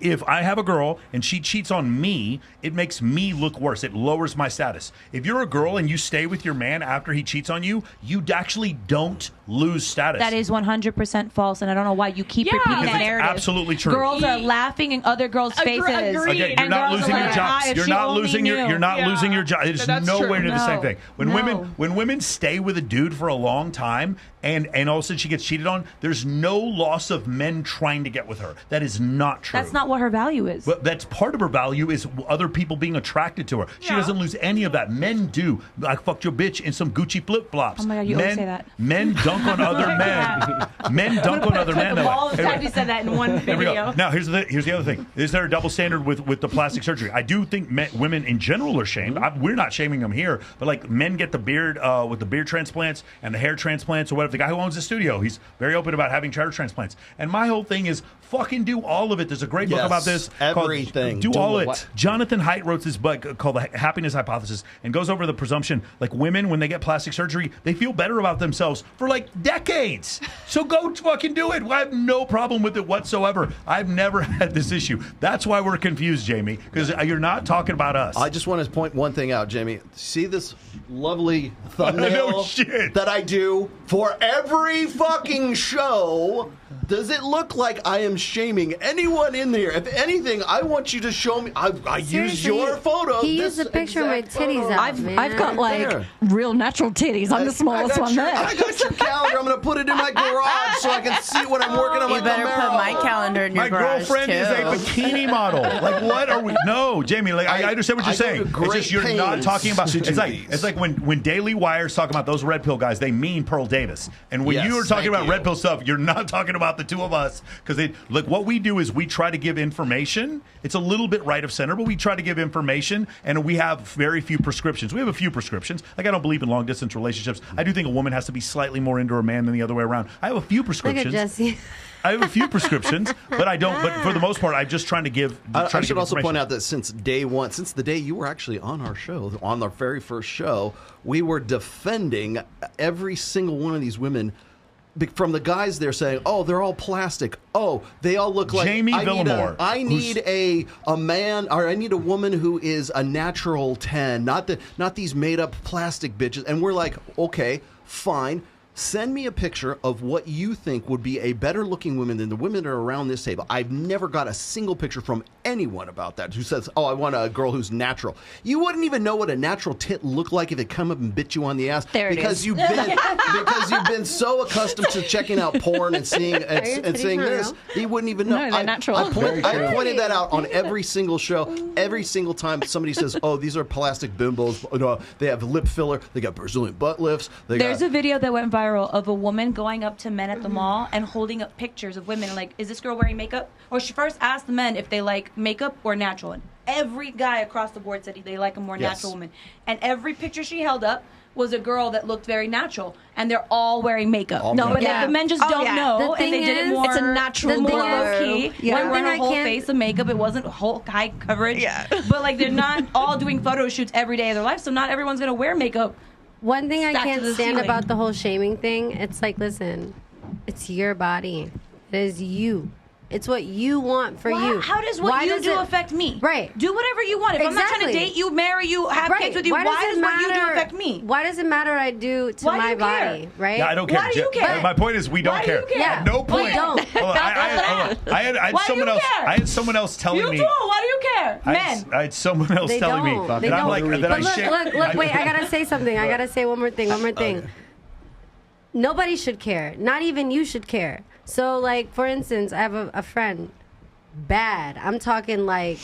If I have a girl and she cheats on me, it makes me look worse. It lowers my status. If you're a girl and you stay with your man after he cheats on you, you actually don't lose status. That is 100% false, and I don't know why you keep repeating that narrative. Absolutely true. Girls are laughing in other girls' faces. Again, you're not losing your job. You're not losing your job. It is nowhere near the same thing. When women stay with a dude for a long time and all of a sudden she gets cheated on, there's no loss of men trying to get with her. That is not true. That's not what her value is. But that's part of her value is other people being attracted to her. She doesn't lose any of that. Men do. I fucked your bitch in some Gucci flip-flops. Oh my God, you always say that. Men dunk on other men. Men dunk on other men. All the time you said that in one video. Now, here's the other thing. Is there a double standard with the plastic surgery? I do think women in general are shamed. We're not shaming them here, but like men get the beard with the beard transplants and the hair transplants or whatever. The guy who owns the studio, he's very open about having hair transplants. And my whole thing is fucking do all of it. There's a great book about this. Everything. Do all it. Jonathan Haidt wrote this book called The Happiness Hypothesis and goes over the presumption like women, when they get plastic surgery, they feel better about themselves for like decades. So go fucking do it. I have no problem with it whatsoever. I've never had this issue. That's why we're confused, Jamie, because you're not talking about us. I just want to point one thing out, Jamie. See this lovely thumbnail that I do for every fucking show? Does it look like I am shaming anyone in there? If anything, I want you to show me. I use your photo. He used a picture of my titties out. I've got like real natural titties. I'm the smallest one there. I got your calendar. I'm going to put it in my garage so I can see what I'm working on. You better put my calendar in your garage. My girlfriend is a bikini model. Like, what are we? No, Jamie. Like, I understand what you're saying. It's just you're not talking about. It's like when Daily Wire's talking about those red pill guys, they mean Pearl Davis. And when you are talking about red pill stuff, you're not talking about the two of us, because look, what we do is we try to give information. It's a little bit right of center, but we try to give information, and we have very few prescriptions. We have a few prescriptions. Like, I don't believe in long distance relationships. I do think a woman has to be slightly more into her man than the other way around. I have a few prescriptions. Look at Jesse. I have a few prescriptions, but I don't. But for the most part, I'm just trying to give. I should also point out that since day one, since the day you were actually on our show, on our very first show, we were defending every single one of these women. From the guys there saying, "Oh, they're all plastic. Oh, they all look like Jamie Villamore. I need a man, or I need a woman who is a natural 10, not these made up plastic bitches." And we're like, "Okay, fine. Send me a picture of what you think would be a better looking woman than the women that are around this table. I've never got a single picture from anyone about that who says, oh, I want a girl who's natural. You wouldn't even know what a natural tit looked like if it come up and bit you on the ass. Because you've been so accustomed to checking out porn and seeing this. You wouldn't even know. No, they're natural. I pointed that out on every single show. Every single time somebody says, oh, these are plastic bimbos. No, they have lip filler. They got Brazilian butt lifts. There's a video that went viral of a woman going up to men at the mall and holding up pictures of women like, is this girl wearing makeup? Or she first asked the men if they like makeup or natural. And every guy across the board said they like a more natural woman. And every picture she held up was a girl that looked very natural, and they're all wearing makeup. But the men just don't know, and they did it more. It's a natural more glow. low key. Yeah. One thing a whole face of makeup. It wasn't whole high coverage. Yeah. But like they're not all doing photo shoots every day of their life, so not everyone's gonna wear makeup. One thing I Stacked can't to the stand ceiling. about the whole shaming thing, it's like, listen, it's your body. It is you. It's what you want for you. How does what you do affect me? Right. Do whatever you want. If I'm not trying to date you, marry you, have kids with you, why does what you do affect me? Why does it matter what I do to Why do my you care? body? Right? Yeah, I don't care. Why do you care? My point is, we don't Why do care. you care? At no Why point. don't? Hold on, I had Why do someone you else. care? I had someone else telling You me. do. Why do you care? Men. I had someone else They telling me don't. They that I'm don't. like that. But look, wait, I gotta say something. I gotta say one more thing. Okay. Nobody should care. Not even you should care. So, like, for instance, I have a friend. Bad. I'm talking like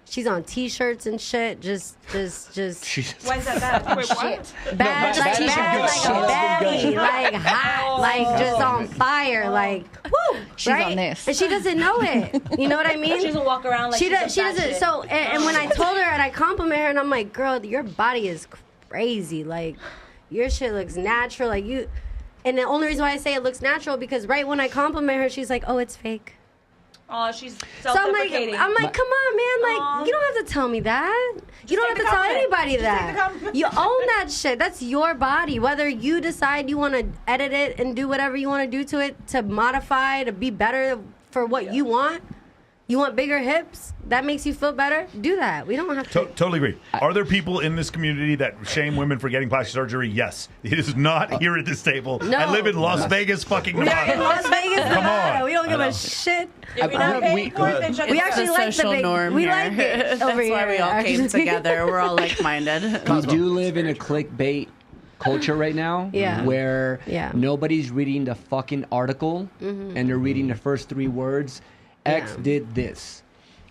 she's on T-shirts and shit. Just. Why is that bad? Wait, what? Bad, No, like she's baddie, like hot, like just on fire, like woo. She's right? on this. And she doesn't know it. You know what I mean? She doesn't walk around like she she's on doesn't. shit. So, and when I told her and I compliment her, and I'm like, girl, your body is crazy. Like, your shit looks natural. Like you. And the only reason why I say it looks natural because right when I compliment her, she's like, oh, it's fake. Oh, she's So I'm like, come on, man. Like, you don't have to tell me that. You don't have to tell anybody that. You own that shit. That's your body. Whether you decide you want to edit it and do whatever you want to do to it to modify, to be better for what you want. You want bigger hips? That makes you feel better? Do that. We don't have to. Totally agree. Are there people in this community that shame women for getting plastic surgery? Yes. It is not here at this table. No. I live in Las Vegas, fucking Nevada. We're in Las Vegas, Come Nevada. on. We don't give a shit. If you're not paying for it, then shut We the actually fuck up. like the big norm we here. like it That's over why here, we all came actually. together. We're all like-minded. We do live in a clickbait culture right now where nobody's reading the fucking article and they're reading the first 3 words. X did this.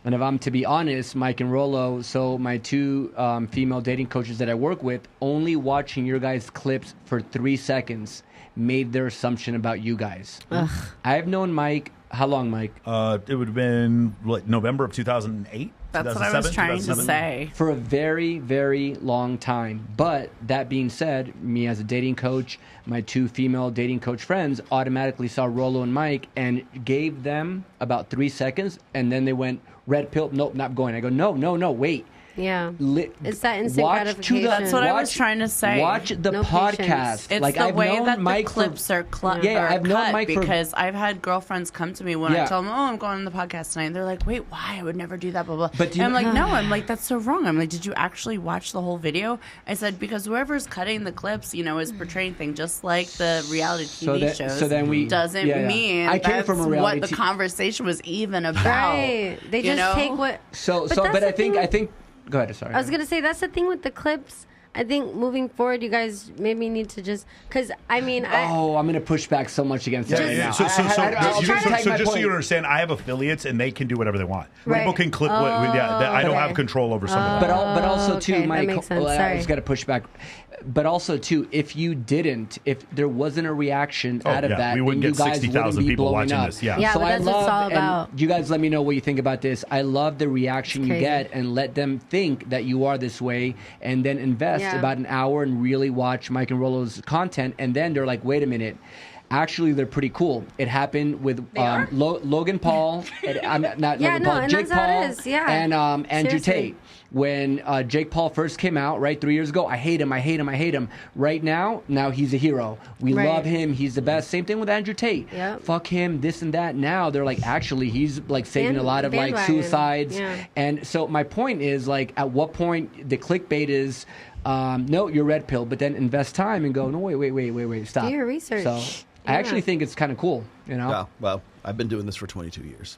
And if I'm to be honest, Mike and Rollo, so my 2 female dating coaches that I work with, only watching your guys' clips for 3 seconds made their assumption about you guys. Ugh. I've known Mike. How long, Mike? It would have been like November of 2008. That's what I was trying to say. For a very, very long time. But that being said, me as a dating coach, my 2 female dating coach friends automatically saw Rollo and Mike and gave them about 3 seconds, and then they went, red pill, nope, not going. I go, no, wait. Yeah. It's that instant gratification. That's what I was trying to say. Watch the podcast. It's like, the I've way known that Mike the clips are cut I've known Mike because I've had girlfriends come to me when I tell them, oh, I'm going on the podcast tonight. And they're like, wait, why? I would never do that, blah, blah. But and I'm like, no. I'm like, that's so wrong. I'm like, did you actually watch the whole video? I said, because whoever's cutting the clips, is portraying things just like the reality TV shows. So then we doesn't mean I came that's from a reality what the conversation was even about. Right. They just take what... But I think... Go ahead, sorry. I was going to say, that's the thing with the clips. I think moving forward, you guys maybe need to just... Because, I mean... I'm going to push back so much against that. Yeah. So just so you understand, I have affiliates, and they can do whatever they want. Right. People can clip I don't have control over some of that. But also, too, Mike... That makes sense. I just got to push back. But also, too, if there wasn't a reaction out of that, we wouldn't then get you guys 60,000 wouldn't be people blowing watching up. this. Yeah, but that's what it's all about. And you guys let me know what you think about this. I love the reaction you get, and let them think that you are this way, and then invest about an hour and really watch Mike and Rollo's content, and then they're like, wait a minute. Actually, they're pretty cool. It happened with Logan Paul, Jake Paul, and Andrew Tate. When Jake Paul first came out, right, 3 years ago, I hate him. Right now he's a hero. We love him. He's the best. Same thing with Andrew Tate. Yep. Fuck him, this and that. Now they're like, actually, he's like saving a lot of like suicides. Yeah. And so my point is, like, at what point the clickbait is no, you're red pill, but then invest time and go, no, wait, stop. Do your research. So I actually think it's kind of cool, you know? Yeah, well, I've been doing this for 22 years,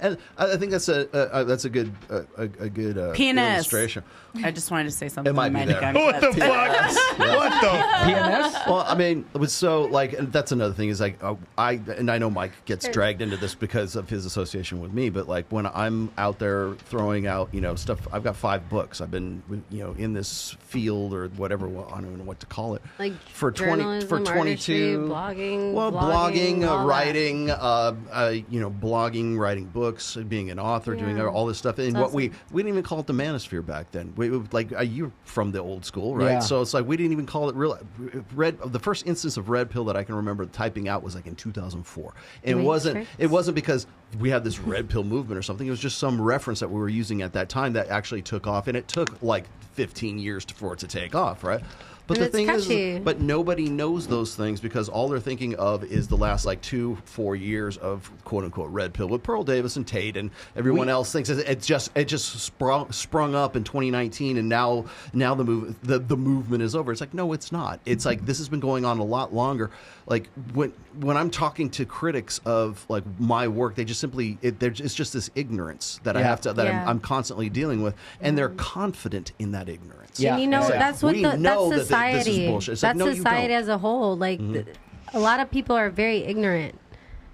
and I think that's a good illustration. I just wanted to say something. It might be there. What the fuck? What the PMS? Well, I mean, it was so like, and that's another thing is like, I know Mike gets dragged into this because of his association with me, but like when I'm out there throwing out, stuff, I've got 5 books. I've been, in this field or whatever. Well, I don't even know what to call it. Like for 22, blogging. Well, blogging, writing, blogging, writing books, being an author, doing all this stuff. And what we didn't even call it the manosphere back then. You're from the old school, right? Yeah. So it's like we didn't even call it real red. The first instance of red pill that I can remember typing out was like in 2004, and it wasn't because we had this red pill movement or something. It was just some reference that we were using at that time that actually took off, and it took like 15 years for it to take off, right? But And the thing it's catchy. is, but nobody knows those things because all they're thinking of is the last like 2-4 years of quote unquote red pill with Pearl Davis and Tate, and everyone else thinks it just sprung up in 2019, and now the movement is over. It's like, no, it's not. It's like this has been going on a lot longer. Like when I'm talking to critics of like my work, they just simply it's just this ignorance that I have to I'm constantly dealing with, and they're confident in that ignorance. Yeah. And that's what that's society. This is bullshit. It's That's like, no, society as a whole. Like a lot of people are very ignorant,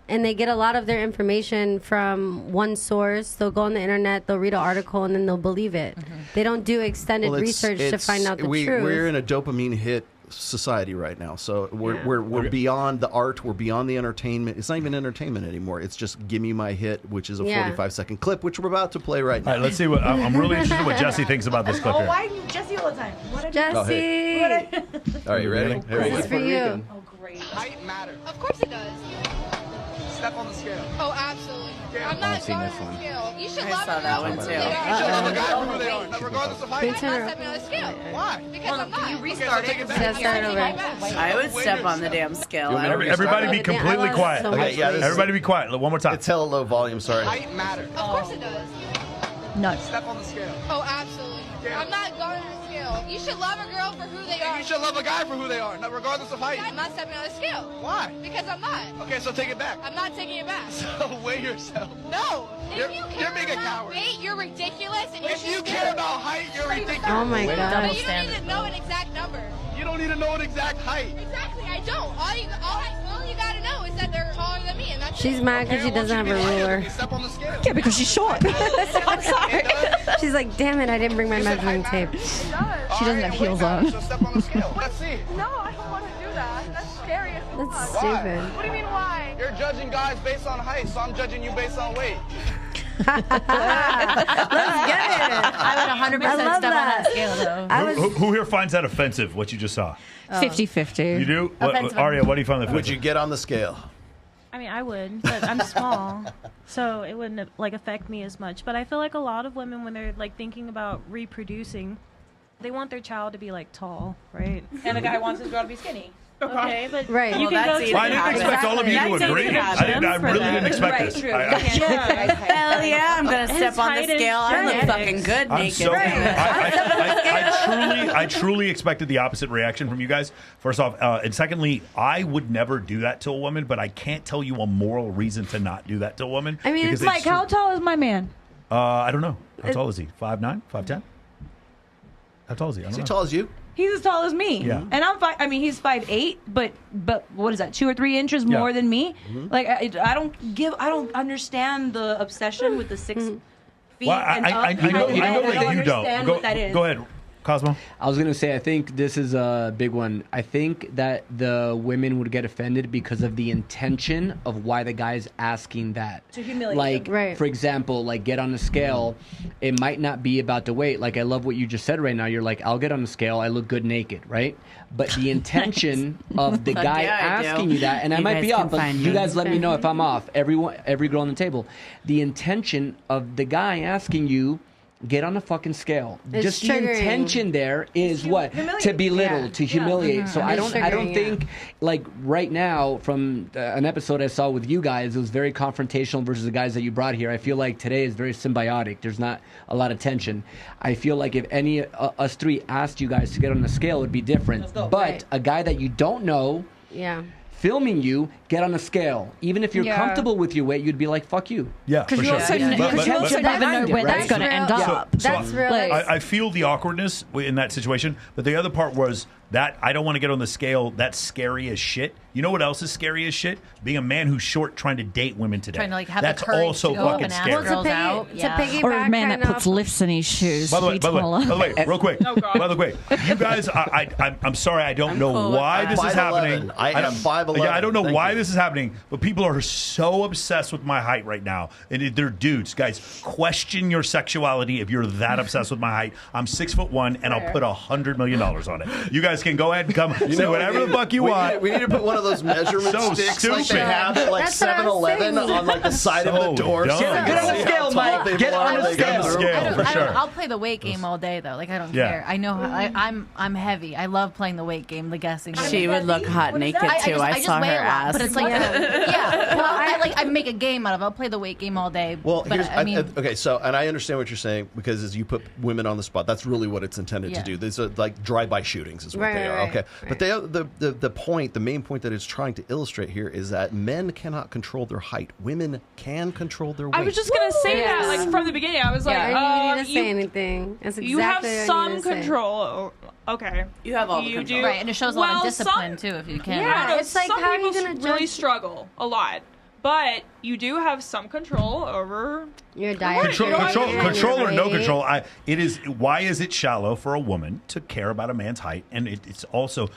and they get a lot of their information from one source. They'll go on the internet, they'll read an article, and then they'll believe it. They don't do extended research to find out the truth. We're in a dopamine hit society right now, so we're beyond the art, we're beyond the entertainment. It's not even entertainment anymore. It's just give me my hit, which is a 45-second clip, which we're about to play right now. All right, let's see what I'm really interested in what Jesse thinks about this clip here. Why Jesse all the time? Jesse. All right, you ready? This is for you. Oh, great. Height matters. Of course it does. Step on the scale. Oh, absolutely. I'm not going on the scale. You should love that one too. You should love a guy for who they are, regardless of height. I'm not stepping on the scale. Why? Because I'm not. You restart it. I would step on the damn scale. Everybody be completely quiet. Okay, everybody be quiet. One more time. It's hella low volume, sorry. Height matters. Of course it does. No. Step on the scale. Oh, absolutely. I'm not going on the scale. You should love a girl for who they are. You should love a guy for who they are, regardless of height. I'm not stepping on the scale. Why? Because I'm not. Okay, so take it back. I'm not taking it back. So weigh yourself. No. If you care being a coward. Weight, you're ridiculous. And if you care about height, you're ridiculous. Oh my God. But you don't need to know an exact number. You don't need to know an exact height. Exactly, I don't. All you gotta know is that they're taller than me, and that's She's mad because she doesn't have a ruler. Step on the scale. Yeah, because she's short. I'm sorry. She's like, damn it, I didn't bring my measuring tape. She doesn't have heels on. So step on the scale. Let's see. No, I don't want to do that. That's scary as fuck. That's stupid. What do you mean why? You're judging guys based on height, so I'm judging you based on weight. Let's get it. I would 100% step on that scale, though. Who here finds that offensive, what you just saw? 50-50. You do? Offensive. Aria, what do you find offensive? Would you get on the scale? I mean, I would, but I'm small, so it wouldn't like affect me as much. But I feel like a lot of women, when they're like thinking about reproducing, they want their child to be like tall, right? And a guy wants his girl to be skinny. Okay, but right. You can go I didn't expect all of you to agree. I really didn't expect this. Hell yeah, I'm going to step on the scale. I look fucking good I'm naked. so, I truly expected the opposite reaction from you guys. First off, and secondly, I would never do that to a woman, but I can't tell you a moral reason to not do that to a woman. I mean, it's like, how tall is my man? I don't know. How tall is he? 5'9"? 5'10"? How tall is he? I don't know. Is he tall as you? He's as tall as me. Yeah. And I'm he's 5'8", but what is that, 2 or 3 inches more than me? Like I don't understand the obsession with the 6 feet Well, and I know that you don't. What that is. Go ahead, Kozmoe. I was going to say, I think this is a big one. I think that the women would get offended because of the intention of why the guy's asking that. To humiliate like, them. for example, like get on the scale. It might not be about the weight. Like, I love what you just said right now. You're like, I'll get on the scale. I look good naked, right? But the intention of the guy asking you that, and I might be off, but you guys let me know if I'm off. Every girl on the table. The intention of the guy asking you get on a fucking scale. It's Just the triggering. intention there is what? To belittle, to humiliate. So I don't think like right now from an episode I saw with you guys, it was very confrontational versus the guys that you brought here. I feel like today is very symbiotic. There's not a lot of tension. I feel like if any us three asked you guys to get on the scale, it'd be different. But a guy that you don't know, filming you, get on a scale. Even if you're comfortable with your weight, you'd be like, fuck you. Yeah, Because you also never know where that's going to end up. That's real. I feel the awkwardness in that situation, but the other part was that I don't want to get on the scale. That's scary as shit. You know what else is scary as shit? Being a man who's short trying to date women today. Trying to like have that's the courage also to go fucking and scary. ask girls out. Or a man that puts lifts in his shoes. By the way, real quick. By the way, you guys, I'm sorry, I don't know why this is happening. I am 5'11". Yeah, I don't know Thank why you. this is happening, but people are so obsessed with my height right now, and they're dudes. Guys, question your sexuality if you're that obsessed with my height. I'm 6'1", and I'll put $100 million on it. You guys can go ahead and come say whatever the fuck you want. We need to put one of those measurement sticks stupid. like they have at like 7-Eleven on like the side of the door. dumb. Get on the scale, Mike. Get on the scale. For sure. I'll play the weight game all day though. Like I don't Yeah. care. I know I'm heavy. I love playing the weight game, the guessing. She would look hot naked too. I just saw weigh her a lot, ass. but it's like Well, I make a game out of it. I'll play the weight game all day. Well, but here's, I mean, okay, so, and I understand what you're saying, because as you put women on the spot, that's really what it's intended to do. These are like drive-by shootings is what they are, okay? But the main point that it's trying to illustrate here is that men cannot control their height. Women can control their weight. I was just gonna say that, like from the beginning. I was like, I didn't need to say anything. That's exactly you have what I some needed to say. control. Okay, you have all the you control. do. Right, and it shows a lot of discipline too. If you can, Yeah, it's like, some how are you people gonna really judge- struggle a lot, but you do have some control over your diet. Control or no control. Why is it shallow for a woman to care about a man's height? And it's also,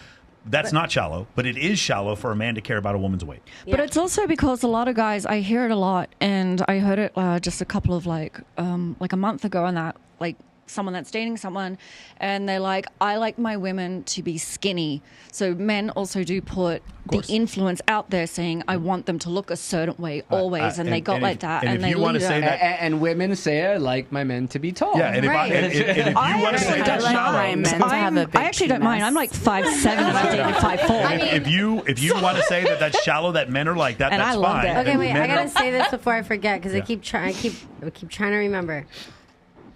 that's not shallow, but it is shallow for a man to care about a woman's weight. But it's also because a lot of guys, I hear it a lot, and I heard it just a couple of like a month ago, and that like someone that's dating someone, and they're like, I like my women to be skinny. So men also do put the influence out there saying, I want them to look a certain way always, and they got like that, and they lead it. And women say, I like my men to be tall. Yeah, and if you want to say that's shallow, I actually don't mind. I'm like 5'7", and I'm dating 5'4". If you want to say that that's shallow, that men are like that, And that's I love fine. it. Okay, wait. I gotta say this before I forget, because I keep trying to remember.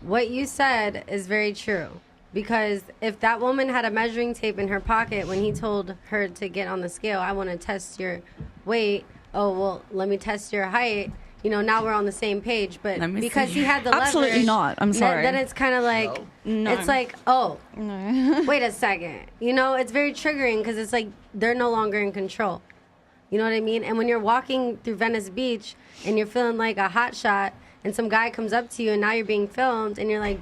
What you said is very true, because if that woman had a measuring tape in her pocket when he told her to get on the scale, I want to test your weight. Oh well, let me test your height. You know, now we're on the same page. But because he had the leverage, Absolutely not. I'm sorry. Then it's kind of like it's like, oh, wait a second. You know, it's very triggering because it's like they're no longer in control. You know what I mean? And when you're walking through Venice Beach and you're feeling like a hot shot, and some guy comes up to you and now you're being filmed and you're like,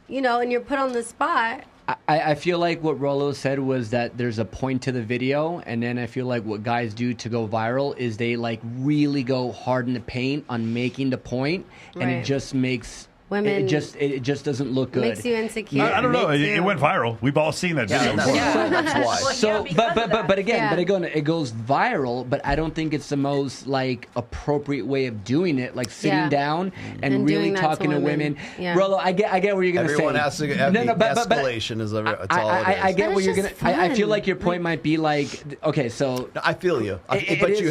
you know, and you're put on the spot. I feel like what Rollo said was that there's a point to the video, and then I feel like what guys do to go viral is they like really go hard in the paint on making the point, and it just makes women. It just doesn't look good. Makes you insecure. I don't know. It went viral. We've all seen that video. That's why. So, but again, it goes viral. But I don't think it's the most like appropriate way of doing it. Like sitting down and really talking to women. Yeah. Rollo, I get what you're gonna Everyone say. has to have escalation. Is that's all it is. I get what you're gonna. I feel like your point might be like, okay, so I feel you. But you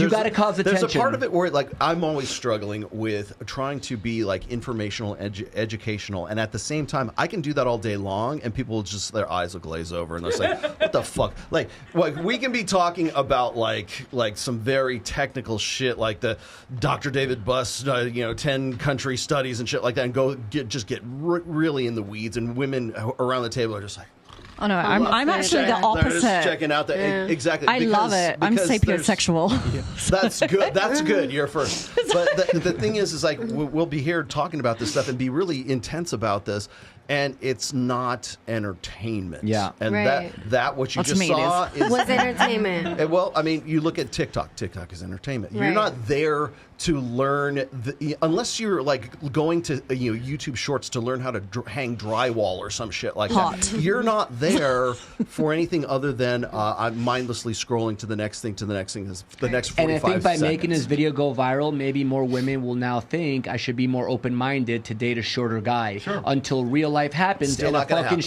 got to cause attention. There's a part of it where like I'm always struggling with trying to be like informational, educational, and at the same time, I can do that all day long, and people will just their eyes will glaze over, and they're like, "What the fuck?" Like we can be talking about like some very technical shit, like the Dr. David Buss, 10 country studies and shit like that, and get really in the weeds, and women around the table are just like. Oh no, I'm actually the opposite. They're just checking out exactly. I love it. I'm sapiosexual. That's good. That's good. You're first. But the thing is like we'll be here talking about this stuff and be really intense about this, and it's not entertainment. Yeah, and that what you just saw was entertainment. Well, I mean, you look at TikTok. TikTok is entertainment. Right. You're not there to learn unless you're like going to YouTube Shorts to learn how to hang drywall or some shit like that. You're not there for anything other than I'm mindlessly scrolling to the next thing, the next 45 And I think by seconds. making this video go viral, maybe more women will now think I should be more open-minded to date a shorter guy until real life happens. Still and not gonna happen.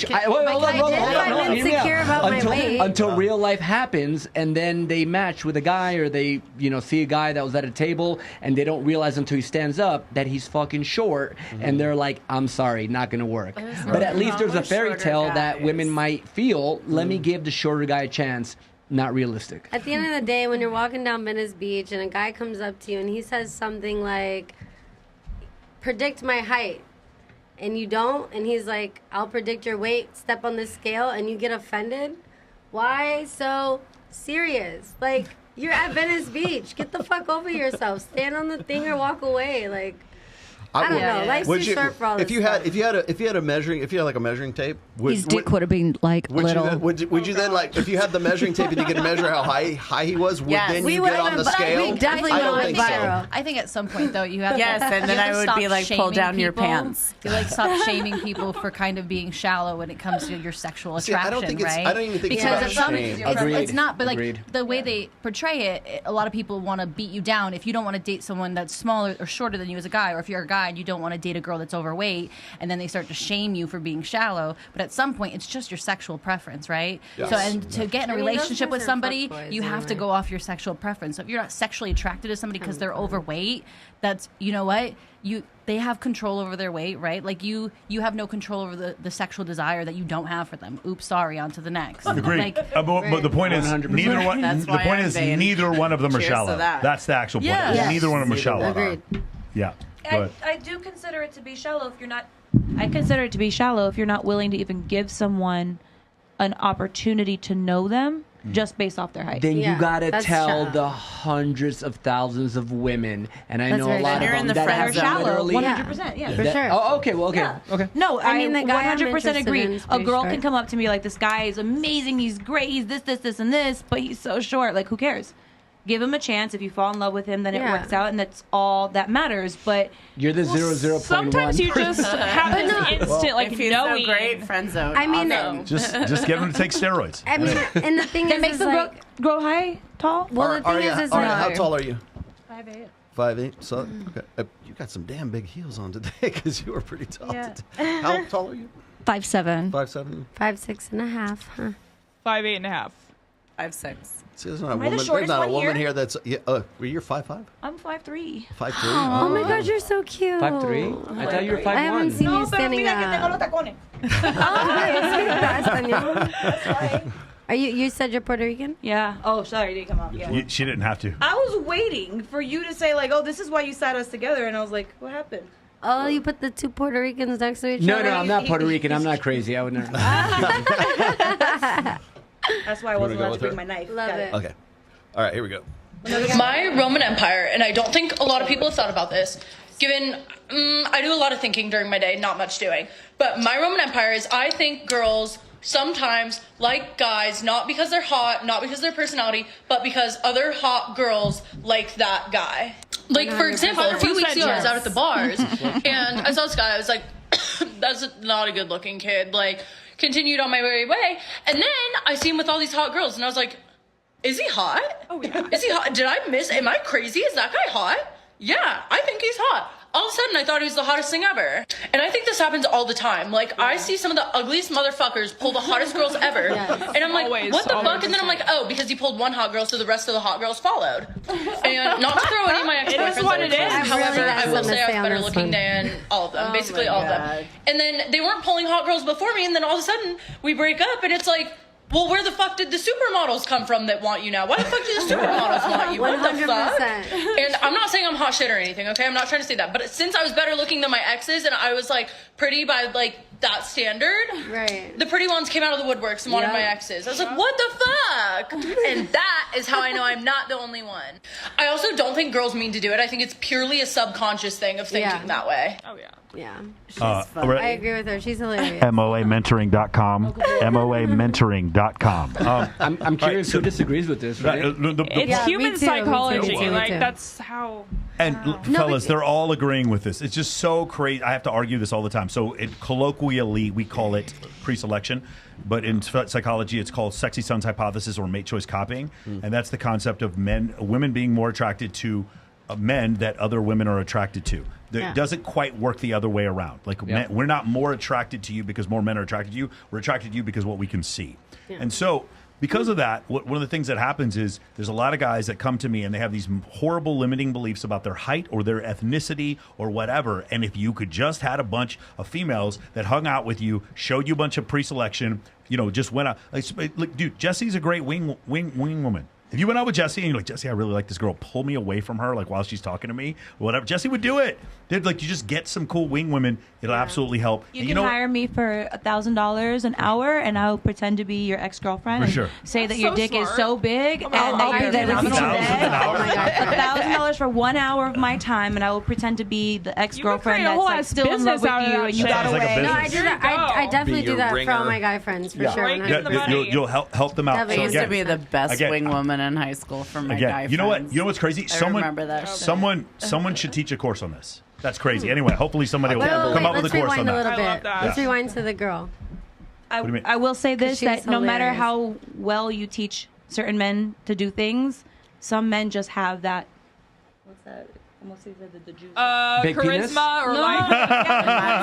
Until real life happens, and then they match with a guy, or they see a guy that was at a table, and they don't realize until he stands up that he's fucking short, and they're like, I'm sorry, not gonna work. But at least there's a fairy tale that women might feel, let me give the shorter guy a chance. Not realistic. At the end of the day, when you're walking down Venice Beach and a guy comes up to you and he says something like, predict my height, and you don't, and he's like, I'll predict your weight, step on the scale, and you get offended, why so serious? Like, you're at Venice Beach. Get the fuck over yourself. Stand on the thing or walk away. Like, I don't know. Life's too short for all this stuff. If you had like a measuring tape, his dick would have been like little. Would you then, like, if you had the measuring tape and you could measure how high he was, would then you get on the scale? We definitely I don't think so. I think at some point though you have Yes, to, and then you have I to would stop be like, pull shaming down your people. pants. You like stop shaming people for kind of being shallow when it comes to your sexual See, I attraction, don't think it's- right? I don't even think it's because about it's not, shame. it's not. But like Agreed. the way they portray it, a lot of people want to beat you down if you don't want to date someone that's smaller or shorter than you as a guy, or if you're a guy and you don't want to date a girl that's overweight, and then they start to shame you for being shallow. But at some point, it's just your sexual preference, right? Yes. So, and to get in a I mean, those relationship guys with are somebody, fuckboys you have to anyway. go off your sexual preference. So if you're not sexually attracted to somebody because they're overweight, that's, you know what, they have control over their weight, right? Like you have no control over the sexual desire that you don't have for them. Oops, sorry, on to the next. Agreed. Like, But the point is, 100%. neither one. That's The why point I'm is, vain. neither one of them are Cheers to shallow. that. That's the actual point. Yeah. Yes. Neither one of them are shallow. Agreed. Yeah. Go ahead. I do consider it to be shallow if you're not. I consider it to be shallow if you're not willing to even give someone an opportunity to know them just based off their height. Then you gotta tell the hundreds of thousands of women, and I know a lot of them that have literally 100%, yeah, for that- sure. Oh, okay, well, okay, Yeah. okay. No, I mean, the guy I'm 100% interested agree. in is A pretty girl short. can come up to me like, this guy is amazing, he's great, he's this, and this, but he's so short. Like, who cares? Give him a chance. If you fall in love with him, then it Yeah. works out, and that's all that matters. But You're the 0.01%. Sometimes you just have this instant, like, if he's knowing. so great, friend zone. I mean, Just get them to take steroids. I mean, and the thing that is, makes is them like, grow high, tall. Well, the thing is how tall are you? 5'8". 5'8". So okay, you got some damn big heels on today because you were pretty tall Yeah. today. How tall are you? 5'7". 5'7". 5'6.5", huh? 5'8.5". 5'6". See, there's not a Am I the woman. There's shortest not a one woman here? here that's. Yeah, you're 5'5". I'm 5'3". 5'3". Oh my God, you're so cute. 5'3"? I thought you were 5'1". I haven't seen you standing up. Are you said you're Puerto Rican? Yeah. Oh, sorry, it didn't come out. Yeah. She didn't have to. I was waiting for you to say like, "Oh, this is why you sat us together," and I was like, "What happened?" Oh, you put the two Puerto Ricans next to each No, other? no, I'm not Puerto Rican. I'm not crazy. I would never. That's why I You wasn't wanna allowed go to bring with my her? knife. Love Got it. Okay. All right, here we go. My Roman Empire, and I don't think a lot of people have thought about this, given I do a lot of thinking during my day, not much doing. But my Roman Empire is I think girls sometimes like guys, not because they're hot, not because of their personality, but because other hot girls like that guy. Like, for example, a few weeks ago, I was out at the bars, and I saw this guy, I was like, that's not a good looking kid. Like, continued on my way, and then I see him with all these hot girls, and I was like, is he hot? Oh, yeah. Is he hot? Did I miss? Am I crazy? Is that guy hot? Yeah, I think he's hot. All of a sudden, I thought he was the hottest thing ever. And I think this happens all the time. Like, I see some of the ugliest motherfuckers pull the hottest girls ever. And I'm like, Always, what the fuck? always. And then I'm like, oh, because he pulled one hot girl, so the rest of the hot girls followed. And not to throw any of my ex-boyfriends It is what under it the bus. is. However, I will something say to I say was on better this looking one. than all of them. Oh Basically my all of God. them. And then they weren't pulling hot girls before me, and then all of a sudden, we break up, and it's like, well, where the fuck did the supermodels come from that want you now? Why the fuck do the supermodels want you? What the fuck? 100%. And I'm not saying I'm hot shit or anything, okay? I'm not trying to say that. But since I was better looking than my exes and I was like pretty by like that standard, Right. the pretty ones came out of the woodworks and wanted my exes. I was like, what the fuck? And that is how I know I'm not the only one. I also don't think girls mean to do it. I think it's purely a subconscious thing of thinking that way. Oh, yeah. Yeah. I agree with her. She's hilarious. MOAmentoring.com. MOAmentoring.com. I'm curious who disagrees with this, right? It's human psychology. Me Like, too. that's how. And fellas, they're all agreeing with this. It's just so crazy. I have to argue this all the time. So colloquially, we call it pre-selection, but in psychology, it's called sexy son's hypothesis or mate choice copying. And that's the concept of women being more attracted to men that other women are attracted to. It doesn't quite work the other way around. Like men, we're not more attracted to you because more men are attracted to you. We're attracted to you because what we can see. And so because of that, one of the things that happens is there's a lot of guys that come to me and they have these horrible limiting beliefs about their height or their ethnicity or whatever. And if you could just had a bunch of females that hung out with you, showed you a bunch of pre-selection, just went out. Like, dude, Jesse's a great wing woman. If you went out with Jesse and you're like, Jesse, I really like this girl, pull me away from her, like while she's talking to me, or whatever, Jesse would do it. Dude, like, you just get some cool wing women, it'll absolutely help. You can hire me for $1,000 an hour, and I'll pretend to be your ex-girlfriend. For sure. Say that your dick is so big, and I'll that be you're there with you $1,000 for 1 hour of my time, and I will pretend to be the ex-girlfriend create a that's whole like, ass still in love business with out of you, that and you shit. got Sounds like a away. business. No, I do that. I definitely do that for all my guy friends, for sure. Right in the money. You'll help them out. Definitely. So I used to be the best again, wing woman in high school for my guy you know what? friends. You know what's crazy? I remember that shit. Someone should teach a course on this. That's crazy. Anyway, hopefully somebody will come up with a course on Let's rewind a little that. bit. Let's rewind to the girl. I, What do you mean? I will say this, she's that no matter hilarious. how well you teach certain men to do things, some men just have that. What's that? Almost said the juice. Big penis? Charisma or like.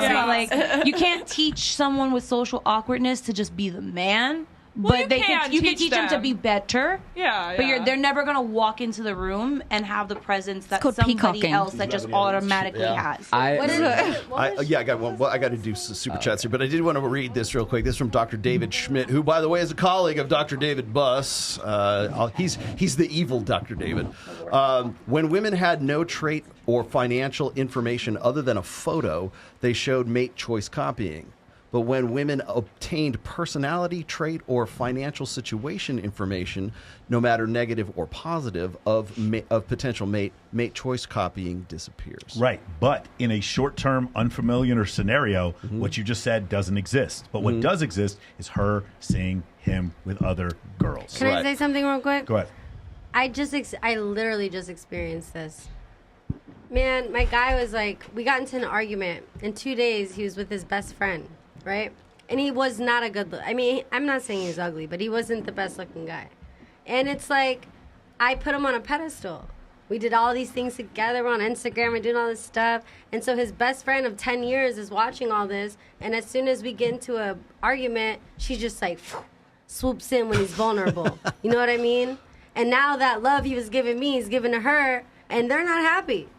Yeah. Like, you can't teach someone with social awkwardness to just be the man. Well, But you they can you can teach teach them to them. be better. Yeah, But yeah. they're never gonna walk into the room and have the presence that called somebody peacocking. else that just automatically has. What is it? I got one. Well, I got to do super chats here, but I did want to read this real quick. This is from Dr. David Schmidt, who, by the way, is a colleague of Dr. David Buss. He's the evil Dr. David. When women had no trait or financial information other than a photo, they showed mate choice copying. But when women obtained personality, trait, or financial situation information, no matter negative or positive, of potential mate choice copying disappears. Right. But in a short-term, unfamiliar scenario, what you just said doesn't exist. But what does exist is her seeing him with other girls. Can I say something real quick? Go ahead. I literally just experienced this. Man, my guy was like, we got into an argument. In 2 days, he was with his best friend, right? And he was not a good I mean, I'm not saying he was ugly, but he wasn't the best looking guy. And it's like, I put him on a pedestal. We did all these things together. We're on Instagram. We're doing all this stuff. And so his best friend of 10 years is watching all this. And as soon as we get into an argument, she just like swoops in when he's vulnerable. You know what I mean? And now that love he was giving me, he's giving to her. And they're not happy.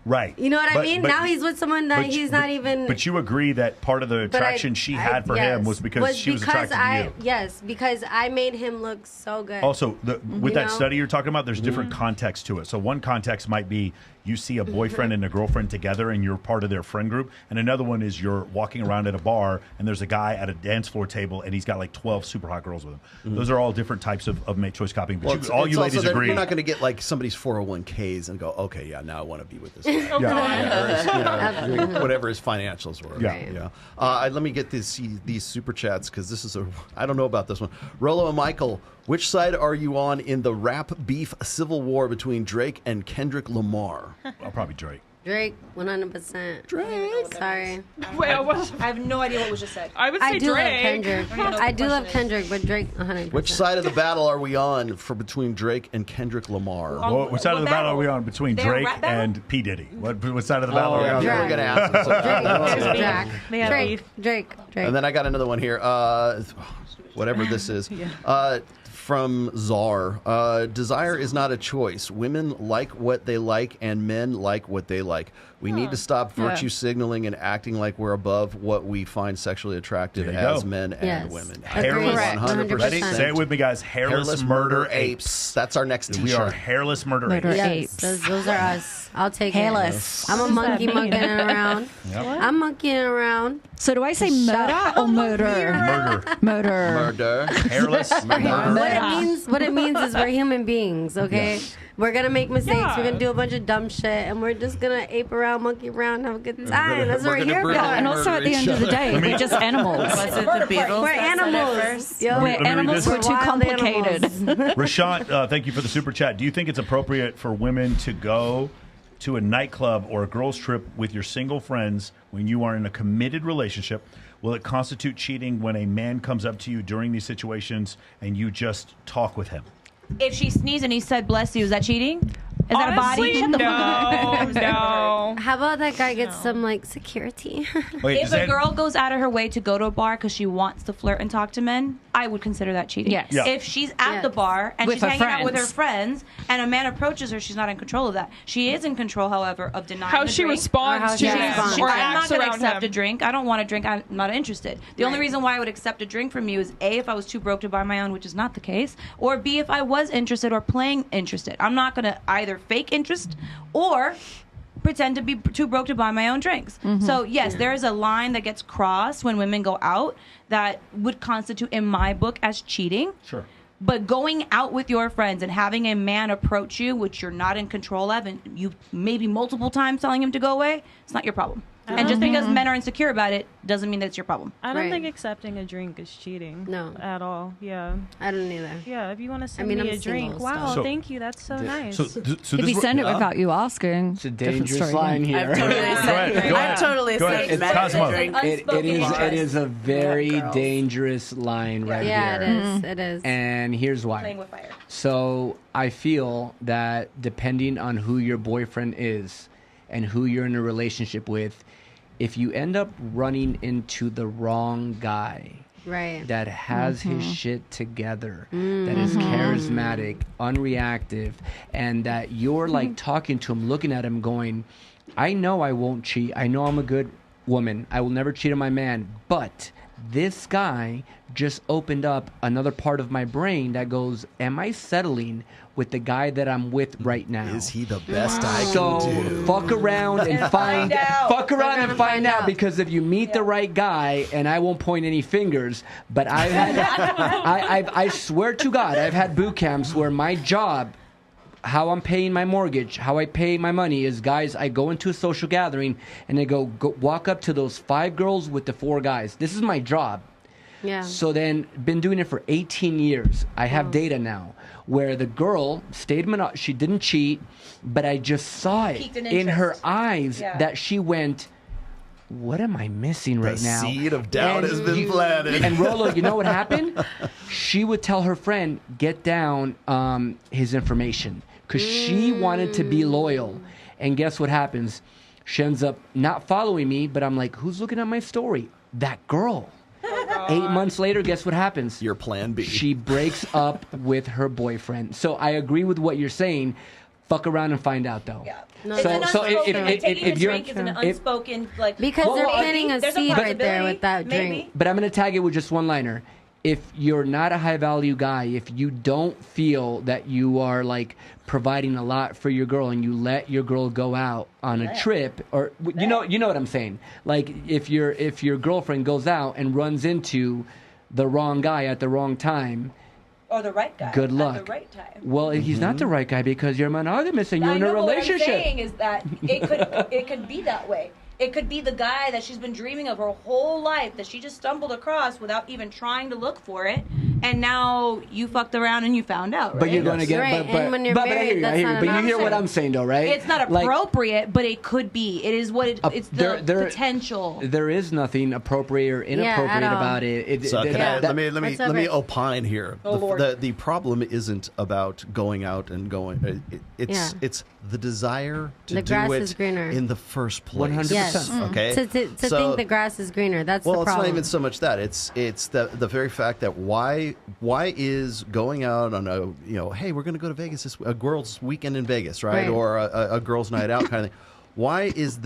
Right. You know what I mean? Now he's with someone that he's not even... But you agree that part of the attraction she had for him was because she was attracted to you. Yes, because I made him look so good. Also, with You that know? study you're talking about, there's different contexts to it. So one context might be you see a boyfriend and a girlfriend together and you're part of their friend group. And another one is you're walking around at a bar and there's a guy at a dance floor table and he's got like 12 super hot girls with him. Those are all different types of mate choice copying. But Well, all you ladies also that agree. You're not going to get like somebody's 401ks and go, okay, yeah, now I want to be with this guy. Or his, whatever his financials were. Yeah. Let me get these super chats because this is I don't know about this one. Rollo and Michael, which side are you on in the rap beef civil war between Drake and Kendrick Lamar? I'll probably Drake. Drake, 100%. Drake. Sorry. Wait, I have no idea what was just said. I would say do Drake. love Kendrick. I do love Kendrick, but Drake, 100%. Which side of the battle are we on for between Drake and Kendrick Lamar? Which side of the battle are we on between Drake and P. Diddy? What side of the battle are we on? We're going to ask him. Drake. And then I got another one here. Whatever this is. From Czar. Desire is not a choice. Women like what they like and men like what they like. We need to stop virtue signaling and acting like we're above what we find sexually attractive as men and women. Hairless, 100%. Ready? Say it with me, guys. Hairless murder apes. That's our next t-shirt. We are hairless murder apes. Those are us. I'll take Hairless. it. I'm a monkey monkeying around. Yep. I'm monkeying around. So do I say murder or murder? Murder. Hairless. What it means is we're human beings, okay? Yes. We're gonna make mistakes. We're gonna do a bunch of dumb shit, and we're just gonna ape around, monkey around, have a good time. That's what we're here for. And also, at the end of the day, we're just animals. Was it the Beatles? We're animals. We're animals. We're too complicated. Rashawn, thank you for the super chat. Do you think it's appropriate for women to go to a nightclub or a girls' trip with your single friends when you are in a committed relationship? Will it constitute cheating when a man comes up to you during these situations and you just talk with him? If she sneezed and he said "bless you," is that cheating? Is that a body? Shut the fuck up. No. How about that guy gets some like security? If a girl goes out of her way to go to a bar because she wants to flirt and talk to men, I would consider that cheating. Yes. Yeah. If she's at the bar and With she's her hanging out with her friends. friends and a man approaches her, she's not in control of that. She is in control, however, of denying How the she drink. responds to him or I'm not acts going to around accept him. a drink. I don't want a drink. I'm not interested. The only reason why I would accept a drink from you is A, if I was too broke to buy my own, which is not the case, or B, if I was interested or playing interested. I'm not going to either fake interest or pretend to be too broke to buy my own drinks. So yes, there is a line that gets crossed when women go out that would constitute in my book as cheating. Sure. But going out with your friends and having a man approach you, which you're not in control of, and you maybe multiple times telling him to go away, it's not your problem. And just because men are insecure about it doesn't mean that it's your problem. I don't think accepting a drink is cheating. No. At all. Yeah. I don't either. Yeah, if you want to send I'm me a drink, single, wow, so- thank you, that's so nice. If you send it without you asking, It's a different dangerous story. line here. I've totally said. I've totally said. It's men Kozmoe. drink. It is a very girls. dangerous line right Yeah, here. it is. It is. And here's why. Playing with fire. So I feel that depending on who your boyfriend is and who you're in a relationship with, if you end up running into the wrong guy Right. that has his shit together, that is charismatic, unreactive, and that you're like talking to him, looking at him going, I know I won't cheat. I know I'm a good woman. I will never cheat on my man. But this guy just opened up another part of my brain that goes, am I settling with the guy that I'm with right now? Is he the best I So can do? fuck around and find out. Fuck around and find out, because if you meet the right guy, and I won't point any fingers, but I've had, I swear to God, I've had boot camps where my job, how I'm paying my mortgage, how I pay my money is, guys, I go into a social gathering and I go walk up to those 5 girls with the 4 guys. This is my job. Yeah. So then, been doing it for 18 years. I have data now where the girl stayed, she didn't cheat, but I just saw it in her eyes that she went, what am I missing right now? The seed of doubt has been planted. And Rollo, you know what happened? She would tell her friend, get down his information, because she wanted to be loyal. And guess what happens? She ends up not following me, but I'm like, who's looking at my story? That girl. 8 months later, guess what happens? Your plan B. She breaks up with her boyfriend. So I agree with what you're saying. Fuck around and find out, though. Yeah. No, It's an so unspoken, if taking a you're drink is an unspoken, like, Because Well, they're well, planting a there's a seed right there possibility, with that drink. maybe. But I'm going to tag it with just one liner. If you're not a high value guy, if you don't feel that you are like providing a lot for your girl, and you let your girl go out on a trip, or you know what I'm saying. Like if your girlfriend goes out and runs into the wrong guy at the wrong time, or the right guy. good luck. At the right time. Well, he's not the right guy, because you're monogamous and you're I in a know, but relationship. What I'm saying is that it could be that way. It could be the guy that she's been dreaming of her whole life, that she just stumbled across without even trying to look for it, and now you fucked around and you found out, right? But you're going to get, Right, and when you're but I married, hear you, that's not but an you hear what option. I'm saying, though, right? It's not Like, appropriate, but it could be. It is what it's the potential. There is nothing appropriate or inappropriate all. about it. So let me What's up, Rick? opine here. Oh, Lord. The problem isn't about going out and going. It's the desire to The do grass it is greener. in the first place. 100%. Yes. Okay. To So- think the grass is greener. That's well, the it's problem. not even so much that. It's the very fact that why is going out on a hey, we're going to go to Vegas, a girls' weekend in Vegas, right? Right. Or a girls' night out kind of thing. Why does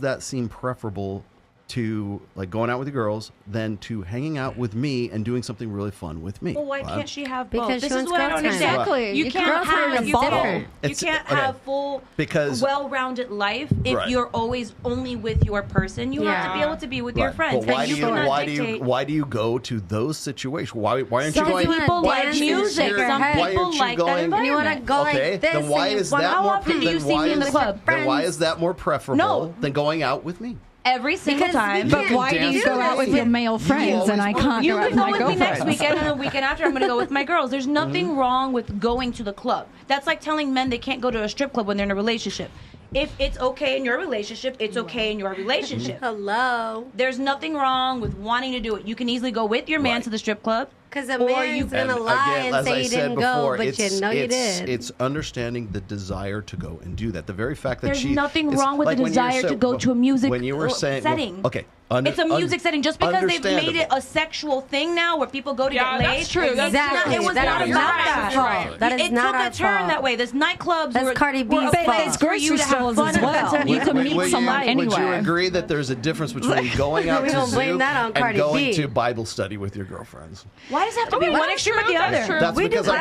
that seem preferable to like going out with the girls than to hanging out with me and doing something really fun with me. Well, why can't she have both? Because This she is wants what I girl don't time. understand. Exactly. You can't have You can't have full, because well-rounded life if Right. you're always only with your person. You have to be able to be with your Right. friends. But why and do you you cannot why do you dictate. why do you go to those situations? Why aren't Some you going? people like why music. aren't you- Some why people aren't you like that going- environment. And you want to go Okay, like this. then why and is you wanna- that How more? often do you then see why me in the is- club? Then why is that more preferable No. than going out with me? Every single Because time. we But why do you go out with your male friends and I can't You go out can with go my with me next girlfriends? weekend, and the weekend after I'm going to go with my girls. There's nothing wrong with going to the club. That's like telling men they can't go to a strip club when they're in a relationship. If it's okay in your relationship, it's okay in your relationship. Hello. There's nothing wrong with wanting to do it. You can easily go with your man to the strip club. Because a or man's you gonna And lie again, and as say I you said didn't before, go, but you know you did. It's understanding the desire to go and do that. The very fact that There's she nothing it's wrong with like the when you were desire to saying- go to a music when you were saying setting. okay, It's a music setting. Just because they've made it understandable. a sexual thing now where people go to Yeah, get laid. that's true. That's Exactly. It was That not is about not our that. fault. That is it not took our a turn fault. that way. There's nightclubs That's were, Cardi B's were a fault. place for you grocery to have stores fun as and well. that's You it. can meet someone Would you anywhere. agree that there's a difference between going out We to don't blame zoo that on and Cardi going B. to Bible study with your girlfriends? Why does it have to be one extreme or the other? That's because I'm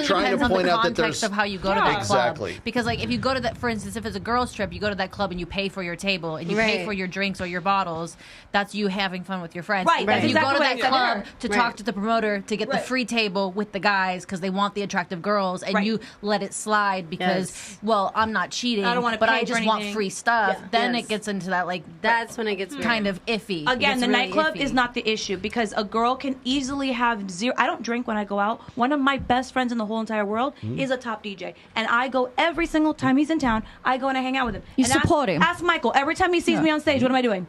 trying to point out that there's of how you go to that exactly. club. Because like if you go to that, for instance, if it's a girls trip, you go to that club and you pay for your table and you pay Right. for your drinks or your bottles. That's you having fun with your friends. Right, But that's if you go exactly to what I that said to club her. to Right. talk to the promoter to get the Right. free table with the guys because they want the attractive girls, and Right. you let it slide because well, I'm not cheating, I don't wanna but pay I for just want anything. free stuff. Yeah. Then Yes. it gets into that like That's when it gets weird. kind of iffy. It Again, gets the really nightclub iffy. is not the issue because a girl can easily have zero. I don't drink when I go out. One of my best friends in the whole entire world is a top DJ, and I go every single time he's in town. I go and I hang out with him. You And support him. Ask Michael every time he sees me on stage. What am I doing?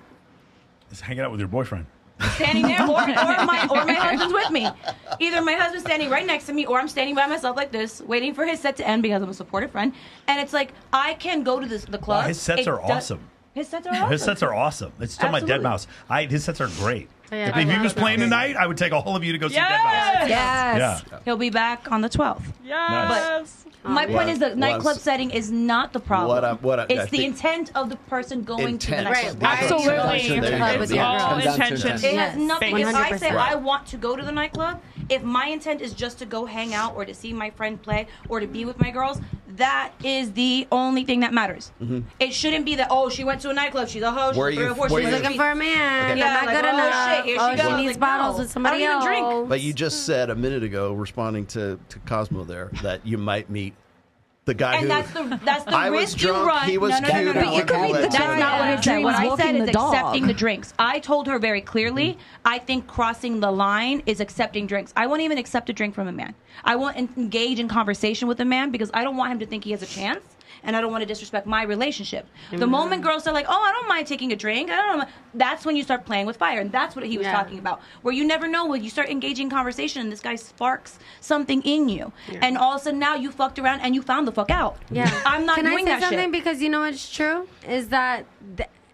Just hanging out with your boyfriend. Standing there, or my husband's with me. Either my husband's standing right next to me, or I'm standing by myself like this, waiting for his set to end because I'm a supportive friend. And it's like I can go to the club. Wow, his sets It are does- awesome. His sets are awesome. His sets are awesome. It's still my Dead Absolutely. Mouse. His sets are great. Yeah, if I he love was that. playing tonight, I would take all of you to go see Dead Yes. Mouse. Yes. Yeah. He'll be back on the 12th. Yes. But my point is the Well, nightclub setting is not the problem. I it's the think- intent of the person going to the Intent. nightclub. Right. Absolutely. It's all Comes down to intention. intent. It has nothing. If I say 100%. I want to go to the nightclub, if my intent is just to go hang out or to see my friend play or to be with my girls, that is the only thing that matters. It shouldn't be that, oh, she went to a nightclub, she's a hoe, she's Where a you- 3 or 4, where she's you- Looking for a man. Yeah, I'm not like, good oh, enough. shit, here oh, she she goes. needs Like, bottles no. with somebody I don't else. even drink. But you just said a minute ago, responding to Kozmoe there, that you might meet the guy And who that's the I was risk you drunk, run. he was no, no, cute, no, no, I no. wanted to let That's you not know. what I said. What I Walking said the is dog. accepting the drinks. I told her very clearly, I think crossing the line is accepting drinks. I won't even accept a drink from a man. I won't engage in conversation with a man because I don't want him to think he has a chance. And I don't want to disrespect my relationship. The moment girls are like, "Oh, I don't mind taking a drink," I don't know. That's when you start playing with fire, and that's what he was talking about. Where you never know when you start engaging in conversation, and this guy sparks something in you, and all of a sudden now you fucked around and you found the fuck out. Yeah. I'm not Can doing I say that something? shit. Because you know what's true? Is that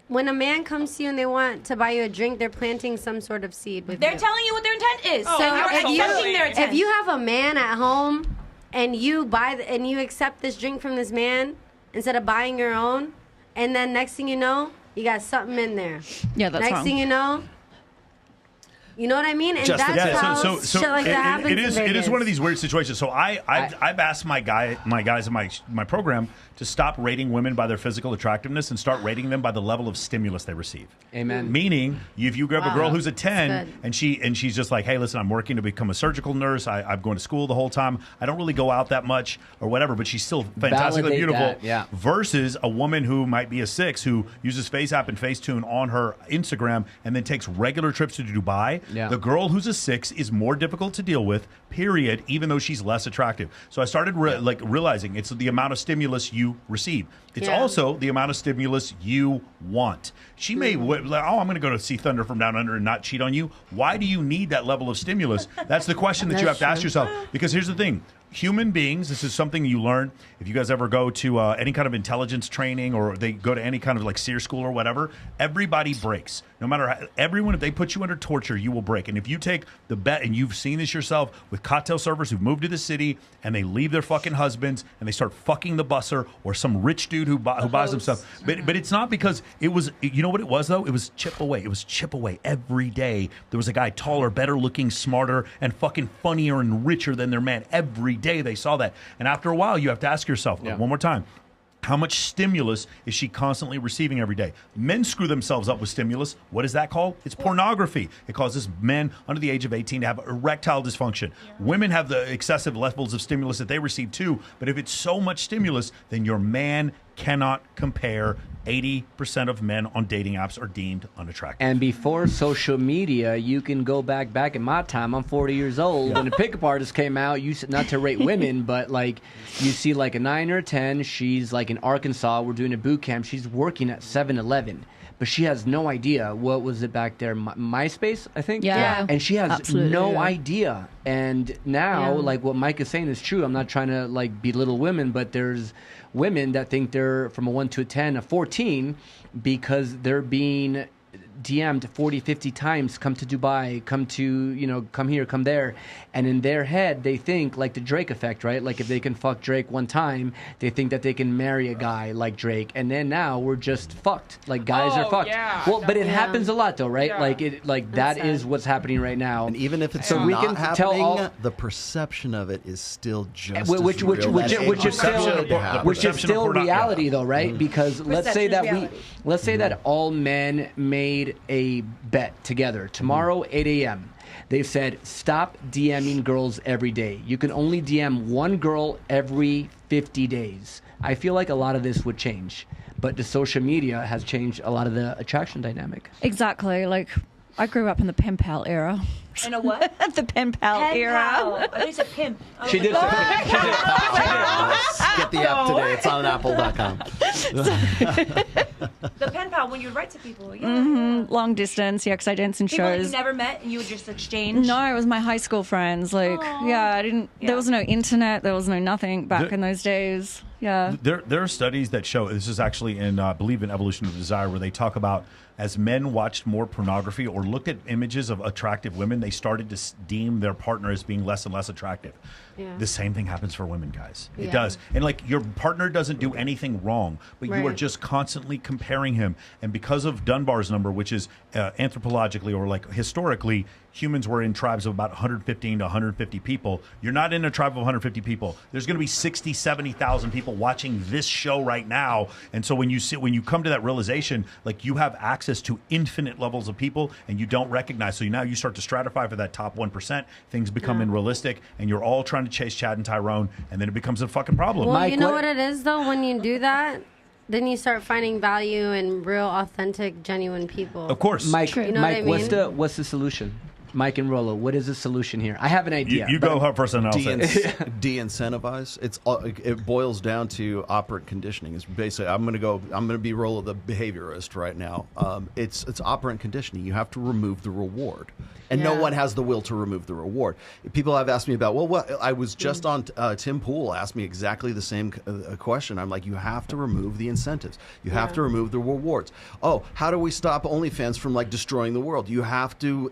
when a man comes to you and they want to buy you a drink, they're planting some sort of seed with They're you. telling you what their intent is. So So you're accepting their intent. if you have a man at home and you and you accept this drink from this man instead of buying your own, and then next thing you know, you got something in there. Yeah, that's next wrong. thing you know what I mean? And Just that's how so shit like that happens. it is in it is Vegas. one of these weird situations. So I've asked my guys in my program to stop rating women by their physical attractiveness and start rating them by the level of stimulus they receive. Amen. Meaning, if you grab a girl who's a 10 That's good. and she's just like, hey, listen, I'm working to become a surgical nurse. I'm going to school the whole time. I don't really go out that much or whatever, but she's still fantastically Validate beautiful. that, yeah. Versus a woman who might be a 6 who uses FaceApp and Facetune on her Instagram and then takes regular trips to Dubai. Yeah. The girl who's a 6 is more difficult to deal with, period, even though she's less attractive. So I started realizing it's the amount of stimulus you receive. It's also the amount of stimulus you want. She may, I'm going to go to see Thunder from Down Under and not cheat on you. Why do you need that level of stimulus? That's the question that you have to ask yourself. Because here's the thing. human beings, this is something you learn if you guys ever go to any kind of intelligence training or they go to any kind of like SEER school or whatever. Everybody breaks. No matter how, everyone, if they put you under torture, you will break. And if you take the bet, and you've seen this yourself with cocktail servers who've moved to the city and they leave their fucking husbands and they start fucking the busser or some rich dude who buys them stuff. But it's not because it was, you know what it was though? It was chip away. It was chip away. Every day there was a guy taller, better looking, smarter, and fucking funnier and richer than their man. Every day they saw that. And after a while, you have to ask yourself, one more time, how much stimulus is she constantly receiving every day? Men screw themselves up with stimulus. What is that called? It's pornography. It causes men under the age of 18 to have erectile dysfunction. Women have the excessive levels of stimulus that they receive too. But if it's so much stimulus, then your man cannot compare. 80% of men on dating apps are deemed unattractive. And before social media, you can go back in my time. I'm 40 years old. When the pickup artist came out, you not to rate women, but like you see like a 9 or a 10. She's like in Arkansas. We're doing a boot camp. She's working at 7-Eleven. But she has no idea. What was it back there? MySpace, I think? Yeah. And she has Absolutely, no idea. And now, like what Mike is saying is true. I'm not trying to like belittle women, but there's women that think they're from a 1 to a 10, a 14, because they're being DM'd 40, 50 times, come to Dubai, come to, come here, come there. And in their head, they think like the Drake effect, right? Like if they can fuck Drake one time, they think that they can marry a guy like Drake. And then now we're just fucked. Like guys are fucked. Yeah. Well, but it happens a lot though, right? Yeah. Like that is what's happening right now. And even if it's so not we can happening, tell all, the perception of it is still just which is still reality though, right? Mm-hmm. Because let's say that all men made a bet together tomorrow 8 a.m. They've said stop DMing girls every day. You can only DM one girl every 50 days. I feel like a lot of this would change, but the social media has changed a lot of the attraction dynamic. Exactly. Like I grew up in the pen pal era. In a what? The pen pal era. At least a pimp. She did. Get the app today. It's on apple.com. The pen pal, when you write to people. Yeah. Mm-hmm. Long distance, yeah, because I dance in People that you shows. never met and you would just exchange. No, it was my high school friends. Like, I didn't. There was no internet. There was no nothing back in those days. Yeah. There are studies that show, this is actually in, I believe in Evolution of Desire, where they talk about as men watched more pornography or looked at images of attractive women, they started to deem their partner as being less and less attractive. Yeah. The same thing happens for women, guys. It Yeah. does. And like your partner doesn't do anything wrong, but you are Right. just constantly comparing him. And because of Dunbar's number, which is anthropologically or like historically, humans were in tribes of about 115 to 150 people. You're not in a tribe of 150 people. There's going to be 60, 70,000 people watching this show right now. And so when you come to that realization, like you have access to infinite levels of people and you don't recognize. So now you start to stratify for that top 1%. Things become unrealistic and you're all trying to chase Chad and Tyrone. And then it becomes a fucking problem. Well, Mike, you know what it is though. When you do that, then you start finding value in real, authentic, genuine people. Of course, Mike. You know Mike, what I mean? what's the solution? Mike and Rollo, what is the solution here? I have an idea. You go first and I'll say. De-incentivize. It boils down to operant conditioning. It's basically I'm going to be Rollo the behaviorist right now. It's operant conditioning. You have to remove the reward. And no one has the will to remove the reward. People have asked me about, what I was just on Tim Pool asked me exactly the same question. I'm like, you have to remove the incentives. You have to remove the rewards. Oh, how do we stop OnlyFans from like destroying the world? You have to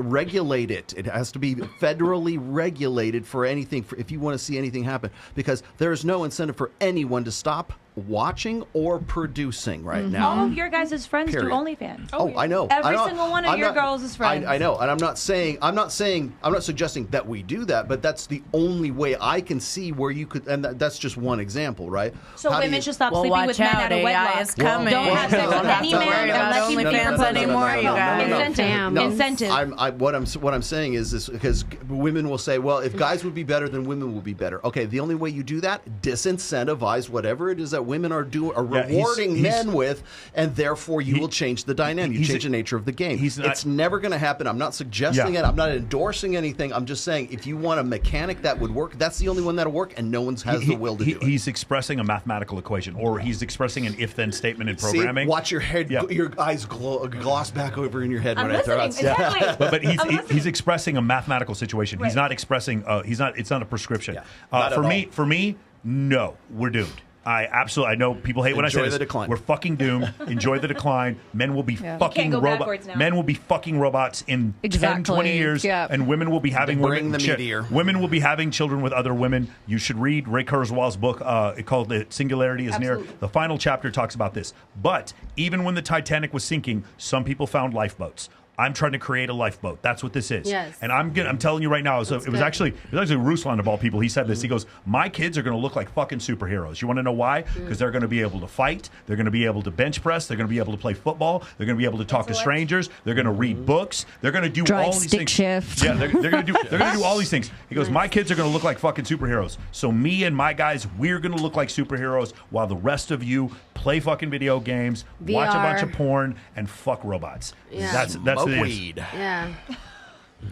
regulate it. It has to be federally regulated for anything, if you want to see anything happen, because there is no incentive for anyone to stop watching or producing right now. All of your guys' friends do OnlyFans. I know. Every single one of your girls is friends. I know, and I'm not suggesting that we do that, but that's the only way I can see where you could, and that's just one example, right? So women should stop sleeping with men out of wedlock. Is coming. Don't have sex with any man unless you OnlyFans anymore, you guys. Incentive. What I'm saying is because women will say, well, if guys would be better, then women will be better. Okay, the only way you do that, disincentivize whatever it is that women are rewarding men with, and therefore you will change the dynamic. You change the nature of the game. It's never going to happen. I'm not suggesting it. I'm not endorsing anything. I'm just saying if you want a mechanic that would work, that's the only one that'll work, and no one has the will to do it. He's expressing a mathematical equation, or he's expressing an if-then statement in programming. See, watch your head, your eyes gloss back over in your head when I throw out. But he's expressing a mathematical situation. He's not expressing. It's not a prescription. For me, no, we're doomed. I know people hate when I say this. The decline. We're fucking doomed. Enjoy the decline. Men will be fucking robots. Men will be fucking robots in 10, 20 years, and women will be having women will be having children with other women. You should read Ray Kurzweil's book called "The Singularity Is Near." The final chapter talks about this. But even when the Titanic was sinking, some people found lifeboats. I'm trying to create a lifeboat. That's what this is. Yes. And I'm telling you right now, it was actually Ruslan of all people. He said this. He goes, my kids are going to look like fucking superheroes. You want to know why? Because they're going to be able to fight. They're going to be able to bench press. They're going to be able to play football. They're going to be able to talk to strangers. They're going to read books. They're going to do all these things. Shift. Yeah, they're going to do all these things. He goes, my kids are going to look like fucking superheroes. So me and my guys, we're going to look like superheroes while the rest of you play fucking video games, watch a bunch of porn, and fuck robots. Yeah. That's weed. Yeah.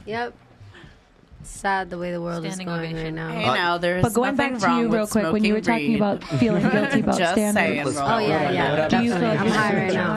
Yep. It's sad the way the world is going right now. Hey, now there's but going back to you real quick, when you were talking about feeling guilty about just standards. Oh yeah. Do you feel like I'm high right now.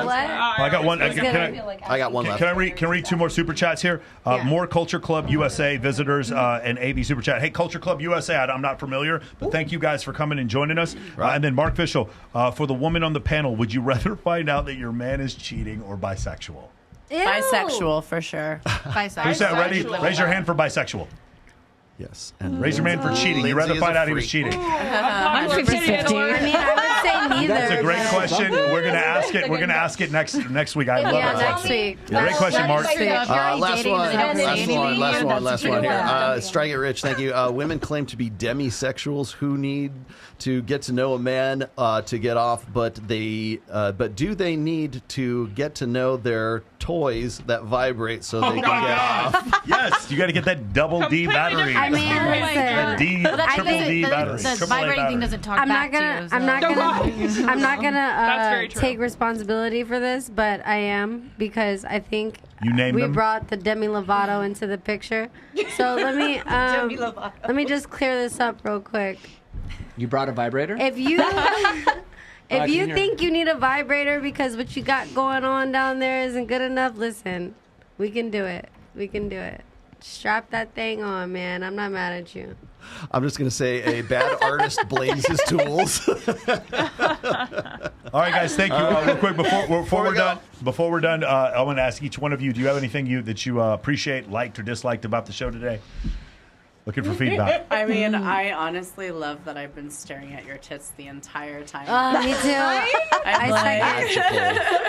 What? I got one. I got one left. Can I read two more super chats here? More Culture Club USA visitors and AV super chat. Hey, Culture Club USA. I'm not familiar, but thank you guys for coming and joining us. And then Mark Fischel, for the woman on the panel, would you rather find out that your man is cheating or bisexual? Ew. Bisexual for sure. Bisexual. Who's that ready? Raise your hand for bisexual. Yes. And raise your hand for cheating. You'd rather find out he was cheating. I'm 50-50. I mean, I would say neither. That's a great question. We're gonna ask it. We're gonna ask it next week. I love that. Next week. Great question, Mark. Last one here. Strike it rich. Thank you. Women claim to be demisexuals who need to get to know a man to get off, but do they need to get to know their toys that vibrate so they can get off? Yes, you got to get that double D battery. I mean, that triple D battery. The vibrating thing doesn't talk back to you. I'm not gonna take responsibility for this, but I am, because I think we brought the Demi Lovato into the picture. So let me just clear this up real quick. You brought a vibrator? If you think you need a vibrator because what you got going on down there isn't good enough, listen, we can do it. We can do it. Strap that thing on, man. I'm not mad at you. I'm just going to say a bad artist blames his tools. All right, guys, thank you. Real quick, before we're done, I want to ask each one of you, do you have anything that you appreciate, liked, or disliked about the show today? Looking for feedback. I mean, I honestly love that I've been staring at your tits the entire time. Oh, me too.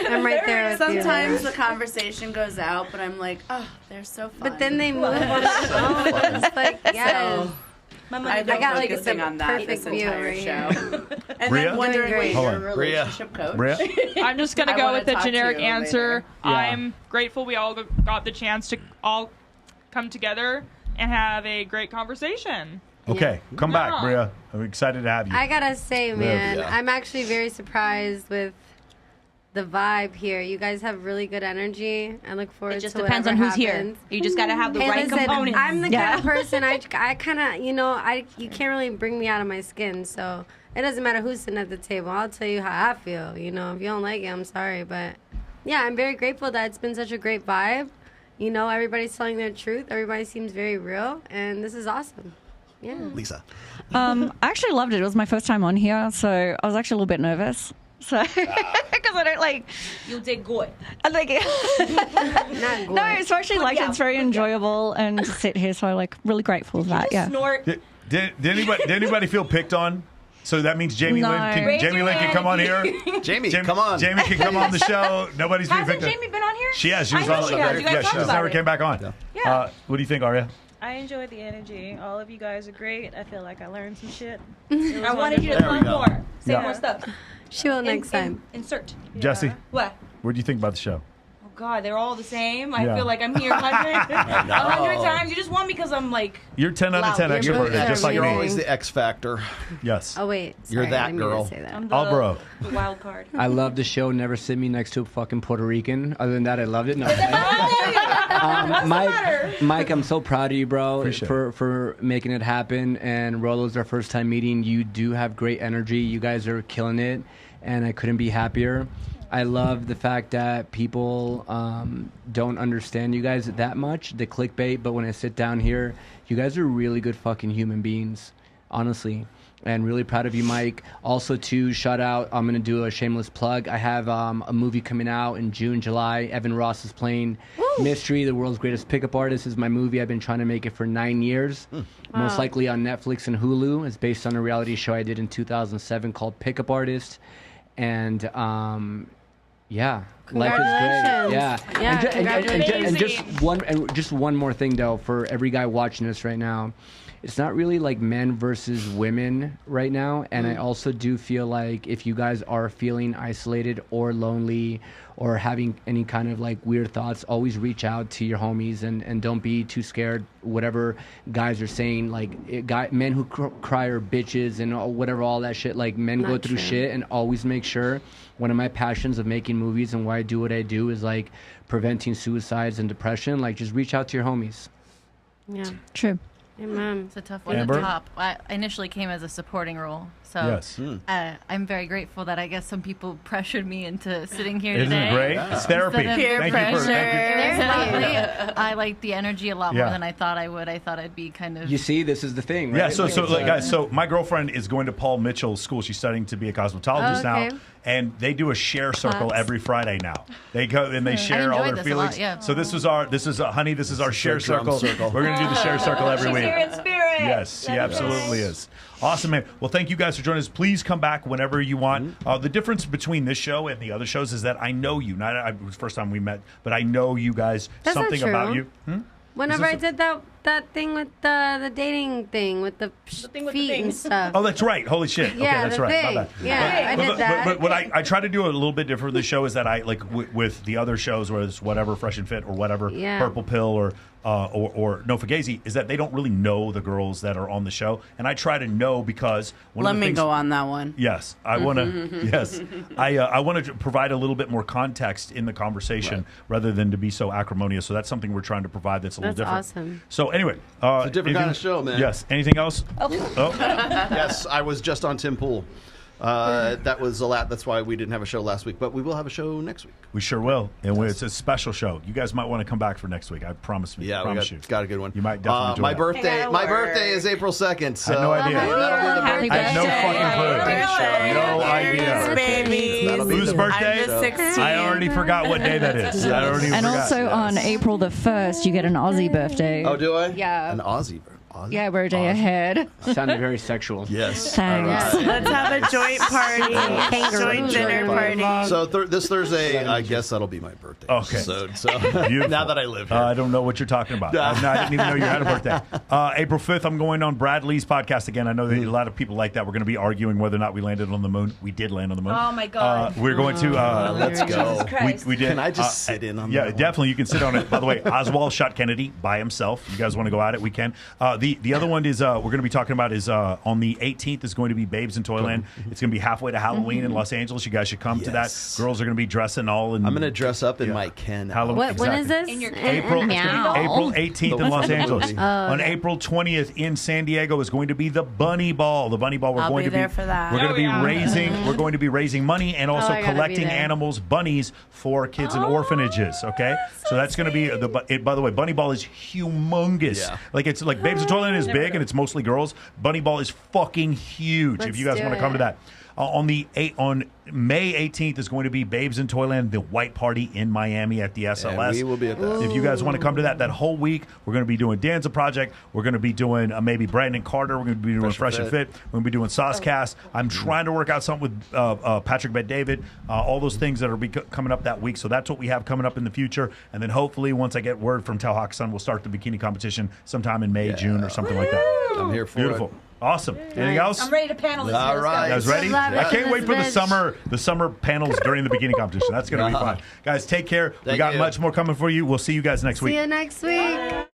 I'm right there with you. Sometimes the conversation goes out, but I'm like, oh, they're so fun. But then they move on its own. It's like, yes. I got like a thing on that this entire show. And Bria? then wondering what your relationship coach. Bria? I'm just going to go with the generic answer. Yeah. I'm grateful we all got the chance to all come together and have a great conversation. Okay, come back, Bria. I'm excited to have you. I gotta say, man, I'm actually very surprised with the vibe here. You guys have really good energy. I look forward to whatever happens. It just depends on who's here. You just gotta have the right components. I'm the kind of person, I kind of, you can't really bring me out of my skin, so it doesn't matter who's sitting at the table. I'll tell you how I feel. If you don't like it, I'm sorry, but yeah, I'm very grateful that it's been such a great vibe. Everybody's telling their truth. Everybody seems very real, and this is awesome. Yeah. Lisa. I actually loved it. It was my first time on here, so I was actually a little bit nervous. So, because I don't like... You did good. I like it. No, so I actually liked it. It's very enjoyable and to sit here, so I'm really grateful for that. Yeah. Snort. Did anybody feel picked on? So that means Jamie Lynn can come on here. Jamie, come on. Jamie can come on the show. Nobody's being picked on. Hasn't Jamie been on here? She has. She was on. You guys she just never came back on. Yeah. What do you think, Aria? I enjoyed the energy. All of you guys are great. I feel like I learned some shit. I wanted you to come more. Say more stuff. She will next time. Insert. Jesse, What? what do you think about the show? Oh, God, they're all the same. I Yeah. feel like I'm here 100 times. You just want me because I'm like. You're 10 out of 10 loud. extroverted, just like You're me. always the X factor. Yes. Oh wait, You're sorry, I that didn't mean to girl. say that. I'm the, Alvaro. the wild card. I love the show. Never sit me next to a fucking Puerto Rican. Other than that, I loved it. No. Mike, I'm so proud of you, bro, for making it happen. And Rollo's our first time meeting. You do have great energy. You guys are killing it, and I couldn't be happier. I love the fact that people don't understand you guys that much, the clickbait, but when I sit down here, you guys are really good fucking human beings, honestly. And really proud of you, Mike. Also, to shout out, I'm going to do a shameless plug. I have a movie coming out in June, July. Evan Ross is playing Mystery, the world's greatest pickup artist. This is my movie. I've been trying to make it for 9 years. Most likely on Netflix and Hulu. It's based on a reality show I did in 2007 called Pickup Artist. And yeah, life is great. Yeah, and just one more thing though, for every guy watching this right now, it's not really like men versus women right now. And I also do feel like if you guys are feeling isolated or lonely or having any kind of like weird thoughts, always reach out to your homies and don't be too scared. Whatever guys are saying, like men who cry are bitches and whatever, all that shit. Like men go through shit, and always make sure. One of my passions of making movies and why I do what I do is like preventing suicides and depression. Like just reach out to your homies. Yeah. True. Amen. It's a tough one Amber? to top. I initially came as a supporting role, so Yes. I'm very grateful that I guess some people pressured me into sitting here Isn't today. it great? It's therapy. Instead of Peer peer pressure. pressure. Thank you. I like the energy a lot Yeah. more than I thought I would. I thought I'd be kind of. You see, this is the thing, right? Yeah, so like, guys, so my girlfriend is going to Paul Mitchell's school. She's studying to be a cosmetologist now, and they do a share circle every Friday now. They go and they share all their this a feelings. lot, yeah. So this is our share drum circle. We're going to do the share circle every She's week. here in spirit. Yes, she absolutely is. Awesome, man. Well, thank you guys for joining us. Please come back whenever you want. The difference between this show and the other shows is that I know you. It was the first time we met, but I know you guys. That's not something true. about you. Whenever I did that thing with the dating thing with the feet and stuff. Oh, that's right. Holy shit. Okay, Yeah, that's the right. thing. My bad. Yeah, I did that. But what I try to do a little bit different with the show is that I like with the other shows, whether it's whatever Fresh and Fit or whatever Purple Pill or No Fugazi, is that they don't really know the girls that are on the show, and I try to know because Let me go on that one. Yes, I want to. Yes, I want to provide a little bit more context in the conversation rather than to be so acrimonious. So that's something we're trying to provide that's a little different. Awesome. So anyway, It's a different kind of show, man. Yes. Anything else? Yes, I was just on Tim Pool. That was a lot. That's why we didn't have a show last week, but we will have a show next week. We sure will, and it's a special show. You guys might want to come back for next week. I promise you. Yeah, promise we you. got a good one. You might definitely enjoy my that. birthday. My birthday is April 2nd. So I had no idea. That'll be the I had no fucking clue. No idea. Baby. Whose birthday? I'm just 16. I already forgot what day that is. I already And forgot. also on April the 1st, you get an Aussie birthday. Oh, do I? Yeah. An Aussie. Yeah, we're a day ahead. Sounded very sexual. Yes. Thanks. Let's have a joint party. Joint dinner party. So this Thursday, I guess that'll be my birthday. Okay. So Beautiful. now that I live here. I don't know what you're talking about. I didn't even know you had a birthday. April 5th, I'm going on Brad Lee's podcast again. I know that a lot of people like that. We're going to be arguing whether or not we landed on the moon. We did land on the moon. Oh my God. We're going to. Let's go. We did. Can I just sit in on that? Yeah, one? definitely. You can sit on it. By the way, Oswald shot Kennedy by himself. You guys want to go at it? We can. The other one is we're going to be talking about is on the 18th is going to be Babes in Toyland. It's going to be halfway to Halloween in Los Angeles. You guys should come to that. Girls are going to be dressing all in. I'm going to dress up in my Ken. Halloween. When is this? In your April 18th in Los Angeles. Oh, On April 20th in San Diego is going to be the Bunny Ball. The Bunny Ball. We're I'll going be to there for that. We're going to be yeah. raising. We're going to be raising money and also I gotta be collecting there. animals, bunnies for kids in orphanages. Okay, so that's going to be by the way, Bunny Ball is humongous. Yeah. Like it's like Babes in Toyland is big and it's mostly girls. Bunny Ball is fucking huge. Let's if you guys do want to come to it. that. On May 18th is going to be Babes in Toyland, the white party in Miami at the SLS. And we will be at that. If you guys want to come to that whole week, we're going to be doing Danza Project. We're going to be doing maybe Brandon Carter. We're going to be doing Fresh and Fit. We're going to be doing Saucecast. I'm trying to work out something with Patrick Bet-David. All those things that are coming up that week. So that's what we have coming up in the future. And then hopefully once I get word from Tel Hak Sun, we'll start the bikini competition sometime in May, June, or something like that. I'm here for Beautiful. it. Awesome. Anything else? I'm ready to panel this. All right. You guys ready? I can't wait for the summer panels during the bikini competition. That's going to be fun. Guys, take care. We got much more coming for you. We'll see you guys next week. See you next week.